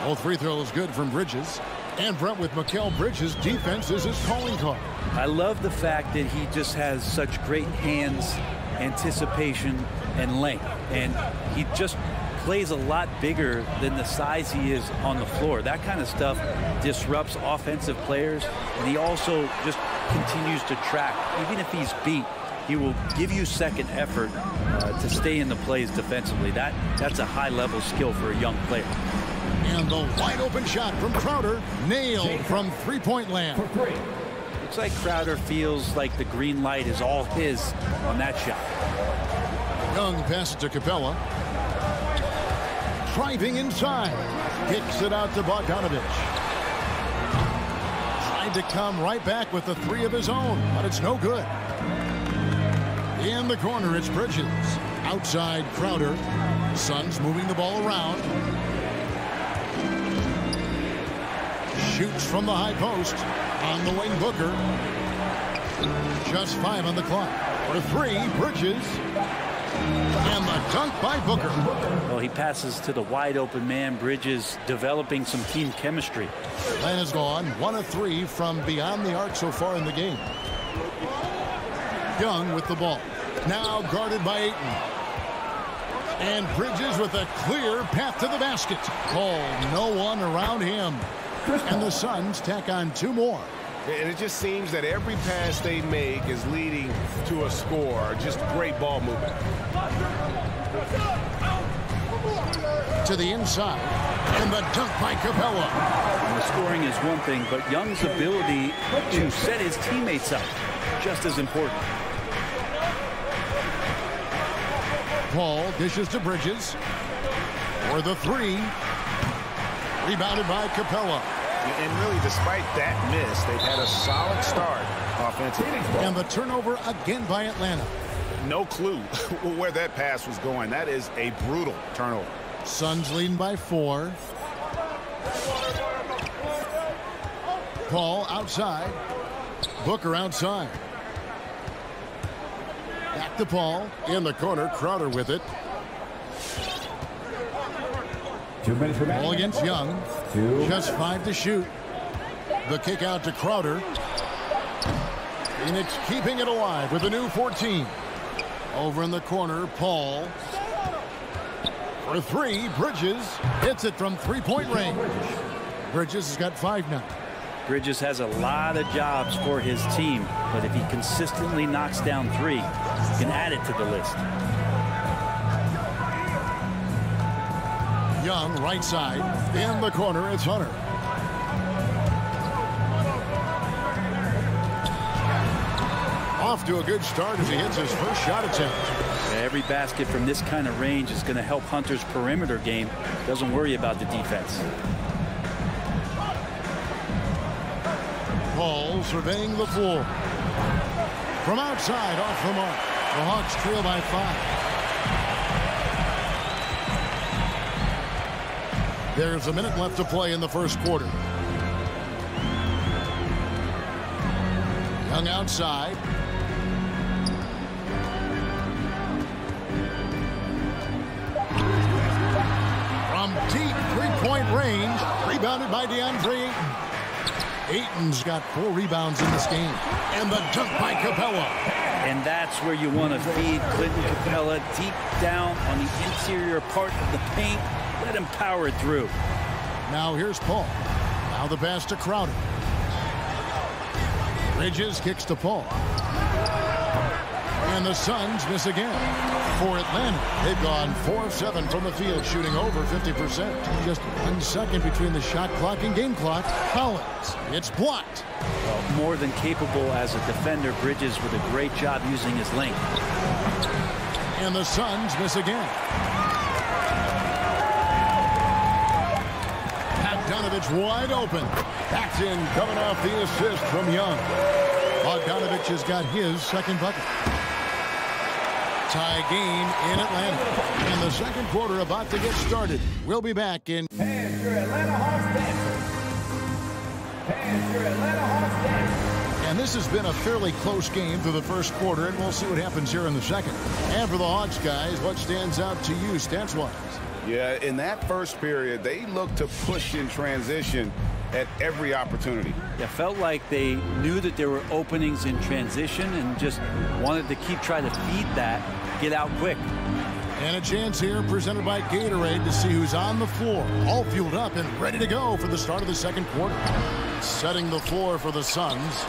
Both free throws good from Bridges. And Brent, with Mikal Bridges, defense is his calling card. I love the fact that he just has such great hands, anticipation, and length. And he just plays a lot bigger than the size he is on the floor. That kind of stuff disrupts offensive players. And he also just continues to track. Even if he's beat, he will give you second effort to stay in the plays defensively. That's a high-level skill for a young player. And the wide open shot from Crowder, nailed from three-point land. Looks like Crowder feels like the green light is all his on that shot. Young passes to Capella. Driving inside. Kicks it out to Bogdanovich. Tried to come right back with the 3 of his own, but it's no good. In the corner, it's Bridges. Outside, Crowder. Suns moving the ball around. Shoots from the high post. On the wing, Booker. Just 5 on the clock. For 3, Bridges. And the dunk by Booker. Well, he passes to the wide open man. Bridges developing some team chemistry. Atlanta's gone 1 of 3 from beyond the arc so far in the game. Young with the ball. Now guarded by Ayton. And Bridges with a clear path to the basket. Paul, no one around him. And the Suns tack on 2 more. And it just seems that every pass they make is leading to a score. Just great ball movement. To the inside. And the dunk by Capella. And the scoring is one thing, but Young's ability to set his teammates up, just as important. Paul dishes to Bridges. For the 3. Rebounded by Capella. And really, despite that miss, they've had a solid start offensively. And the turnover again by Atlanta. No clue where that pass was going. That is a brutal turnover. Suns leading by 4. Paul outside. Booker outside. Back to Paul. In the corner, Crowder with it. 2 minutes remaining. Ball against Young. Just 5 to shoot. The kick out to Crowder. Phoenix keeping it alive with a new 14. Over in the corner, Paul. For 3, Bridges hits it from 3-point range. Bridges has got 5 now. Bridges has a lot of jobs for his team, but if he consistently knocks down 3, he can add it to the list. Young, right side. In the corner, it's Hunter. Off to a good start as he hits his first shot attempt. Every basket from this kind of range is going to help Hunter's perimeter game. Doesn't worry about the defense. Paul surveying the floor. From outside, off the mark. The Hawks trail by 5. There's a minute left to play in the first quarter. Young outside. From deep 3-point range. Rebounded by DeAndre Ayton. Ayton's got 4 rebounds in this game. And the dunk by Capella. And that's where you want to feed Clinton Capella, deep down on the interior part of the paint. Let him power it through. Now here's Paul. Now the pass to Crowder. Bridges kicks to Paul. And the Suns miss again. For Atlanta, they've gone 4 of 7 from the field, shooting over 50%. Just 1 second between the shot clock and game clock. Collins, it's blocked. Well, more than capable as a defender, Bridges with a great job using his length. And the Suns miss again. Bogdanovich wide open. That's in, coming off the assist from Young. Bogdanovich has got his second bucket. Tie game in Atlanta. And the second quarter about to get started. We'll be back in. And your Atlanta Hawks dancers. And your Atlanta Hawks dancers. And this has been a fairly close game through the first quarter, and we'll see what happens here in the second. And for the Hawks guys, what stands out to you stats-wise? Yeah, in that first period, they looked to push in transition at every opportunity. Yeah, felt like they knew that there were openings in transition and just wanted to keep trying to feed that, get out quick. And a chance here presented by Gatorade to see who's on the floor, all fueled up and ready to go for the start of the second quarter. Setting the floor for the Suns.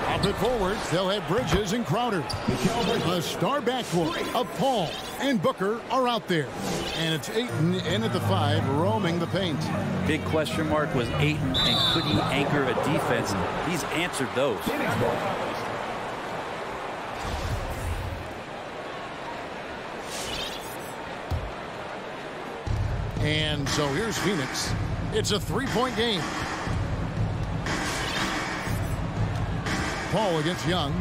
Up it forward, they'll have Bridges and Crowder. The star backcourt of Paul and Booker are out there. And it's Ayton in at the 5, roaming the paint. Big question mark was Ayton, and could he anchor a defense? He's answered those. And so here's Phoenix. It's a 3-point game. Paul against Young.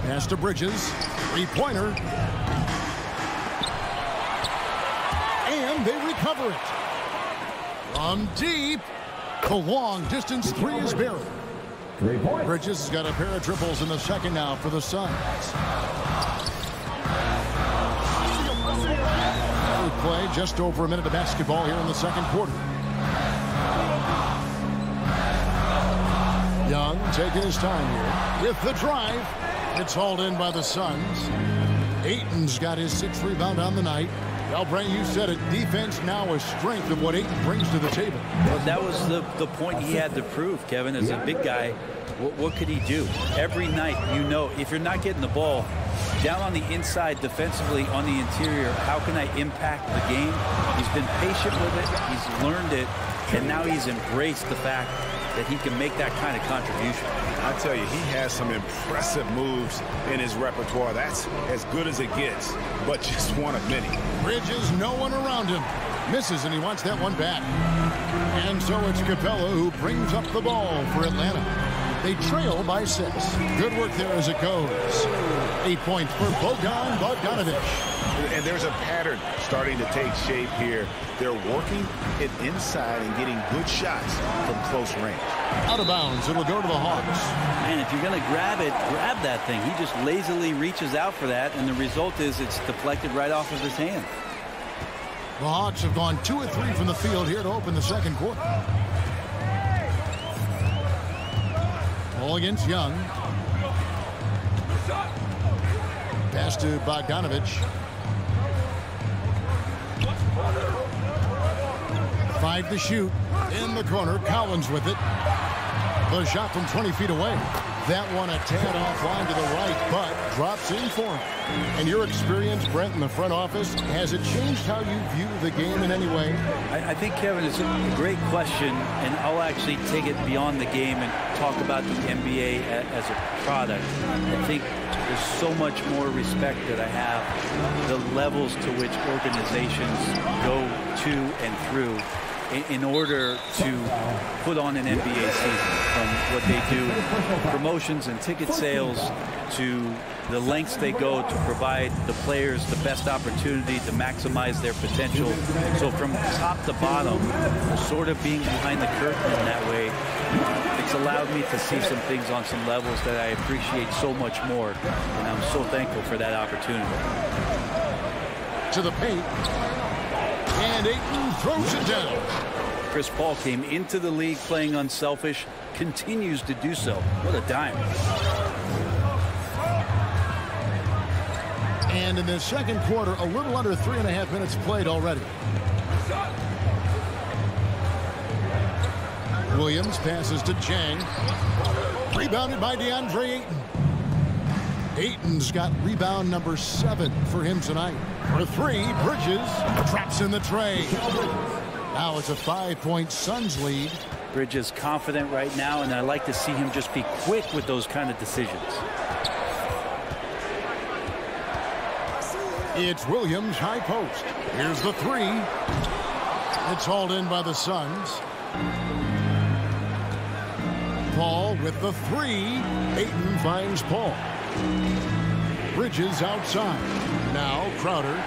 Pass to Bridges. 3-pointer. And they recover it. From deep. The long distance 3 is buried. Bridges has got a pair of triples in the second now for the Suns. Play just over a minute of basketball here in the second quarter. Young taking his time here with the drive. It's hauled in by the Suns. Ayton's got his 6th rebound on the night. Well, Bray, you said it. Defense now a strength of what Ayton brings to the table. Well, that was the point he had to prove, Kevin. As a big guy, what could he do? Every night, you know, if you're not getting the ball down on the inside defensively on the interior, how can I impact the game? He's been patient with it. He's learned it. And now he's embraced the fact that he can make that kind of contribution. I tell you, he has some impressive moves in his repertoire. That's as good as it gets, but just one of many. Bridges, no one around him. Misses, and he wants that one back. And so it's Capella who brings up the ball for Atlanta. They trail by 6. Good work there as it goes. 8 points for Bogdanovich. And there's a pattern starting to take shape here. They're working it inside and getting good shots from close range. Out of bounds, it'll go to the Hawks. Man, if you're going to grab it, grab that thing. He just lazily reaches out for that, and the result is it's deflected right off of his hand. The Hawks have gone 2 of 3 from the field here to open the second quarter. Ball against Young. Pass to Bogdanovich. 5 to shoot. In the corner, Collins with it. The shot from 20 feet away. That one a tad offline to the right, but drops in for him. And your experience, Brent, in the front office, has it changed how you view the game in any way? I think, Kevin, it's a great question, and I'll actually take it beyond the game and talk about the NBA as a product. I think there's so much more respect that I have, the levels to which organizations go to and through in order to put on an NBA season, from what they do, promotions and ticket sales, to the lengths they go to provide the players the best opportunity to maximize their potential. So from top to bottom, sort of being behind the curtain in that way, it's allowed me to see some things on some levels that I appreciate so much more, and I'm so thankful for that opportunity. To the paint. And Ayton throws it down. Chris Paul came into the league playing unselfish, continues to do so. What a dime. And in this second quarter, a little under 3.5 minutes played already. Williams passes to Jang. Rebounded by DeAndre Ayton. Ayton's got rebound number 7 for him tonight. For 3, Bridges traps in the tray. Now it's a 5-point Suns lead. Bridges confident right now, and I like to see him just be quick with those kind of decisions. It's Williams, high post. Here's the 3. It's hauled in by the Suns. Paul with the 3. Ayton finds Paul. Bridges outside. Now Crowder.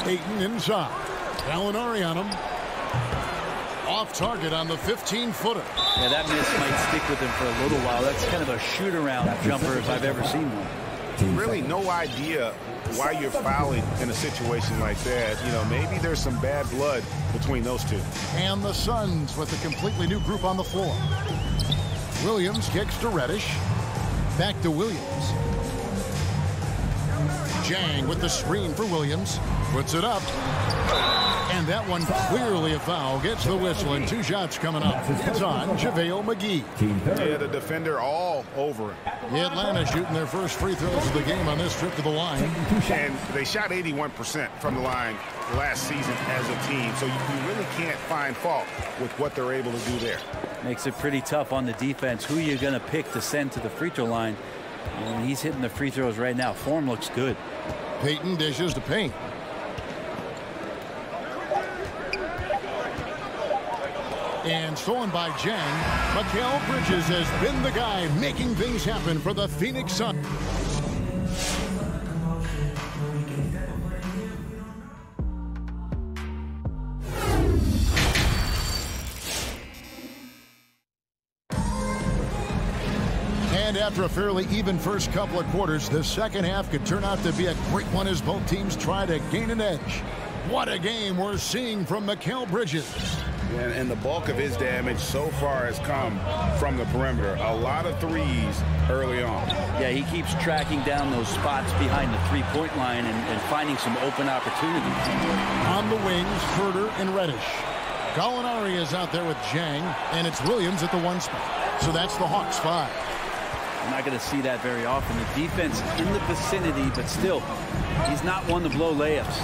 Ayton inside. Gallinari on him. Off target on the 15-footer. Yeah, that miss might stick with him for a little while. That's kind of a shoot-around jumper if I've ever seen one. Really no idea why you're fouling in a situation like that. You know, maybe there's some bad blood between those two. And the Suns with a completely new group on the floor. Williams kicks to Reddish. Back to Williams. Jang with the screen for Williams. Puts it up. And that one clearly a foul. Gets the whistle, and 2 shots coming up. It's on JaVale McGee. Yeah, the defender all over him. Atlanta shooting their first free throws of the game on this trip to the line. And they shot 81% from the line last season as a team. So you really can't find fault with what they're able to do there. Makes it pretty tough on the defense. Who you're going to pick to send to the free throw line. And he's hitting the free throws right now. Form looks good. Payton dishes to Payne. And stolen by Jang. Mikal Bridges has been the guy making things happen for the Phoenix Suns. And after a fairly even first couple of quarters, the second half could turn out to be a great one as both teams try to gain an edge. What a game we're seeing from Mikal Bridges. And the bulk of his damage so far has come from the perimeter. A lot of threes early on. Yeah, he keeps tracking down those spots behind the three-point line and finding some open opportunities. On the wings, Herter and Reddish. Gallinari is out there with Jang, and it's Williams at the 1 spot. So that's the Hawks 5. I'm not going to see that very often. The defense in the vicinity, but still, he's not one to blow layups.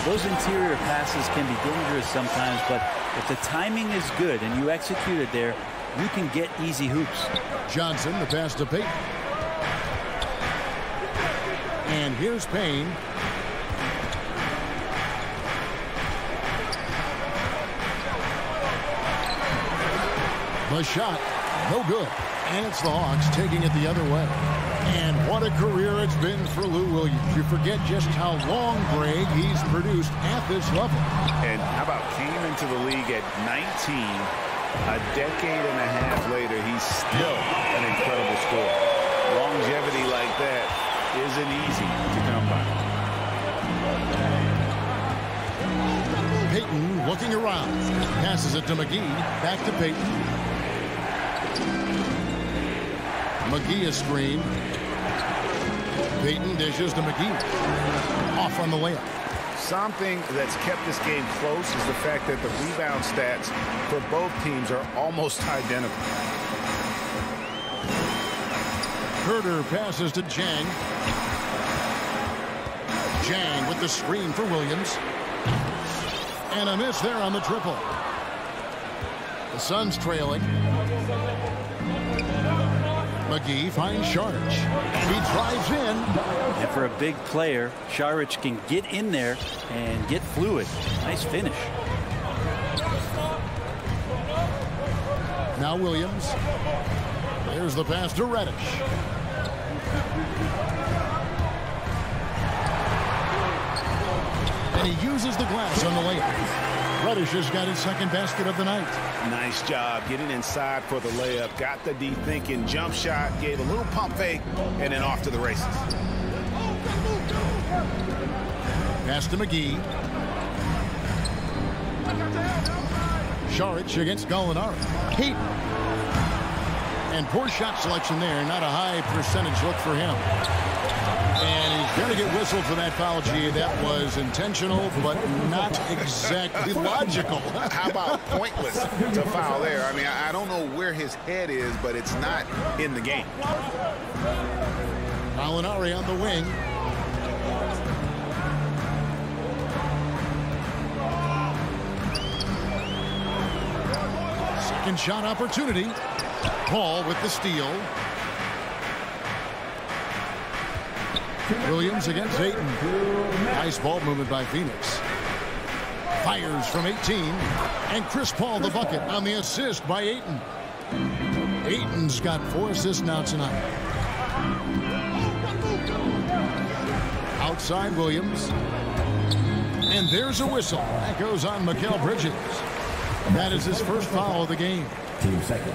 Those interior passes can be dangerous sometimes, but if the timing is good and you execute it there, you can get easy hoops. Johnson, the pass to Payton. And here's Payne. The shot, no good. And it's the Hawks taking it the other way. And what a career it's been for Lou Williams. You forget just how long, Greg, he's produced at this level. And how about came into the league at 19. A decade and a half later, he's still an incredible scorer. Longevity like that isn't easy to come by. Payton looking around. Passes it to McGee. Back to Payton. McGee a screen. Payton dishes to McGee. Off on the layup. Something that's kept this game close is the fact that the rebound stats for both teams are almost identical. Herter passes to Jang. Jang with the screen for Williams. And a miss there on the triple. The Suns trailing. McGee finds Sharich. He drives in. And for a big player, Sharich can get in there and get fluid. Nice finish. Now Williams. Here's the pass to Reddish. And he uses the glass on the layup. Reddish has got his second basket of the night. Nice job getting inside for the layup. Got the deep thinking jump shot, gave a little pump fake, and then off to the races. Pass to McGee. Sharich against Gallinari. Payton. And poor shot selection there. Not a high percentage look for him. And he's going to get whistled for that foul, G. That was intentional, but not exactly logical. How about pointless to foul there? I mean, I don't know where his head is, but it's not in the game. Molinari on the wing. Second shot opportunity. Paul with the steal. Williams against Ayton. Nice ball movement by Phoenix. Fires from 18. And Chris Paul the bucket on the assist by Ayton. Ayton's got 4 assists now tonight. Outside Williams. And there's a whistle. That goes on Mikal Bridges. That is his first foul of the game. Team second.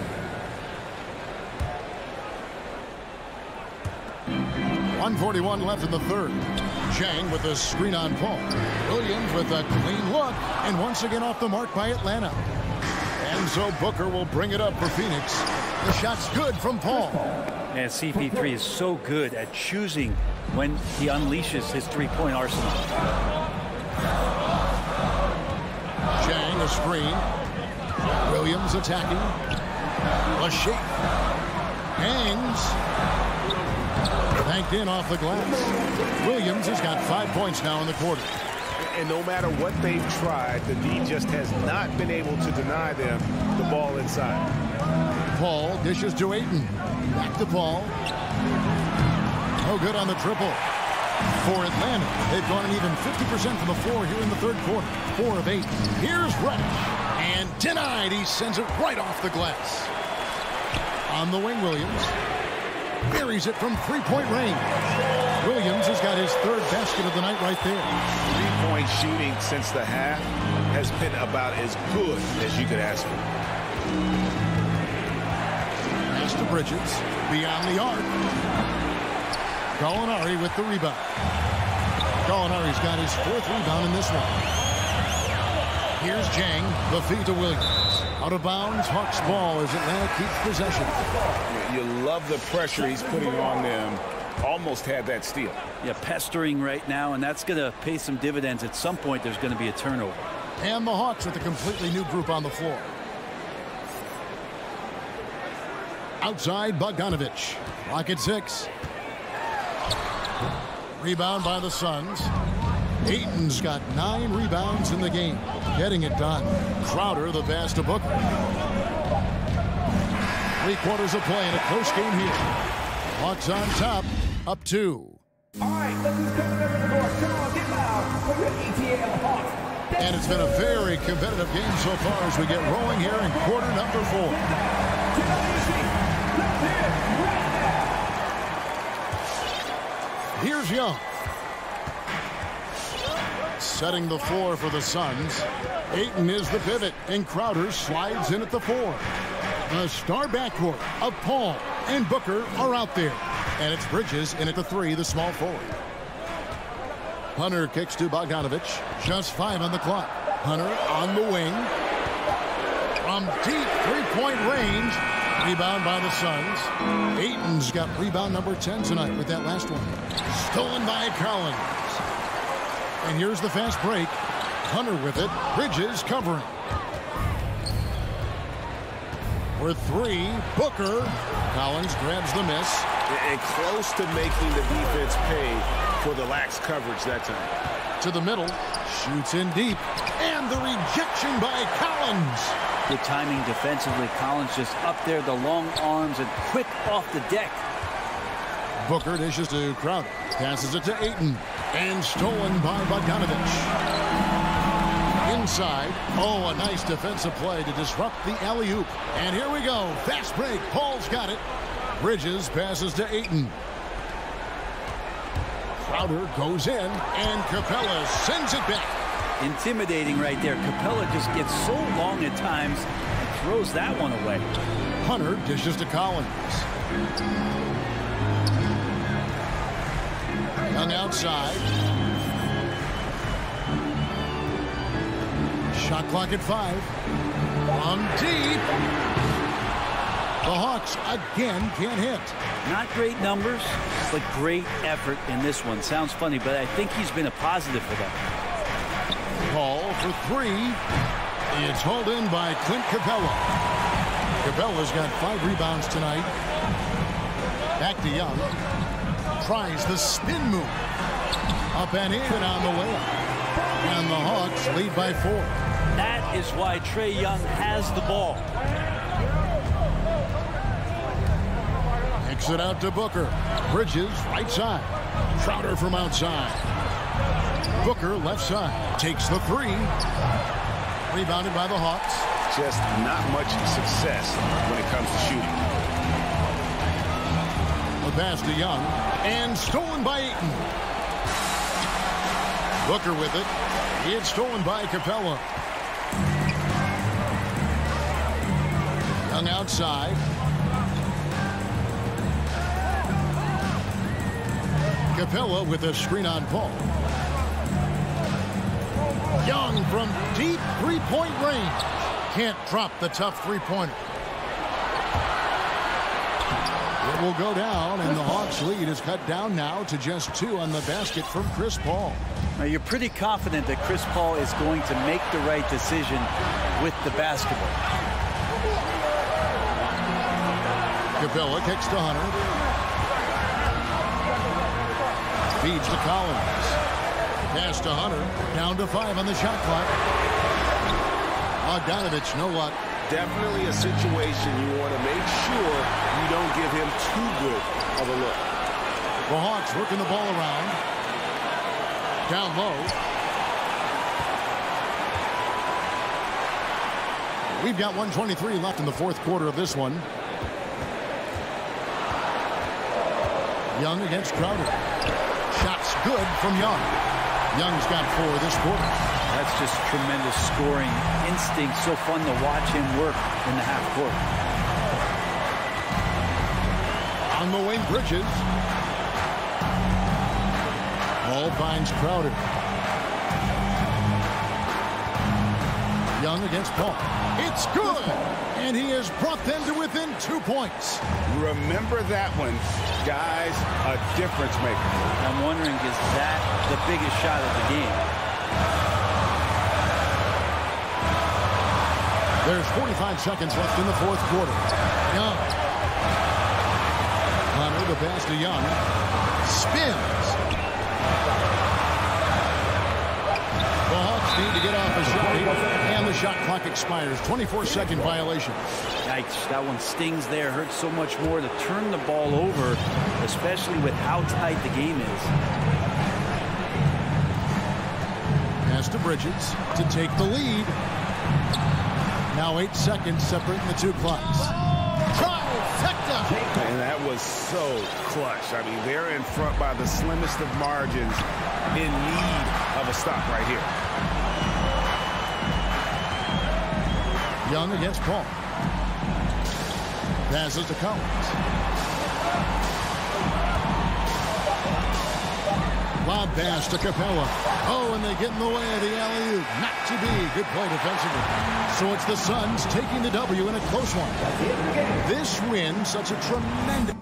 1:41 left in the third. Chang with a screen on Paul. Williams with a clean look. And once again off the mark by Atlanta. And so Booker will bring it up for Phoenix. The shot's good from Paul. And CP3 is so good at choosing when he unleashes his three-point arsenal. Chang a screen. Williams attacking. A shake. Hangs. Banked in off the glass. Williams has got 5 points now in the quarter. And no matter what they've tried, the D just has not been able to deny them the ball inside. Paul dishes to Ayton. Back to Paul. No good on the triple. For Atlanta, they've gone an even 50% from the floor here in the third quarter. 4 of 8. Here's Reddish. And denied. He sends it right off the glass. On the wing, Williams. Buries it from three-point range. Williams has got his third basket of the night right there. Three-point shooting since the half has been about as good as you could ask for. Pass to Bridges. Beyond the arc. Gallinari with the rebound. Gallinari's got his 4th rebound in this one. Here's Jang. The feed to Williams. Out of bounds. Hawks ball as Atlanta keeps possession. You love the pressure he's putting on them. Almost had that steal. Yeah, pestering right now, and that's going to pay some dividends. At some point, there's going to be a turnover. And the Hawks with a completely new group on the floor. Outside, Bogdanovich. Rocket 6. Rebound by the Suns. Ayton's got 9 rebounds in the game. Getting it done. Crowder the pass to Booker. 3 quarters of play in a close game here. Hawks on top, up 2. All right, look who's coming over the board. Come on, get loud for your ETL Hawks. And it's been a very competitive game so far as we get rolling here in quarter number 4. Here's Young. Setting the floor for the Suns. Ayton is the pivot, and Crowder slides in at the 4. The star backcourt of Paul and Booker are out there. And it's Bridges in at the 3, the small forward. Hunter kicks to Bogdanovich. Just 5 on the clock. Hunter on the wing. From deep 3-point range. Rebound by the Suns. Ayton's got rebound number 10 tonight with that last one. Stolen by Collins. And here's the fast break. Hunter with it. Bridges covering. For 3, Booker. Collins grabs the miss. And close to making the defense pay for the lax coverage that time. To the middle. Shoots in deep. And the rejection by Collins. Good timing defensively. Collins just up there, the long arms, and quick off the deck. Booker dishes to Crowder. Passes it to Ayton. And stolen by Bogdanovich. Inside. Oh, a nice defensive play to disrupt the alley-oop. And here we go. Fast break. Paul's got it. Bridges passes to Ayton. Crowder goes in. And Capella sends it back. Intimidating right there. Capella just gets so long at times and throws that one away. Hunter dishes to Collins. Young outside. Shot clock at 5. From deep. The Hawks again can't hit. Not great numbers, but great effort in this one. Sounds funny, but I think he's been a positive for them. Ball for three. It's hauled in by Clint Capella. Capella's got 5 rebounds tonight. Back to Young. Tries the spin move. Up and in on the way. And the Hawks lead by 4. That is why Trae Young has the ball. Kicks it out to Booker. Bridges right side. Crowder from outside. Booker left side. Takes the 3. Rebounded by the Hawks. Just not much success when it comes to shooting. The pass to Young. And stolen by Ayton. Booker with it. It's stolen by Capella. Young outside. Capella with a screen on Paul. Young from deep three-point range. Can't drop the tough three-pointer. It will go down, and the Hawks' lead is cut down now to just 2 on the basket from Chris Paul. Now you're pretty confident that Chris Paul is going to make the right decision with the basketball. Capella kicks to Hunter. Feeds to Collins. Pass to Hunter. Down to 5 on the shot clock. Bogdanovich, no luck. Definitely a situation you want to make sure you don't give him too good of a look. The Hawks working the ball around. Down low. We've got 1:23 left in the 4th quarter of this one. Young against Crowder. Shots good from Young. Young's got 4 this quarter. That's just tremendous scoring instinct. So fun to watch him work in the half court. On the wing, Bridges. Ball finds Crowder. Young against Paul. It's good! And he has brought them to within 2 points. Remember that one, guys, a difference maker. I'm wondering, is that the biggest shot of the game? There's 45 seconds left in the 4th quarter. Young. Hunter, the pass to Young. Spins. The Hawks need to get off a shot, and the shot clock expires. 24-second violation. Yikes, that one stings there. Hurts so much more to turn the ball over, especially with how tight the game is. Pass to Bridges to take the lead. Now 8 seconds separating the 2 clocks. Trifecta! And that was so clutch. I mean, they're in front by the slimmest of margins, in need of a stop right here. Young against Paul. Passes to Collins. Lob pass to Capella. Oh, and they get in the way of the alley-oop. Not to be. Good play defensively. So it's the Suns taking the W in a close one. This win, such a tremendous...